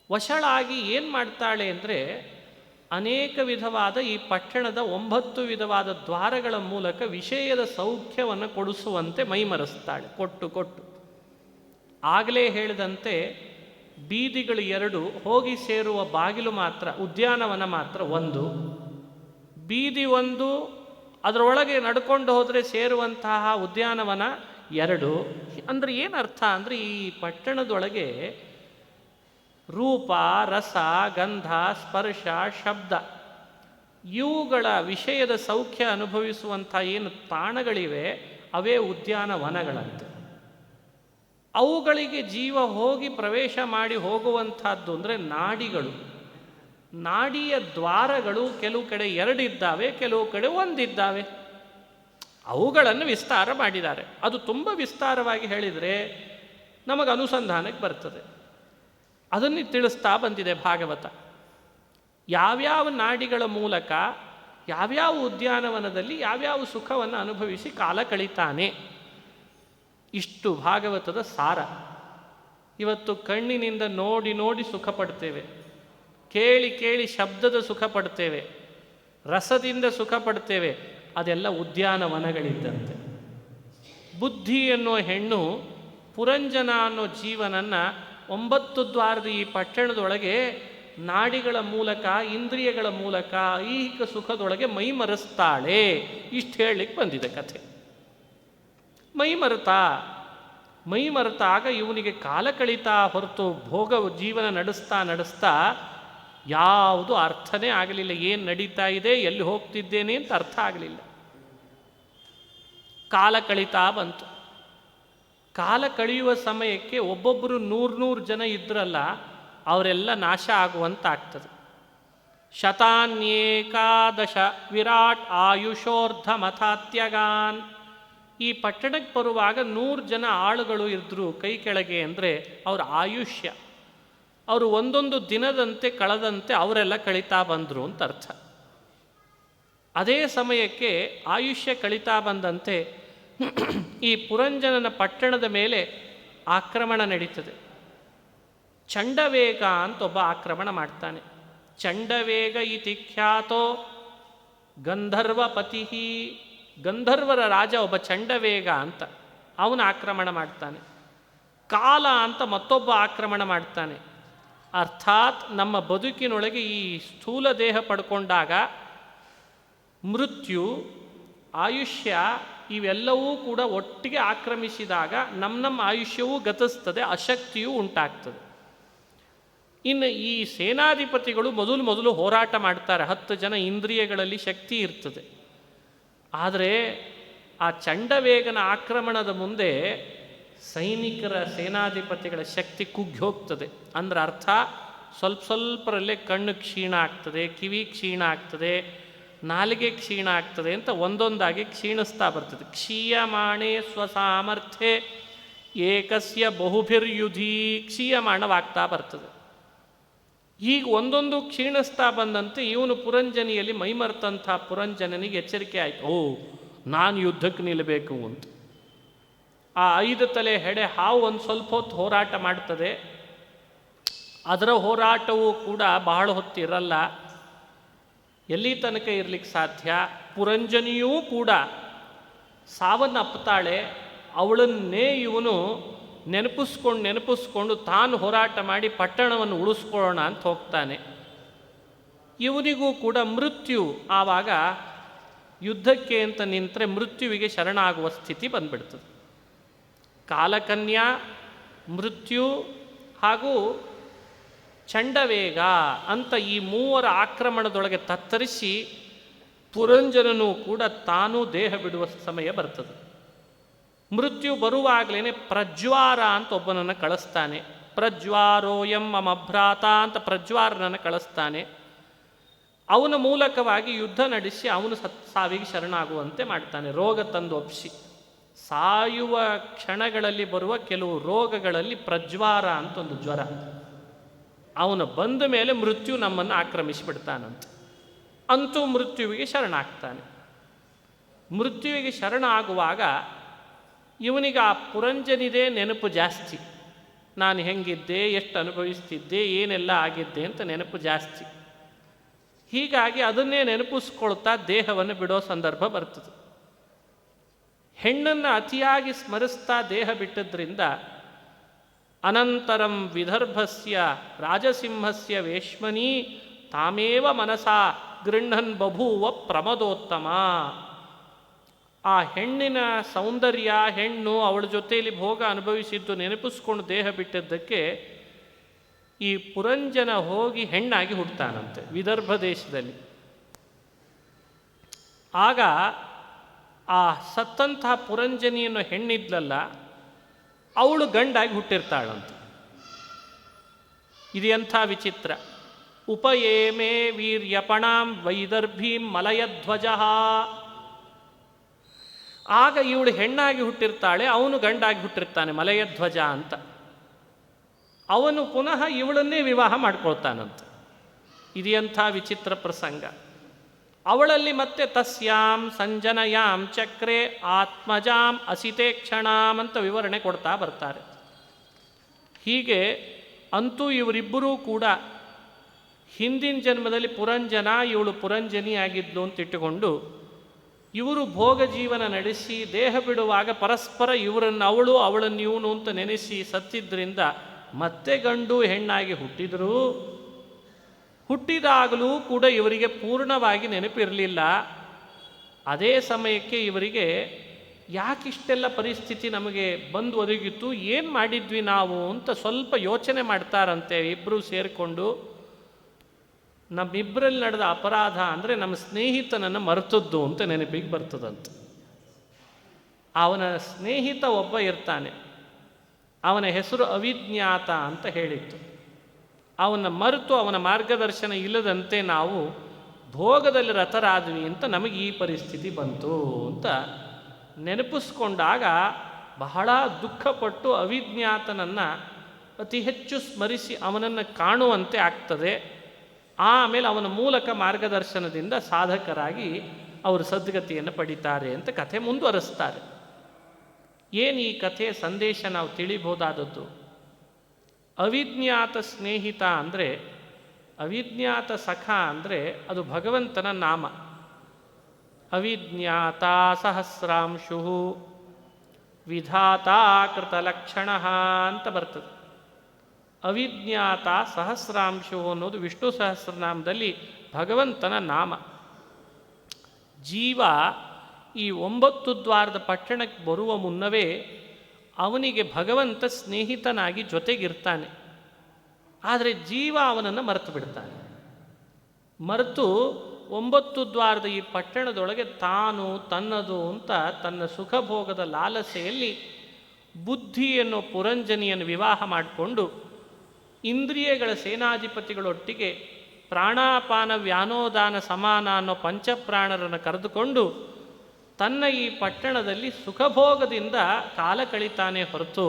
ವಶಳಾಗಿ ಏನು ಮಾಡ್ತಾಳೆ ಅಂದರೆ ಅನೇಕ ವಿಧವಾದ ಈ ಪಟ್ಟಣದ 9 ವಿಧವಾದ ದ್ವಾರಗಳ ಮೂಲಕ ವಿಷಯದ ಸೌಖ್ಯವನ್ನು ಕೊಡಿಸುವಂತೆ ಮೈಮರೆಸ್ತಾಳೆ. ಕೊಟ್ಟು ಆಗಲೇ ಹೇಳಿದಂತೆ ಬೀದಿಗಳು 2, ಹೋಗಿ ಸೇರುವ ಬಾಗಿಲು ಮಾತ್ರ, ಉದ್ಯಾನವನ ಮಾತ್ರ 1. ಬೀದಿ 1, ಅದರೊಳಗೆ ನಡ್ಕೊಂಡು ಹೋದರೆ ಸೇರುವಂತಹ ಉದ್ಯಾನವನ 2. ಅಂದರೆ ಏನರ್ಥ ಅಂದರೆ ಈ ಪಟ್ಟಣದೊಳಗೆ ರೂಪ, ರಸ, ಗಂಧ, ಸ್ಪರ್ಶ, ಶಬ್ದ ಇವುಗಳ ವಿಷಯದ ಸೌಖ್ಯ ಅನುಭವಿಸುವಂಥ ಏನು ತಾಣಗಳಿವೆ ಅವೇ ಉದ್ಯಾನವನಗಳಂತೆ. ಅವುಗಳಿಗೆ ಜೀವ ಹೋಗಿ ಪ್ರವೇಶ ಮಾಡಿ ಹೋಗುವಂಥದ್ದು ಅಂದರೆ ನಾಡಿಗಳು. ನಾಡಿಯ ದ್ವಾರಗಳು ಕೆಲವು ಕಡೆ 2 ಇದ್ದಾವೆ, ಕೆಲವು ಕಡೆ 1 ಇದ್ದಾವೆ. ಅವುಗಳನ್ನು ವಿಸ್ತಾರ ಮಾಡಿದ್ದಾರೆ. ಅದು ತುಂಬ ವಿಸ್ತಾರವಾಗಿ ಹೇಳಿದರೆ ನಮಗೆ ಅನುಸಂಧಾನಕ್ಕೆ ಬರ್ತದೆ. ಅದನ್ನು ತಿಳಿಸ್ತಾ ಬಂದಿದೆ ಭಾಗವತ. ಯಾವ್ಯಾವ ನಾಡಿಗಳ ಮೂಲಕ ಯಾವ್ಯಾವ ಉದ್ಯಾನವನದಲ್ಲಿ ಯಾವ್ಯಾವ ಸುಖವನ್ನು ಅನುಭವಿಸಿ ಕಾಲ ಕಳೀತಾನೆ. ಇಷ್ಟು ಭಾಗವತದ ಸಾರ. ಇವತ್ತು ಕಣ್ಣಿನಿಂದ ನೋಡಿ ನೋಡಿ ಸುಖ ಪಡ್ತೇವೆ, ಕೇಳಿ ಕೇಳಿ ಶಬ್ದದ ಸುಖ ಪಡ್ತೇವೆ, ರಸದಿಂದ ಸುಖ ಪಡ್ತೇವೆ. ಅದೆಲ್ಲ ಉದ್ಯಾನವನಗಳಿದ್ದಂತೆ. ಬುದ್ಧಿ ಅನ್ನೋ ಹೆಣ್ಣು ಪುರಂಜನ ಅನ್ನೋ ಜೀವನನ್ನು 9 ದ್ವಾರದ ಈ ಪಟ್ಟಣದೊಳಗೆ ನಾಡಿಗಳ ಮೂಲಕ, ಇಂದ್ರಿಯಗಳ ಮೂಲಕ ಐಹಿಕ ಸುಖದೊಳಗೆ ಮೈಮರೆಸ್ತಾಳೆ. ಇಷ್ಟು ಹೇಳಲಿಕ್ಕೆ ಬಂದಿದೆ ಕಥೆ. ಮೈಮರೆತಾಗ ಇವನಿಗೆ ಕಾಲ ಕಳೀತಾ ಹೊರತು ಭೋಗ ಜೀವನ ನಡೆಸ್ತಾ ಯಾವುದು ಅರ್ಥನೇ ಆಗಲಿಲ್ಲ. ಏನು ನಡೀತಾ ಇದೆ, ಎಲ್ಲಿ ಹೋಗ್ತಿದ್ದೇನೆ ಅಂತ ಅರ್ಥ ಆಗಲಿಲ್ಲ. ಕಾಲ ಕಳೀತಾ ಬಂತು. ಕಾಲ ಕಳೆಯುವ ಸಮಯಕ್ಕೆ ಒಬ್ಬೊಬ್ಬರು 100 ಜನ ಇದ್ರಲ್ಲ, ಅವರೆಲ್ಲ ನಾಶ ಆಗುವಂತಾಗ್ತದೆ. ಶತಾನ್ಯೇಕಾದಶ ವಿರಾಟ್ ಆಯುಷೋರ್ಧಮಥಾತ್ಯಗಾನ್. ಈ ಪಟ್ಟಣಕ್ಕೆ ಬರುವಾಗ 100 ಜನ ಆಳುಗಳು ಇದ್ದರು ಕೈ ಕೆಳಗೆ. ಅಂದರೆ ಅವರ ಆಯುಷ್ಯ, ಅವರು ಒಂದೊಂದು ದಿನದಂತೆ ಕಳೆದಂತೆ ಅವರೆಲ್ಲ ಕಳೀತಾ ಬಂದರು ಅಂತ ಅರ್ಥ. ಅದೇ ಸಮಯಕ್ಕೆ ಆಯುಷ್ಯ ಕಳೀತಾ ಬಂದಂತೆ ಈ ಪುರಂಜನನ ಪಟ್ಟಣದ ಮೇಲೆ ಆಕ್ರಮಣ ನಡೀತದೆ. ಚಂಡವೇಗ ಅಂತ ಒಬ್ಬ ಆಕ್ರಮಣ ಮಾಡ್ತಾನೆ. ಚಂಡವೇಗ ಇತಿ ಖ್ಯಾತೋ ಗಂಧರ್ವಪತಿ. ಗಂಧರ್ವರ ರಾಜ ಒಬ್ಬ ಚಂಡವೇಗ ಅಂತ, ಅವನು ಆಕ್ರಮಣ ಮಾಡ್ತಾನೆ. ಕಾಲ ಅಂತ ಮತ್ತೊಬ್ಬ ಆಕ್ರಮಣ ಮಾಡ್ತಾನೆ. ಅರ್ಥಾತ್ ನಮ್ಮ ಬದುಕಿನೊಳಗೆ ಈ ಸ್ಥೂಲ ದೇಹ ಪಡ್ಕೊಂಡಾಗ ಮೃತ್ಯು, ಆಯುಷ್ಯ ಇವೆಲ್ಲವೂ ಕೂಡ ಒಟ್ಟಿಗೆ ಆಕ್ರಮಿಸಿದಾಗ ನಮ್ಮ ಆಯುಷ್ಯವೂ ಗತಿಸ್ತದೆ, ಅಶಕ್ತಿಯೂ ಉಂಟಾಗ್ತದೆ. ಇನ್ನು ಈ ಸೇನಾಧಿಪತಿಗಳು ಮೊದಲು ಹೋರಾಟ ಮಾಡ್ತಾರೆ. 10 ಜನ ಇಂದ್ರಿಯಗಳಲ್ಲಿ ಶಕ್ತಿ ಇರ್ತದೆ. ಆದರೆ ಆ ಚಂಡವೇಗನ ಆಕ್ರಮಣದ ಮುಂದೆ ಸೈನಿಕರ ಸೇನಾಧಿಪತಿಗಳ ಶಕ್ತಿ ಕುಗ್ಗಿ ಹೋಗ್ತದೆ. ಅಂದ್ರೆ ಅರ್ಥ ಸ್ವಲ್ಪರಲ್ಲೇ ಕಣ್ಣು ಕ್ಷೀಣ ಆಗ್ತದೆ, ಕಿವಿ ಕ್ಷೀಣ ಆಗ್ತದೆ, ನಾಲಿಗೆ ಕ್ಷೀಣ ಆಗ್ತದೆ ಅಂತ ಒಂದೊಂದಾಗಿ ಕ್ಷೀಣಿಸ್ತಾ ಬರ್ತದೆ. ಕ್ಷೀಯಮಾಣೆ ಸ್ವಸಾಮರ್ಥ್ಯೆ ಏಕಸ್ಯ ಬಹುಭಿರ್ಯುಧಿ. ಕ್ಷೀಯಮಾಣವಾಗ್ತಾ ಬರ್ತದೆ. ಈಗ ಒಂದೊಂದು ಕ್ಷೀಣಿಸ್ತಾ ಬಂದಂತೆ ಇವನು ಪುರಂಜನಿಯಲ್ಲಿ ಮೈಮರ್ತಂಥ ಪುರಂಜನನಿಗೆ ಎಚ್ಚರಿಕೆ ಆಯಿತು. ನಾನು ಯುದ್ಧಕ್ಕೆ ನಿಲ್ಲಬೇಕು ಅಂತ. ಆ 5 ತಲೆ ಹೆಡೆ ಹಾವು ಒಂದು ಸ್ವಲ್ಪ ಹೊತ್ತು ಹೋರಾಟ ಮಾಡ್ತದೆ. ಅದರ ಹೋರಾಟವೂ ಕೂಡ ಬಹಳ ಹೊತ್ತಿರಲ್ಲ. ಎಲ್ಲಿ ತನಕ ಇರಲಿಕ್ಕೆ ಸಾಧ್ಯ? ಪುರಂಜನಿಯೂ ಕೂಡ ಸಾವನ್ನಪ್ಪುತ್ತಾಳೆ. ಅವಳನ್ನೇ ಇವನು ನೆನಪಿಸ್ಕೊಂಡು ತಾನು ಹೋರಾಟ ಮಾಡಿ ಪಟ್ಟಣವನ್ನು ಉಳಿಸ್ಕೊಳ್ಳೋಣ ಅಂತ ಹೋಗ್ತಾನೆ. ಇವನಿಗೂ ಕೂಡ ಮೃತ್ಯು ಆವಾಗ ಯುದ್ಧಕ್ಕೆ ಅಂತ ನಿಂತರೆ ಮೃತ್ಯುವಿಗೆ ಶರಣಾಗುವ ಸ್ಥಿತಿ ಬಂದ್ಬಿಡ್ತದೆ. ಕಾಲಕನ್ಯಾ, ಮೃತ್ಯು ಹಾಗೂ ಚಂಡವೇಗ ಅಂತ ಈ 3 ಆಕ್ರಮಣದೊಳಗೆ ತತ್ತರಿಸಿ ಪುರಂಜನನು ಕೂಡ ತಾನೂ ದೇಹ ಬಿಡುವ ಸಮಯ ಬರ್ತದೆ. ಮೃತ್ಯು ಬರುವಾಗಲೇ ಪ್ರಜ್ವಾರ ಅಂತ ಒಬ್ಬನನ್ನು ಕಳಿಸ್ತಾನೆ. ಪ್ರಜ್ವಾರೋಯಂ ಮಮ ಭ್ರಾತ ಅಂತ ಪ್ರಜ್ವಾರನನ್ನು ಕಳಿಸ್ತಾನೆ. ಅವನ ಮೂಲಕವಾಗಿ ಯುದ್ಧ ನಡೆಸಿ ಅವನು ಸಾವಿಗೆ ಶರಣಾಗುವಂತೆ ಮಾಡ್ತಾನೆ. ರೋಗ ತಂದು ಒಪ್ಪಿಸಿ ಸಾಯುವ ಕ್ಷಣಗಳಲ್ಲಿ ಬರುವ ಕೆಲವು ರೋಗಗಳಲ್ಲಿ ಪ್ರಜ್ವಾರ ಅಂತ ಒಂದು ಜ್ವರ, ಅವನು ಬಂದ ಮೇಲೆ ಮೃತ್ಯು ನಮ್ಮನ್ನು ಆಕ್ರಮಿಸಿಬಿಡ್ತಾನಂತೆ. ಅಂತೂ ಮೃತ್ಯುವಿಗೆ ಶರಣಾಗ್ತಾನೆ. ಮೃತ್ಯುವಿಗೆ ಶರಣ ಆಗುವಾಗ ಇವನಿಗೆ ಆ ಪುರಂಜನಿದೇ ನೆನಪು ಜಾಸ್ತಿ. ನಾನು ಹೆಂಗಿದ್ದೆ, ಎಷ್ಟು ಅನುಭವಿಸ್ತಿದ್ದೆ, ಏನೆಲ್ಲ ಆಗಿದ್ದೆ ಅಂತ ನೆನಪು ಜಾಸ್ತಿ. ಹೀಗಾಗಿ ಅದನ್ನೇ ನೆನಪಿಸ್ಕೊಳ್ತಾ ದೇಹವನ್ನು ಬಿಡೋ ಸಂದರ್ಭ ಬರ್ತದೆ. ಹೆಣ್ಣನ್ನು ಅತಿಯಾಗಿ ಸ್ಮರಿಸ್ತಾ ದೇಹ ಬಿಟ್ಟದ್ರಿಂದ ಅನಂತರಂ ವಿದರ್ಭಸ್ಯ ರಾಜಸಿಂಹಸ್ಯ ವೇಶ್ಮನಿ ತಾಮೇವ ಮನಸಾ ಗೃಹನ್ ಬಭೂವ ಪ್ರಮದೋತ್ತಮ. ಆ ಹೆಣ್ಣಿನ ಸೌಂದರ್ಯ, ಹೆಣ್ಣು ಅವಳ ಜೊತೆಯಲ್ಲಿ ಭೋಗ ಅನುಭವಿಸಿದ್ದು ನೆನಪಿಸ್ಕೊಂಡು ದೇಹ ಬಿಟ್ಟದ್ದಕ್ಕೆ ಈ ಪುರಂಜನ ಹೋಗಿ ಹೆಣ್ಣಾಗಿ ಹುಟ್ಟುತ್ತಾನಂತೆ ವಿದರ್ಭ ದೇಶದಲ್ಲಿ. ಆಗ ಆ ಸತ್ತಂತಹ ಪುರಂಜನಿಯನ್ನು ಹೆಣ್ಣಿದ್ಲಲ್ಲ, ಅವಳು ಗಂಡಾಗಿ ಹುಟ್ಟಿರ್ತಾಳಂತೆ. ಇದು ಎಂಥ ವಿಚಿತ್ರ. ಉಪಯೇಮೇ ವೀರ್ಯಪಣಾಂ ವೈದರ್ಭೀಂ ಮಲಯಧ್ವಜ. ಆಗ ಇವಳು ಹೆಣ್ಣಾಗಿ ಹುಟ್ಟಿರ್ತಾಳೆ, ಅವನು ಗಂಡಾಗಿ ಹುಟ್ಟಿರ್ತಾನೆ ಮಲಯಧ್ವಜ ಅಂತ. ಅವನು ಪುನಃ ಇವಳನ್ನೇ ವಿವಾಹ ಮಾಡ್ಕೊಳ್ತಾನಂತೆ. ಇದು ಎಂಥ ವಿಚಿತ್ರ ಪ್ರಸಂಗ. ಅವಳಲ್ಲಿ ಮತ್ತೆ ತಸ್ಯಾಂ ಸಂಜನಯಾಂ ಚಕ್ರೆ ಆತ್ಮಜಾಂ ಅಸಿತೆ ಕ್ಷಣಾಂ ಅಂತ ವಿವರಣೆ ಕೊಡ್ತಾ ಬರ್ತಾರೆ. ಹೀಗೆ ಅಂತೂ ಇವರಿಬ್ಬರೂ ಕೂಡ ಹಿಂದಿನ ಜನ್ಮದಲ್ಲಿ ಪುರಂಜನ, ಇವಳು ಪುರಂಜನಿ ಆಗಿದ್ಲು ಅಂತ ಇಟ್ಟುಕೊಂಡು ಇವರು ಭೋಗ ಜೀವನ ನಡೆಸಿ ದೇಹ ಬಿಡುವಾಗ ಪರಸ್ಪರ ಇವರನ್ನು ಅವಳು ಅವಳನ್ನು ಇವನು ಅಂತ ನೆನೆಸಿ ಸತ್ತಿದ್ದರಿಂದ ಮತ್ತೆ ಗಂಡು ಹೆಣ್ಣಾಗಿ ಹುಟ್ಟಿದರೂ ಹುಟ್ಟಿದಾಗಲೂ ಕೂಡ ಇವರಿಗೆ ಪೂರ್ಣವಾಗಿ ನೆನಪಿರಲಿಲ್ಲ. ಅದೇ ಸಮಯಕ್ಕೆ ಇವರಿಗೆ ಯಾಕಿಷ್ಟೆಲ್ಲ ಪರಿಸ್ಥಿತಿ ನಮಗೆ ಬಂದು ಒದಗಿತ್ತು, ಏನು ಮಾಡಿದ್ವಿ ನಾವು ಅಂತ ಸ್ವಲ್ಪ ಯೋಚನೆ ಮಾಡ್ತಾರಂತೆ ಇಬ್ಬರು ಸೇರಿಕೊಂಡು. ನಮ್ಮಿಬ್ಬರಲ್ಲಿ ನಡೆದ ಅಪರಾಧ ಅಂದರೆ ನಮ್ಮ ಸ್ನೇಹಿತನನ್ನು ಮರೆತದ್ದು ಅಂತ ನೆನಪಿಗೆ ಬರ್ತದಂತೆ. ಅವನ ಸ್ನೇಹಿತ ಒಬ್ಬ ಇರ್ತಾನೆ, ಅವನ ಹೆಸರು ಅವಿಜ್ಞಾತ ಅಂತ ಹೇಳಿತ್ತು. ಅವನ ಮರೆತು ಅವನ ಮಾರ್ಗದರ್ಶನ ಇಲ್ಲದಂತೆ ನಾವು ಭೋಗದಲ್ಲಿ ರತರಾದ್ವಿ ಅಂತ ನಮಗೆ ಈ ಪರಿಸ್ಥಿತಿ ಬಂತು ಅಂತ ನೆನಪಿಸ್ಕೊಂಡಾಗ ಬಹಳ ದುಃಖಪಟ್ಟು ಅವಿಜ್ಞಾತನನ್ನು ಅತಿ ಹೆಚ್ಚು ಸ್ಮರಿಸಿ ಅವನನ್ನು ಕಾಣುವಂತೆ ಆಗ್ತದೆ. ಆಮೇಲೆ ಅವನ ಮೂಲಕ ಮಾರ್ಗದರ್ಶನದಿಂದ ಸಾಧಕರಾಗಿ ಅವರು ಸದ್ಗತಿಯನ್ನು ಪಡಿತಾರೆ ಅಂತ ಕಥೆ ಮುಂದುವರಿಸ್ತಾರೆ. ಏನು ಈ ಕಥೆಯ ಸಂದೇಶ ನಾವು ತಿಳಿಬಹುದಾದದ್ದು? ಅವಿಜ್ಞಾತ ಸ್ನೇಹಿತ ಅಂದರೆ, ಅವಿಜ್ಞಾತ ಸಖ ಅಂದರೆ ಅದು ಭಗವಂತನ ನಾಮ. ಅವಿಜ್ಞಾತ ಸಹಸ್ರಾಂಶು ವಿಧಾತ ಕೃತಲಕ್ಷಣ ಅಂತ ಬರ್ತದೆ. ಅವಿಜ್ಞಾತ ಸಹಸ್ರಾಂಶು ಅನ್ನೋದು ವಿಷ್ಣು ಸಹಸ್ರನಾಮದಲ್ಲಿ ಭಗವಂತನ ನಾಮ. ಜೀವ ಈ 9 ದ್ವಾರದ ಪಟ್ಟಣಕ್ಕೆ ಬರುವ ಮುನ್ನವೇ ಅವನಿಗೆ ಭಗವಂತ ಸ್ನೇಹಿತನಾಗಿ ಜೊತೆಗಿರ್ತಾನೆ. ಆದರೆ ಜೀವ ಅವನನ್ನು ಮರೆತು ಬಿಡ್ತಾನೆ. ಮರೆತು 9 ದ್ವಾರದ ಈ ಪಟ್ಟಣದೊಳಗೆ ತಾನು ತನ್ನದು ಅಂತ ತನ್ನ ಸುಖಭೋಗದ ಲಾಲಸೆಯಲ್ಲಿ ಬುದ್ಧಿ ಎನ್ನೋ ಪುರಂಜನಿಯನ್ನು ವಿವಾಹ ಮಾಡಿಕೊಂಡು ಇಂದ್ರಿಯಗಳ ಸೇನಾಧಿಪತಿಗಳೊಟ್ಟಿಗೆ ಪ್ರಾಣಾಪಾನ ವ್ಯಾನೋದಾನ ಸಮಾನ ಅನ್ನೋ ಪಂಚಪ್ರಾಣರನ್ನು ಕರೆದುಕೊಂಡು ತನ್ನ ಈ ಪಟ್ಟಣದಲ್ಲಿ ಸುಖಭೋಗದಿಂದ ಕಾಲ ಕಳೀತಾನೆ ಹೊರತು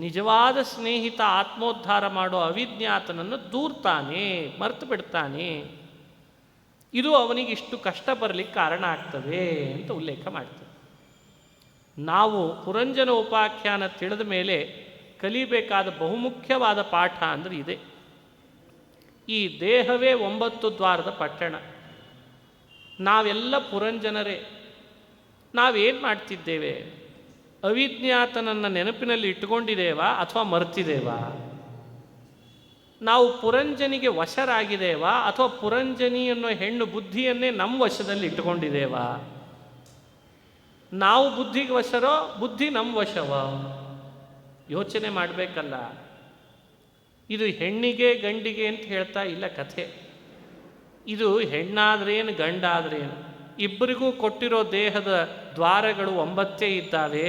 ನಿಜವಾದ ಸ್ನೇಹಿತ ಆತ್ಮೋದ್ಧಾರ ಮಾಡೋ ಅವಿಜ್ಞಾತನನ್ನು ದೂರ್ತಾನೆ, ಮರೆತು ಬಿಡ್ತಾನೆ. ಇದು ಅವನಿಗೆ ಇಷ್ಟು ಕಷ್ಟ ಬರಲಿಕ್ಕೆ ಕಾರಣ ಆಗ್ತದೆ ಅಂತ ಉಲ್ಲೇಖ ಮಾಡ್ತದೆ. ನಾವು ಪುರಂಜನ ಉಪಾಖ್ಯಾನ ತಿಳಿದ ಮೇಲೆ ಕಲಿಬೇಕಾದ ಬಹುಮುಖ್ಯವಾದ ಪಾಠ ಅಂದರೆ ಇದೆ. ಈ ದೇಹವೇ 9 ದ್ವಾರದ ಪಟ್ಟಣ. ನಾವೆಲ್ಲ ಪುರಂಜನರೇ. ನಾವೇನು ಮಾಡ್ತಿದ್ದೇವೆ? ಅವಿಜ್ಞಾತನನ್ನು ನೆನಪಿನಲ್ಲಿ ಇಟ್ಟುಕೊಂಡಿದ್ದೇವಾ ಅಥವಾ ಮರೆತಿದ್ದೇವಾ? ನಾವು ಪುರಂಜನಿಗೆ ವಶರಾಗಿದ್ದೇವಾ ಅಥವಾ ಪುರಂಜನಿ ಅನ್ನೋ ಹೆಣ್ಣು ಬುದ್ಧಿಯನ್ನೇ ನಮ್ಮ ವಶದಲ್ಲಿ ಇಟ್ಟುಕೊಂಡಿದ್ದೇವಾ? ನಾವು ಬುದ್ಧಿಗೆ ವಶರೋ, ಬುದ್ಧಿ ನಮ್ಮ ವಶವ? ಯೋಚನೆ ಮಾಡಬೇಕಲ್ಲ. ಇದು ಹೆಣ್ಣಿಗೆ ಗಂಡಿಗೆ ಅಂತ ಹೇಳ್ತಾ ಇಲ್ಲ ಕಥೆ. ಇದು ಹೆಣ್ಣಾದ್ರೇನು ಗಂಡಾದ್ರೇನು ಇಬ್ಬರಿಗೂ ಕೊಟ್ಟಿರೋ ದೇಹದ ದ್ವಾರಗಳು 9 ಇದ್ದಾವೆ.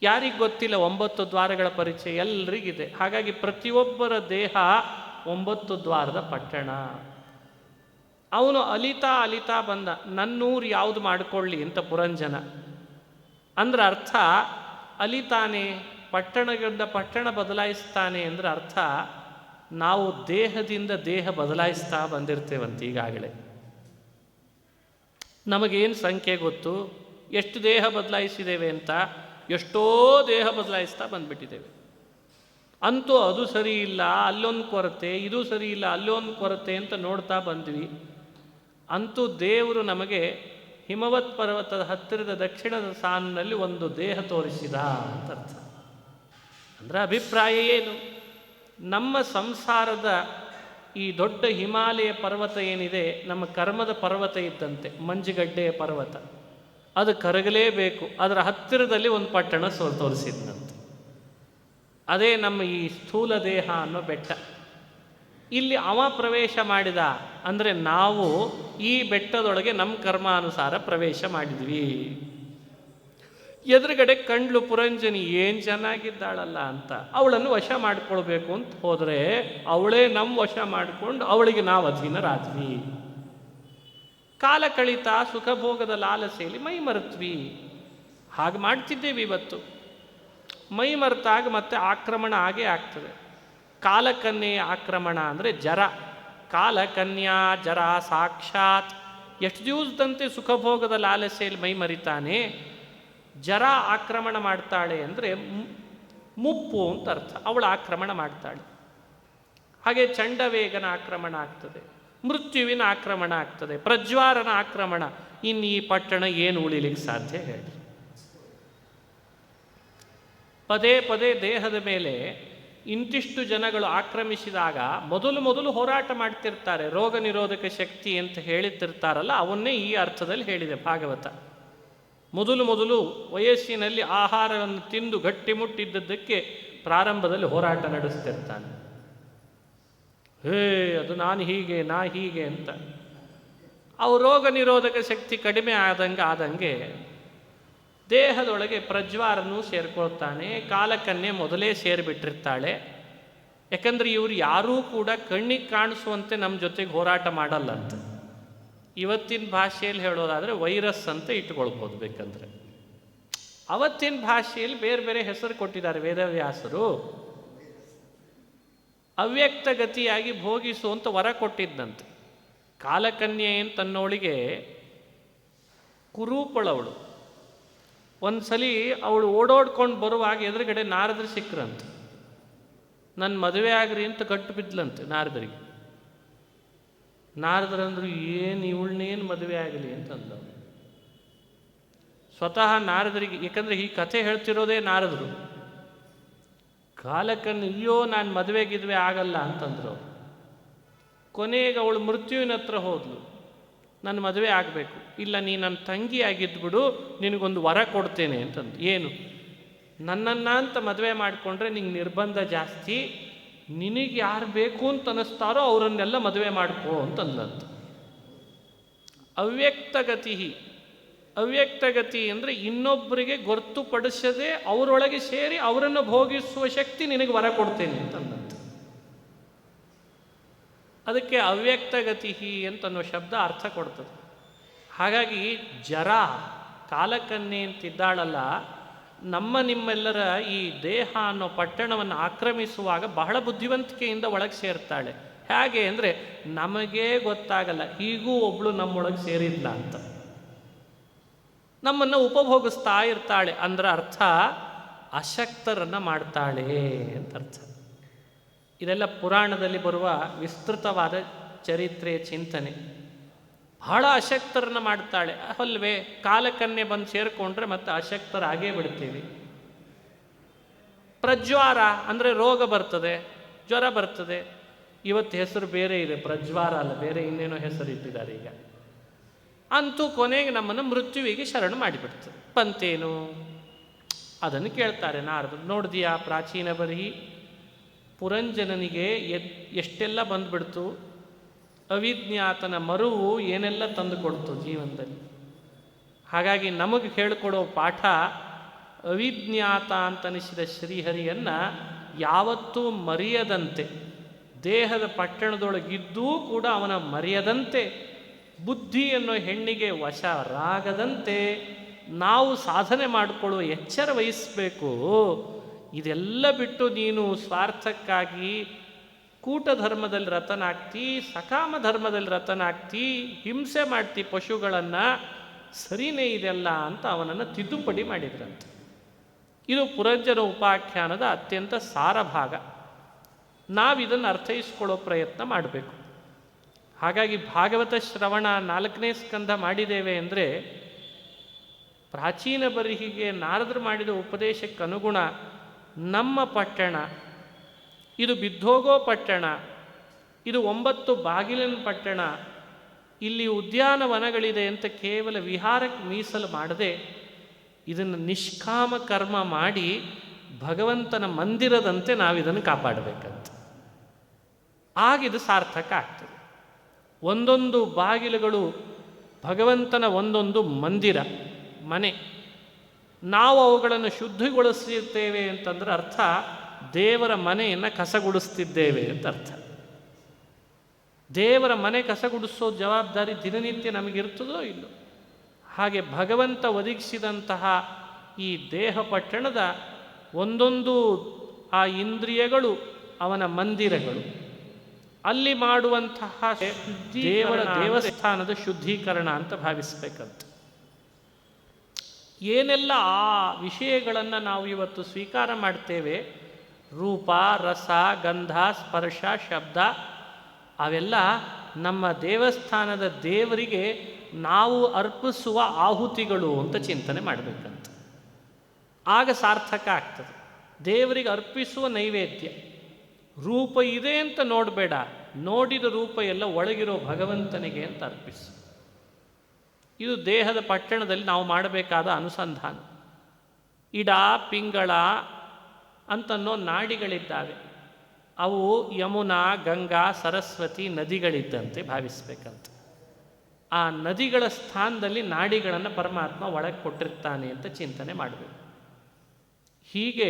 ಯಾರಿಗೆ ಗೊತ್ತಿಲ್ಲ 9 ದ್ವಾರಗಳ ಪರಿಚಯ? ಎಲ್ರಿಗಿದೆ. ಹಾಗಾಗಿ ಪ್ರತಿಯೊಬ್ಬರ ದೇಹ 9 ದ್ವಾರದ ಪಟ್ಟಣ. ಅವನು ಅಲಿತಾ ಬಂದ, ನನ್ನೂರು ಯಾವುದು ಮಾಡಿಕೊಳ್ಳಿ ಅಂತ ಪುರಂಜನ ಅಂದ್ರೆ ಅರ್ಥ ಅಲಿತಾನೆ, ಪಟ್ಟಣಗಳಿಂದ ಪಟ್ಟಣ ಬದಲಾಯಿಸ್ತಾನೆ ಅಂದ್ರೆ ಅರ್ಥ ನಾವು ದೇಹದಿಂದ ದೇಹ ಬದಲಾಯಿಸ್ತಾ ಬಂದಿರ್ತೇವಂತ. ಈಗಾಗಲೇ ನಮಗೇನು ಸಂಖ್ಯೆ ಗೊತ್ತು ಎಷ್ಟು ದೇಹ ಬದಲಾಯಿಸಿದ್ದೇವೆ ಅಂತ? ಎಷ್ಟೋ ದೇಹ ಬದಲಾಯಿಸ್ತಾ ಬಂದ್ಬಿಟ್ಟಿದ್ದೇವೆ. ಅಂತೂ ಅದು ಸರಿ ಇಲ್ಲ, ಅಲ್ಲೊಂದು ಕೊರತೆ, ಇದು ಸರಿ ಇಲ್ಲ, ಅಲ್ಲೊಂದು ಕೊರತೆ ಅಂತ ನೋಡ್ತಾ ಬಂದ್ವಿ. ಅಂತೂ ದೇವರು ನಮಗೆ ಹಿಮವತ್ ಪರ್ವತದ ಹತ್ತಿರದ ದಕ್ಷಿಣದ ಸಾಲಿನಲ್ಲಿ ಒಂದು ದೇಹ ತೋರಿಸಿದ ಅಂತ ಅರ್ಥ. ಅಂದರೆ ಅಭಿಪ್ರಾಯ ಏನು? ನಮ್ಮ ಸಂಸಾರದ ಈ ದೊಡ್ಡ ಹಿಮಾಲಯ ಪರ್ವತ ಏನಿದೆ ನಮ್ಮ ಕರ್ಮದ ಪರ್ವತ ಇದ್ದಂತೆ, ಮಂಜುಗಡ್ಡೆಯ ಪರ್ವತ, ಅದು ಕರಗಲೇಬೇಕು. ಅದರ ಹತ್ತಿರದಲ್ಲಿ ಒಂದು ಪಟ್ಟಣ ತೋರಿಸಿದ್ದಂತೆ. ಅದೇ ನಮ್ಮ ಈ ಸ್ಥೂಲ ದೇಹ ಅನ್ನೋ ಬೆಟ್ಟ. ಇಲ್ಲಿ ಅವ ಪ್ರವೇಶ ಮಾಡಿದ ಅಂದರೆ ನಾವು ಈ ಬೆಟ್ಟದೊಳಗೆ ನಮ್ಮ ಕರ್ಮಾನುಸಾರ ಪ್ರವೇಶ ಮಾಡಿದ್ವಿ. ಎದುರುಗಡೆ ಕಂಡ್ಲು ಪುರಂಜನಿ, ಏನು ಚೆನ್ನಾಗಿದ್ದಾಳಲ್ಲ ಅಂತ, ಅವಳನ್ನು ವಶ ಮಾಡಿಕೊಳ್ಬೇಕು ಅಂತ ಹೋದರೆ ಅವಳೇ ನಮ್ಮ ವಶ ಮಾಡಿಕೊಂಡು ಅವಳಿಗೆ ನಾವು ಅಧೀನರಾದ್ವಿ. ಕಾಲ ಕಳೀತಾ ಸುಖಭೋಗದ ಲಾಲಸೆಯಲ್ಲಿ ಮೈ ಮರೆತ್ವಿ. ಹಾಗೆ ಮಾಡ್ತಿದ್ದೇವೆ ಇವತ್ತು. ಮೈ ಮರೆತಾಗ ಮತ್ತೆ ಆಕ್ರಮಣ ಆಗೇ ಆಗ್ತದೆ. ಕಾಲಕನ್ಯೆಯ ಆಕ್ರಮಣ ಅಂದರೆ ಜರ. ಕಾಲಕನ್ಯಾ ಜರ ಸಾಕ್ಷಾತ್. ಎಷ್ಟು ದಿವಸದಂತೆ ಸುಖಭೋಗದ ಲಾಲಸೆಯಲ್ಲಿ ಮೈ ಮರಿತಾನೆ, ಜರ ಆಕ್ರಮಣ ಮಾಡ್ತಾಳೆ ಅಂದರೆ ಮುಪ್ಪು ಅಂತ ಅರ್ಥ. ಅವಳು ಆಕ್ರಮಣ ಮಾಡ್ತಾಳೆ. ಹಾಗೆ ಚಂಡವೇಗನ ಆಕ್ರಮಣ ಆಗ್ತದೆ, ಮೃತ್ಯುವಿನ ಆಕ್ರಮಣ ಆಗ್ತದೆ, ಪ್ರಜ್ವಾರನ ಆಕ್ರಮಣ. ಇನ್ನು ಈ ಪಟ್ಟಣ ಏನು ಉಳಿಲಿಕ್ಕೆ ಸಾಧ್ಯ ಹೇಳಿ? ಪದೇ ಪದೇ ದೇಹದ ಮೇಲೆ ಇಂತಿಷ್ಟು ಜನಗಳು ಆಕ್ರಮಿಸಿದಾಗ ಮೊದಲು ಹೋರಾಟ ಮಾಡ್ತಿರ್ತಾರೆ. ರೋಗ ನಿರೋಧಕ ಶಕ್ತಿ ಅಂತ ಹೇಳಿರ್ತಾರಲ್ಲ, ಅವನ್ನೇ ಈ ಅರ್ಥದಲ್ಲಿ ಹೇಳಿದೆ ಭಾಗವತ. ಮೊದಲು ವಯಸ್ಸಿನಲ್ಲಿ ಆಹಾರವನ್ನು ತಿಂದು ಗಟ್ಟಿಮುಟ್ಟಿದ್ದದ್ದಕ್ಕೆ ಪ್ರಾರಂಭದಲ್ಲಿ ಹೋರಾಟ ನಡೆಸ್ತಿರ್ತಾನೆ. ಅದು ನಾನು ಹೀಗೆ ನಾ ಹೀಗೆ ಅಂತ. ಅವು ರೋಗ ನಿರೋಧಕ ಶಕ್ತಿ ಕಡಿಮೆ ಆದಂಗೆ ದೇಹದೊಳಗೆ ಪ್ರಜ್ವಾರನೂ ಸೇರ್ಕೊಳ್ತಾನೆ. ಕಾಲಕನ್ಯೆ ಮೊದಲೇ ಸೇರಿಬಿಟ್ಟಿರ್ತಾಳೆ. ಯಾಕಂದರೆ ಇವರು ಯಾರೂ ಕೂಡ ಕಣ್ಣಿಗೆ ಕಾಣಿಸುವಂತೆ ನಮ್ಮ ಜೊತೆಗೆ ಹೋರಾಟ ಮಾಡಲ್ಲ ಅಂತ. ಇವತ್ತಿನ ಭಾಷೆಯಲ್ಲಿ ಹೇಳೋದಾದರೆ ವೈರಸ್ ಅಂತ ಇಟ್ಕೊಳ್ಬೋದು ಬೇಕಂದರೆ. ಅವತ್ತಿನ ಭಾಷೆಯಲ್ಲಿ ಬೇರೆ ಬೇರೆ ಹೆಸರು ಕೊಟ್ಟಿದ್ದಾರೆ ವೇದವ್ಯಾಸರು. ಅವ್ಯಕ್ತ ಗತಿಯಾಗಿ ಭೋಗಿಸು ಅಂತ ವರ ಕೊಟ್ಟಿದ್ದಂತೆ. ಕಾಲಕನ್ಯೆ ತನ್ನೋಳಿಗೆ ಕುರೂಪಳವಳು. ಒಂದು ಸಲ ಅವಳು ಓಡೋಡ್ಕೊಂಡು ಬರುವಾಗ ಎದುರುಗಡೆ ನಾರದರು ಸಿಕ್ಕರಂತೆ. ನನ್ನ ಮದುವೆ ಆಗ್ರಿ ಅಂತ ಕಟ್ಟು ಬಿದ್ಲಂತೆ ನಾರದರಿಗೆ. ನಾರದರಂದ್ರು, ಏನು ಇವಳನ್ನೇನು ಮದುವೆ ಆಗಲಿ ಅಂತಂದ. ಸ್ವತಃ ನಾರದರಿಗೆ, ಯಾಕಂದರೆ ಈ ಕಥೆ ಹೇಳ್ತಿರೋದೇ ನಾರದರು. ಕಾಲಕನ್ಯೆ, ಅಯ್ಯೋ ನಾನು ಮದುವೆಗಿದ್ವೆ ಆಗಲ್ಲ ಅಂತಂದ್ರು. ಕೊನೆಗೆ ಅವಳು ಮೃತ್ಯುವಿನ ಹತ್ರ ಹೋದ್ಲು, ನನ್ನ ಮದುವೆ ಆಗಬೇಕು. ಇಲ್ಲ, ನೀ ನನ್ನ ತಂಗಿ ಆಗಿದ್ಬಿಡು, ನಿನಗೊಂದು ವರ ಕೊಡ್ತೇನೆ ಅಂತಂದು. ಏನು? ನನ್ನನ್ನು ಅಂತ ಮದುವೆ ಮಾಡಿಕೊಂಡ್ರೆ ನಿಂಗೆ ನಿರ್ಬಂಧ ಜಾಸ್ತಿ, ನಿನಗೆ ಯಾರು ಬೇಕು ಅಂತ ಅನ್ನಿಸ್ತಾರೋ ಅವರನ್ನೆಲ್ಲ ಮದುವೆ ಮಾಡ್ಕೋ ಅಂತಂದಂತ. ಅವ್ಯಕ್ತಗತಿ ಅಂದರೆ ಇನ್ನೊಬ್ಬರಿಗೆ ಗೊತ್ತುಪಡಿಸದೆ ಅವರೊಳಗೆ ಸೇರಿ ಅವರನ್ನು ಭೋಗಿಸುವ ಶಕ್ತಿ ನಿನಗೆ ವರ ಕೊಡ್ತೇನೆ ಅಂತಂದಂತ. ಅದಕ್ಕೆ ಅವ್ಯಕ್ತಗತಿ ಅಂತನ್ನೋ ಶಬ್ದ ಅರ್ಥ ಕೊಡ್ತದೆ. ಹಾಗಾಗಿ ಜರ ಕಾಲಕನ್ಯೆ ಅಂತಿದ್ದಾಳಲ್ಲ, ನಿಮ್ಮೆಲ್ಲರ ಈ ದೇಹ ಅನ್ನೋ ಪಟ್ಟಣವನ್ನು ಆಕ್ರಮಿಸುವಾಗ ಬಹಳ ಬುದ್ಧಿವಂತಿಕೆಯಿಂದ ಒಳಗೆ ಸೇರ್ತಾಳೆ. ಹೇಗೆ ಅಂದರೆ ನಮಗೇ ಗೊತ್ತಾಗಲ್ಲ, ಹೀಗೂ ಒಬ್ಳು ನಮ್ಮೊಳಗೆ ಸೇರಿಲ್ಲ ಅಂತ ನಮ್ಮನ್ನು ಉಪಭೋಗಿಸ್ತಾ ಇರ್ತಾಳೆ. ಅಂದ್ರೆ ಅರ್ಥ ಅಶಕ್ತರನ್ನು ಮಾಡ್ತಾಳೆ ಅಂತ ಅರ್ಥ. ಇದೆಲ್ಲ ಪುರಾಣದಲ್ಲಿ ಬರುವ ವಿಸ್ತೃತವಾದ ಚರಿತ್ರೆಯ ಚಿಂತನೆ. ಬಹಳ ಅಶಕ್ತರನ್ನು ಮಾಡ್ತಾಳೆ ಅಲ್ವೇ? ಕಾಲಕನ್ಯೆ ಬಂದು ಸೇರಿಕೊಂಡ್ರೆ ಮತ್ತೆ ಅಶಕ್ತರಾಗೇ ಬಿಡ್ತೀವಿ. ಪ್ರಜ್ವಾರ ಅಂದರೆ ರೋಗ ಬರ್ತದೆ, ಜ್ವರ ಬರ್ತದೆ. ಇವತ್ತು ಹೆಸರು ಬೇರೆ ಇದೆ, ಪ್ರಜ್ವಾರ ಅಲ್ಲ, ಬೇರೆ ಇನ್ನೇನೋ ಹೆಸರು ಇಟ್ಟಿದ್ದಾರೆ ಈಗ. ಅಂತೂ ಕೊನೆಗೆ ನಮ್ಮನ್ನು ಮೃತ್ಯುವಿಗೆ ಶರಣು ಮಾಡಿಬಿಡ್ತದೆ. ಬಂತೇನು ಅದನ್ನು ಕೇಳ್ತಾರೆ ನಾರದರು. ನೋಡಿದೆಯಾ ಪ್ರಾಚೀನ ಬರೀ ಪುರಂಜನನಿಗೆ ಎಷ್ಟೆಲ್ಲ ಬಂದುಬಿಡ್ತು, ಅವಿಜ್ಞಾತನ ಮರುವು ಏನೆಲ್ಲ ತಂದು ಕೊಡ್ತು ಜೀವನದಲ್ಲಿ. ಹಾಗಾಗಿ ನಮಗೆ ಹೇಳಿಕೊಡೋ ಪಾಠ, ಅವಿಜ್ಞಾತ ಅಂತನಿಸಿದ ಶ್ರೀಹರಿಯನ್ನು ಯಾವತ್ತೂ ಮರೆಯದಂತೆ, ದೇಹದ ಪಟ್ಟಣದೊಳಗಿದ್ದೂ ಕೂಡ ಅವನ ಮರೆಯದಂತೆ, ಬುದ್ಧಿ ಅನ್ನೋ ಹೆಣ್ಣಿಗೆ ವಶರಾಗದಂತೆ ನಾವು ಸಾಧನೆ ಮಾಡಿಕೊಳ್ಳುವ ಎಚ್ಚರ ವಹಿಸಬೇಕು. ಇದೆಲ್ಲ ಬಿಟ್ಟು ನೀನು ಸ್ವಾರ್ಥಕ್ಕಾಗಿ ಕೂಟ ಧರ್ಮದಲ್ಲಿ ರತನಾಗ್ತಿ, ಸಕಾಮ ಧರ್ಮದಲ್ಲಿ ರತನಾಗ್ತಿ, ಹಿಂಸೆ ಮಾಡ್ತಿ ಪಶುಗಳನ್ನು, ಸರಿನೇ ಇದೆಲ್ಲ ಅಂತ ಅವನನ್ನು ತಿದ್ದುಪಡಿ ಮಾಡಿದ್ರಂತೆ. ಇದು ಪುರಂಜನ ಉಪಾಖ್ಯಾನದ ಅತ್ಯಂತ ಸಾರ ಭಾಗ. ನಾವಿದನ್ನು ಅರ್ಥೈಸ್ಕೊಳ್ಳೋ ಪ್ರಯತ್ನ ಮಾಡಬೇಕು. ಹಾಗಾಗಿ ಭಾಗವತ ಶ್ರವಣ 4ನೇ ಸ್ಕಂಧ ಮಾಡಿದ್ದೇವೆ ಅಂದರೆ ಪ್ರಾಚೀನ ಬರಿಹಿಗೆ ನಾರದರು ಮಾಡಿದ ಉಪದೇಶಕ್ಕೆ ಅನುಗುಣ ನಮ್ಮ ಪಟ್ಟಣ ಇದು ಬಿದ್ದೋಗೋ ಪಟ್ಟಣ, ಇದು 9 ಬಾಗಿಲಿನ ಪಟ್ಟಣ. ಇಲ್ಲಿ ಉದ್ಯಾನವನಗಳಿದೆ ಅಂತ ಕೇವಲ ವಿಹಾರಕ್ಕೆ ಮೀಸಲು ಮಾಡದೆ ಇದನ್ನು ನಿಷ್ಕಾಮ ಕರ್ಮ ಮಾಡಿ ಭಗವಂತನ ಮಂದಿರದಂತೆ ನಾವಿದನ್ನು ಕಾಪಾಡಬೇಕಂತ. ಆಗಿದು ಸಾರ್ಥಕ ಆಗ್ತದೆ. ಒಂದೊಂದು ಬಾಗಿಲುಗಳು ಭಗವಂತನ ಒಂದೊಂದು ಮಂದಿರ, ಮನೆ. ನಾವು ಅವುಗಳನ್ನು ಶುದ್ಧಿಗೊಳಿಸಿರ್ತೇವೆ ಅಂತಂದ್ರೆ ಅರ್ಥ ದೇವರ ಮನೆಯನ್ನು ಕಸಗುಡಿಸ್ತಿದ್ದೇವೆ ಅಂತ ಅರ್ಥ. ದೇವರ ಮನೆ ಕಸಗುಡಿಸೋ ಜವಾಬ್ದಾರಿ ದಿನನಿತ್ಯ ನಮಗಿರ್ತದೋ ಇಲ್ಲೋ. ಹಾಗೆ ಭಗವಂತ ಒದಗಿಸಿದಂತಹ ಈ ದೇಹ ಪಟ್ಟಣದ ಒಂದೊಂದು ಆ ಇಂದ್ರಿಯಗಳು ಅವನ ಮಂದಿರಗಳು. ಅಲ್ಲಿ ಮಾಡುವಂತಹ ದೇವರ ದೇವಸ್ಥಾನದ ಶುದ್ಧೀಕರಣ ಅಂತ ಭಾವಿಸ್ಬೇಕಂತ. ಏನೆಲ್ಲ ಆ ವಿಷಯಗಳನ್ನು ನಾವು ಇವತ್ತು ಸ್ವೀಕಾರ ಮಾಡ್ತೇವೆ, ರೂಪ, ರಸ, ಗಂಧ, ಸ್ಪರ್ಶ, ಶಬ್ದ, ಅವೆಲ್ಲ ನಮ್ಮ ದೇವಸ್ಥಾನದ ದೇವರಿಗೆ ನಾವು ಅರ್ಪಿಸುವ ಆಹುತಿಗಳು ಅಂತ ಚಿಂತನೆ ಮಾಡಬೇಕಂತ. ಆಗ ಸಾರ್ಥಕ ಆಗ್ತದೆ. ದೇವರಿಗೆ ಅರ್ಪಿಸುವ ನೈವೇದ್ಯ. ರೂಪ ಇದೆ ಅಂತ ನೋಡಬೇಡ, ನೋಡಿದ ರೂಪ ಎಲ್ಲ ಒಳಗಿರೋ ಭಗವಂತನಿಗೆ ಅಂತ ಅರ್ಪಿಸು. ಇದು ದೇಹದ ಪಟ್ಟಣದಲ್ಲಿ ನಾವು ಮಾಡಬೇಕಾದ ಅನುಸಂಧಾನ. ಇಡ, ಪಿಂಗಳ ಅಂತನ್ನೋ ನಾಡಿಗಳಿದ್ದಾವೆ. ಅವು ಯಮುನಾ, ಗಂಗಾ, ಸರಸ್ವತಿ ನದಿಗಳಿದ್ದಂತೆ ಭಾವಿಸ್ಬೇಕಂತ. ಆ ನದಿಗಳ ಸ್ಥಾನದಲ್ಲಿ ನಾಡಿಗಳನ್ನು ಪರಮಾತ್ಮ ಒಳಗೆ ಕೊಟ್ಟಿರ್ತಾನೆ ಅಂತ ಚಿಂತನೆ ಮಾಡಬೇಕು. ಹೀಗೆ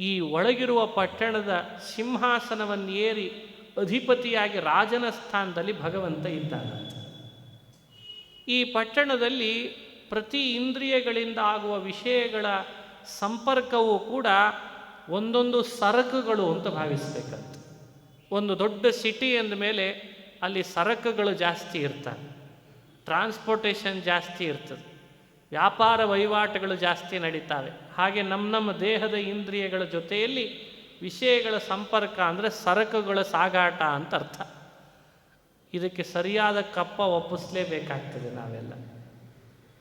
ಈ ಒಳಗಿರುವ ಪಟ್ಟಣದ ಸಿಂಹಾಸನವನ್ನು ಏರಿ ಅಧಿಪತಿಯಾಗಿ ರಾಜನ ಸ್ಥಾನದಲ್ಲಿ ಭಗವಂತ ಇದ್ದಾನಂತೆ. ಈ ಪಟ್ಟಣದಲ್ಲಿ ಪ್ರತಿ ಇಂದ್ರಿಯಗಳಿಂದ ಆಗುವ ವಿಷಯಗಳ ಸಂಪರ್ಕವೂ ಕೂಡ ಒಂದೊಂದು ಸರಕುಗಳು ಅಂತ ಭಾವಿಸ್ಬೇಕಂತ. ಒಂದು ದೊಡ್ಡ ಸಿಟಿ ಅಂದಮೇಲೆ ಅಲ್ಲಿ ಸರಕುಗಳು ಜಾಸ್ತಿ ಇರ್ತವೆ, ಟ್ರಾನ್ಸ್ಪೋರ್ಟೇಷನ್ ಜಾಸ್ತಿ ಇರ್ತದೆ, ವ್ಯಾಪಾರ ವಹಿವಾಟುಗಳು ಜಾಸ್ತಿ ನಡೀತಾವೆ. ಹಾಗೆ ನಮ್ಮ ದೇಹದ ಇಂದ್ರಿಯಗಳ ಜೊತೆಯಲ್ಲಿ ವಿಷಯಗಳ ಸಂಪರ್ಕ ಅಂದರೆ ಸರಕುಗಳ ಸಾಗಾಟ ಅಂತ ಅರ್ಥ. ಇದಕ್ಕೆ ಸರಿಯಾದ ಕಪ್ಪ ಒಪ್ಪಿಸಲೇಬೇಕಾಗ್ತದೆ ನಾವೆಲ್ಲ.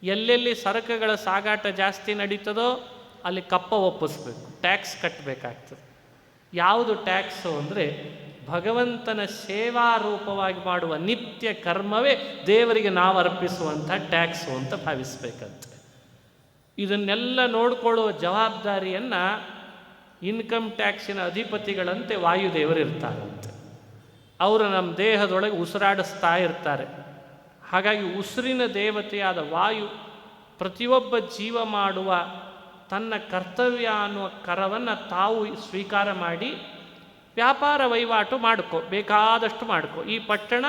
ಎಲ್ಲೆಲ್ಲಿ ಸರಕುಗಳ ಸಾಗಾಟ ಜಾಸ್ತಿ ನಡೀತದೋ ಅಲ್ಲಿ ಕಪ್ಪ ಒಪ್ಪಿಸ್ಬೇಕು, ಟ್ಯಾಕ್ಸ್ ಕಟ್ಟಬೇಕಾಗ್ತದೆ. ಯಾವುದು ಟ್ಯಾಕ್ಸು ಅಂದರೆ ಭಗವಂತನ ಸೇವಾರೂಪವಾಗಿ ಮಾಡುವ ನಿತ್ಯ ಕರ್ಮವೇ ದೇವರಿಗೆ ನಾವು ಅರ್ಪಿಸುವಂಥ ಟ್ಯಾಕ್ಸು ಅಂತ ಭಾವಿಸ್ಬೇಕಂತೆ. ಇದನ್ನೆಲ್ಲ ನೋಡಿಕೊಳ್ಳುವ ಜವಾಬ್ದಾರಿಯನ್ನು ಇನ್ಕಮ್ ಟ್ಯಾಕ್ಸಿನ ಅಧಿಪತಿಗಳಂತೆ ವಾಯುದೇವರು ಇರ್ತಾರಂತೆ. ಅವರು ನಮ್ಮ ದೇಹದೊಳಗೆ ಉಸಿರಾಡಿಸ್ತಾ ಇರ್ತಾರೆ. ಹಾಗಾಗಿ ಉಸಿರಿನ ದೇವತೆಯಾದ ವಾಯು ಪ್ರತಿಯೊಬ್ಬ ಜೀವ ಮಾಡುವ ತನ್ನ ಕರ್ತವ್ಯ ಅನ್ನುವ ಕರವನ್ನು ತಾವು ಸ್ವೀಕಾರ ಮಾಡಿ ವ್ಯಾಪಾರ ವಹಿವಾಟು ಮಾಡ್ಕೊ, ಬೇಕಾದಷ್ಟು ಮಾಡ್ಕೊ. ಈ ಪಟ್ಟಣ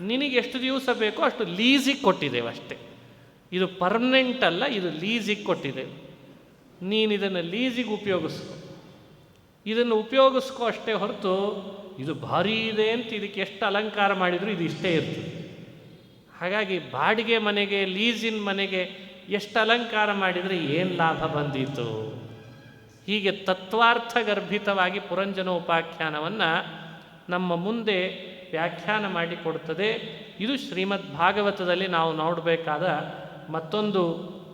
ನಿನಗೆ ಎಷ್ಟು ದಿವಸ ಬೇಕೋ ಅಷ್ಟು ಲೀಸಿಗೆ ಕೊಟ್ಟಿದ್ದೇವೆ ಅಷ್ಟೇ. ಇದು ಪರ್ಮನೆಂಟ್ ಅಲ್ಲ, ಇದು ಲೀಸಿಗೆ ಕೊಟ್ಟಿದ್ದೇವೆ. ನೀನು ಇದನ್ನು ಲೀಸಿಗೆ ಉಪಯೋಗಿಸ್ಕೊ, ಇದನ್ನು ಉಪಯೋಗಿಸ್ಕೊ ಅಷ್ಟೇ ಹೊರತು ಇದು ಭಾರೀ ಇದೆ ಅಂತ ಇದಕ್ಕೆ ಎಷ್ಟು ಅಲಂಕಾರ ಮಾಡಿದರೂ ಇದು ಇಷ್ಟೇ ಇರ್ತದೆ. ಹಾಗಾಗಿ ಬಾಡಿಗೆ ಮನೆಗೆ, ಲೀಸಿನ ಮನೆಗೆ ಎಷ್ಟು ಅಲಂಕಾರ ಮಾಡಿದರೆ ಏನು ಲಾಭ ಬಂದೀತು? ಹೀಗೆ ತತ್ವಾರ್ಥ ಗರ್ಭಿತವಾಗಿ ಪುರಂಜನೋಪಾಖ್ಯಾನವನ್ನು ನಮ್ಮ ಮುಂದೆ ವ್ಯಾಖ್ಯಾನ ಮಾಡಿಕೊಡ್ತದೆ. ಇದು ಶ್ರೀಮದ್ ಭಾಗವತದಲ್ಲಿ ನಾವು ನೋಡಬೇಕಾದ ಮತ್ತೊಂದು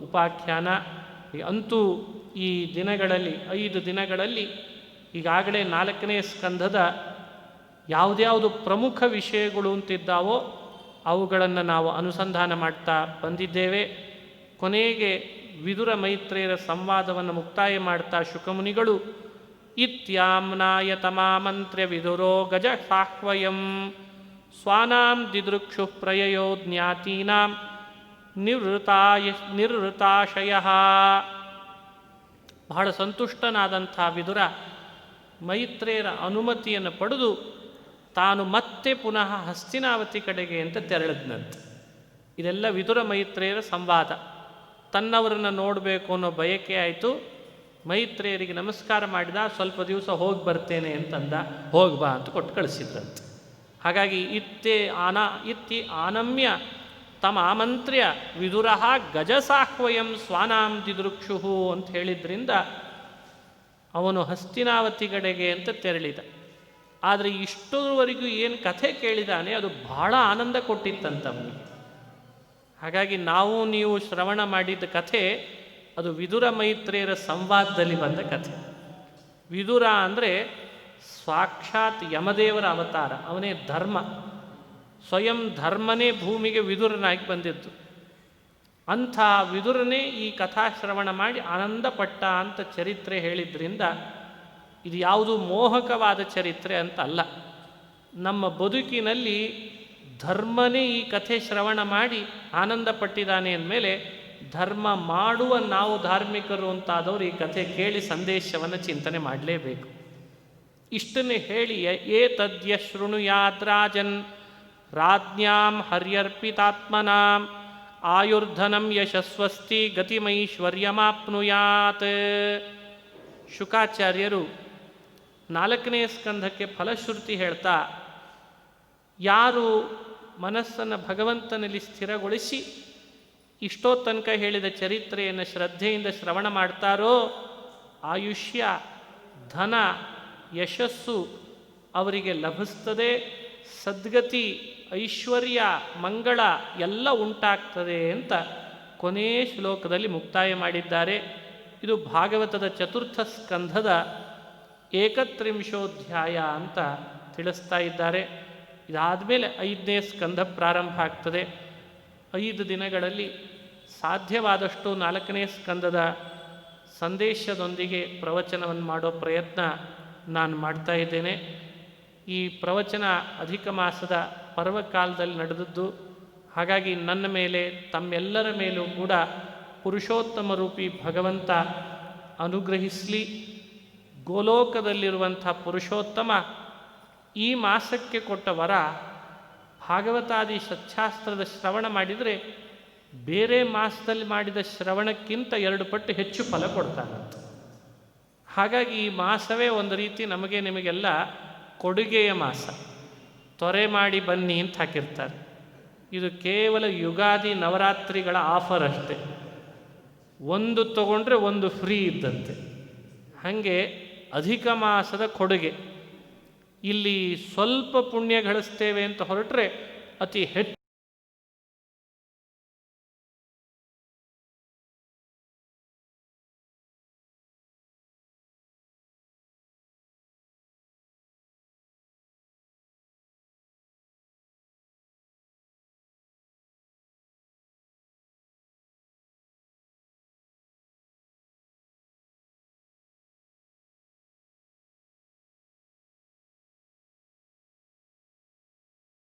ಉಪಾಖ್ಯಾನ. ಅಂತೂ ಈ ದಿನಗಳಲ್ಲಿ 5 ದಿನಗಳಲ್ಲಿ ಈಗಾಗಲೇ 4ನೇ ಸ್ಕಂಧದ ಯಾವುದ್ಯಾವುದು ಪ್ರಮುಖ ವಿಷಯಗಳು ಅಂತಿದ್ದಾವೋ ಅವುಗಳನ್ನು ನಾವು ಅನುಸಂಧಾನ ಮಾಡ್ತಾ ಬಂದಿದ್ದೇವೆ. ಕೊನೆಗೆ ವಿದುರ ಮೈತ್ರೇಯರ ಸಂವಾದವನ್ನು ಮುಕ್ತಾಯ ಮಾಡ್ತಾ ಶುಕಮುನಿಗಳು ಇತ್ಯಾಮ್ನಾಯ ತಮಾಮಂತ್ರ್ಯ ವಿದುರೋ ಗಜ ಸಾಹ್ವಯಂ ಸ್ವಾನಾಂ ದಿದೃಕ್ಷು ಪ್ರಯಯೋ ಜ್ಞಾತೀನಾಂ ನಿರ್ವೃತಾಶಯ. ಬಹಳ ಸಂತುಷ್ಟನಾದಂಥ ವಿದುರ ಮೈತ್ರೇಯರ ಅನುಮತಿಯನ್ನು ಪಡೆದು ತಾನು ಮತ್ತೆ ಪುನಃ ಹಸ್ತಿನಾವತಿ ಕಡೆಗೆ ಅಂತ ತೆರಳಿದ್ನಂತೆ. ಇದೆಲ್ಲ ವಿದುರ ಮೈತ್ರೇಯರ ಸಂವಾದ. ತನ್ನವರನ್ನು ನೋಡಬೇಕು ಅನ್ನೋ ಬಯಕೆ ಆಯಿತು. ಮೈತ್ರೇಯರಿಗೆ ನಮಸ್ಕಾರ ಮಾಡಿದ. ಸ್ವಲ್ಪ ದಿವಸ ಹೋಗಿ ಬರ್ತೇನೆ ಅಂತಂದ. ಹೋಗ್ಬಾ ಅಂತ ಕೊಟ್ಟು ಕಳಿಸಿದ್ರಂತೆ. ಹಾಗಾಗಿ ಇತ್ತಿ ಆನಮ್ಯ ತಮ್ಮ ಆಮಂತ್ರ್ಯ ವಿದುರ ಗಜಸಾಹ್ವಯಂ ಸ್ವಾನಾಂ ದಿದೃಕ್ಷು ಅಂತ ಹೇಳಿದ್ರಿಂದ ಅವನು ಹಸ್ತಿನಾವತಿ ಕಡೆಗೆ ಅಂತ ತೆರಳಿದ. ಆದರೆ ಇಷ್ಟರವರೆಗೂ ಏನು ಕಥೆ ಕೇಳಿದಾನೆ ಅದು ಬಹಳ ಆನಂದ ಕೊಟ್ಟಿತ್ತಂತ ಅವನಿಗೆ. ಹಾಗಾಗಿ ನಾವು ನೀವು ಶ್ರವಣ ಮಾಡಿದ ಕಥೆ ಅದು ವಿದುರ ಮೈತ್ರೇಯರ ಸಂವಾದದಲ್ಲಿ ಬಂದ ಕಥೆ. ವಿದುರ ಅಂದರೆ ಸಾಕ್ಷಾತ್ ಯಮದೇವರ ಅವತಾರ, ಅವನೇ ಧರ್ಮ, ಸ್ವಯಂ ಧರ್ಮನೇ ಭೂಮಿಗೆ ವಿದುರನಾಗಿ ಬಂದಿದ್ದು. ಅಂಥ ವಿದುರನೇ ಈ ಕಥಾಶ್ರವಣ ಮಾಡಿ ಆನಂದಪಟ್ಟ ಅಂತ ಚರಿತ್ರೆ ಹೇಳಿದ್ರಿಂದ ಇದು ಯಾವುದು ಮೋಹಕವಾದ ಚರಿತ್ರೆ ಅಂತ ಅಲ್ಲ. ನಮ್ಮ ಬದುಕಿನಲ್ಲಿ ಧರ್ಮನೇ ಈ ಕಥೆ ಶ್ರವಣ ಮಾಡಿ ಆನಂದಪಟ್ಟಿದ್ದಾನೆ ಅಂದಮೇಲೆ ಧರ್ಮ ಮಾಡುವ ನಾವು ಧಾರ್ಮಿಕರು ಅಂತಾದವರು ಈ ಕಥೆ ಕೇಳಿ ಸಂದೇಶವನ್ನು ಚಿಂತನೆ ಮಾಡಲೇಬೇಕು. ಇಷ್ಟನ್ನೇ ಹೇಳಿ ಏತದ್ಯ ಶೃಣುಯಾದ್ರಾಜನ್ ರಾಜ್ಞಾಂ ಹರ್ಯರ್ಪಿತಾತ್ಮನಾಂ ಆಯುರ್ಧನಂ ಯಶಸ್ವಸ್ತಿ ಗತಿಮೈಶ್ವರ್ಯಮಾಪ್ನುಯಾತ್. ಶುಕಾಚಾರ್ಯರು 4ನೇ ಸ್ಕಂಧಕ್ಕೆ ಫಲಶ್ರುತಿ ಹೇಳ್ತಾ, ಯಾರು ಮನಸ್ಸನ್ನು ಭಗವಂತನಲ್ಲಿ ಸ್ಥಿರಗೊಳಿಸಿ ಇಷ್ಟೋ ತನಕ ಹೇಳಿದ ಚರಿತ್ರೆಯನ್ನು ಶ್ರದ್ಧೆಯಿಂದ ಶ್ರವಣ ಮಾಡ್ತಾರೋ ಆಯುಷ್ಯ, ಧನ, ಯಶಸ್ಸು ಅವರಿಗೆ ಲಭಿಸ್ತದೆ, ಸದ್ಗತಿ, ಐಶ್ವರ್ಯ, ಮಂಗಳ ಎಲ್ಲ ಉಂಟಾಗ್ತದೆ ಅಂತ ಕೊನೇ ಶ್ಲೋಕದಲ್ಲಿ ಮುಕ್ತಾಯ ಮಾಡಿದ್ದಾರೆ. ಇದು ಭಾಗವತದ 4ಥ ಸ್ಕಂಧದ 31 ಅಂತ ತಿಳಿಸ್ತಾ ಇದ್ದಾರೆ. ಇದಾದಮೇಲೆ 5ನೇ ಸ್ಕಂಧ ಪ್ರಾರಂಭ ಆಗ್ತದೆ. 5 ದಿನಗಳಲ್ಲಿ ಸಾಧ್ಯವಾದಷ್ಟು 4ನೇ ಸ್ಕಂದದ ಸಂದೇಶದೊಂದಿಗೆ ಪ್ರವಚನವನ್ನು ಮಾಡೋ ಪ್ರಯತ್ನ ನಾನು ಮಾಡ್ತಾ ಇದ್ದೇನೆ. ಈ ಪ್ರವಚನ ಅಧಿಕ ಮಾಸದ ಪರ್ವಕಾಲದಲ್ಲಿ ನಡೆದದ್ದು. ಹಾಗಾಗಿ ನನ್ನ ಮೇಲೆ ತಮ್ಮೆಲ್ಲರ ಮೇಲೂ ಕೂಡ ಪುರುಷೋತ್ತಮ ರೂಪಿ ಭಗವಂತ ಅನುಗ್ರಹಿಸಲಿ. ಗೋಲೋಕದಲ್ಲಿರುವಂಥ ಪುರುಷೋತ್ತಮ ಈ ಮಾಸಕ್ಕೆ ಕೊಟ್ಟ ವರ, ಭಾಗವತಾದಿ ಸಚ್ಛಾಸ್ತ್ರದ ಶ್ರವಣ ಮಾಡಿದರೆ ಬೇರೆ ಮಾಸದಲ್ಲಿ ಮಾಡಿದ ಶ್ರವಣಕ್ಕಿಂತ 2 ಪಟ್ಟು ಹೆಚ್ಚು ಫಲ ಕೊಡ್ತಾನಂತೆ. ಹಾಗಾಗಿ ಈ ಮಾಸವೇ ಒಂದು ರೀತಿ ನಮಗೆ ನಿಮಗೆಲ್ಲ ಕೊಡುಗೆಯ ಮಾಸ. ತೊರೆ ಮಾಡಿ ಬನ್ನಿ ಅಂತ ಹಾಕಿರ್ತಾರೆ. ಇದು ಕೇವಲ ಯುಗಾದಿ ನವರಾತ್ರಿಗಳ ಆಫರ್ ಅಷ್ಟೆ. ಒಂದು ತಗೊಂಡ್ರೆ ಒಂದು ಫ್ರೀ ಇದ್ದಂತೆ. ಹಾಗೆ ಅಧಿಕ ಮಾಸದ ಕೊಡುಗೆ. ಇಲ್ಲಿ ಸ್ವಲ್ಪ ಪುಣ್ಯ ಗಳಿಸ್ತೇವೆ ಅಂತ ಹೊರಟ್ರೆ ಅತಿ ಹೆಚ್ಚು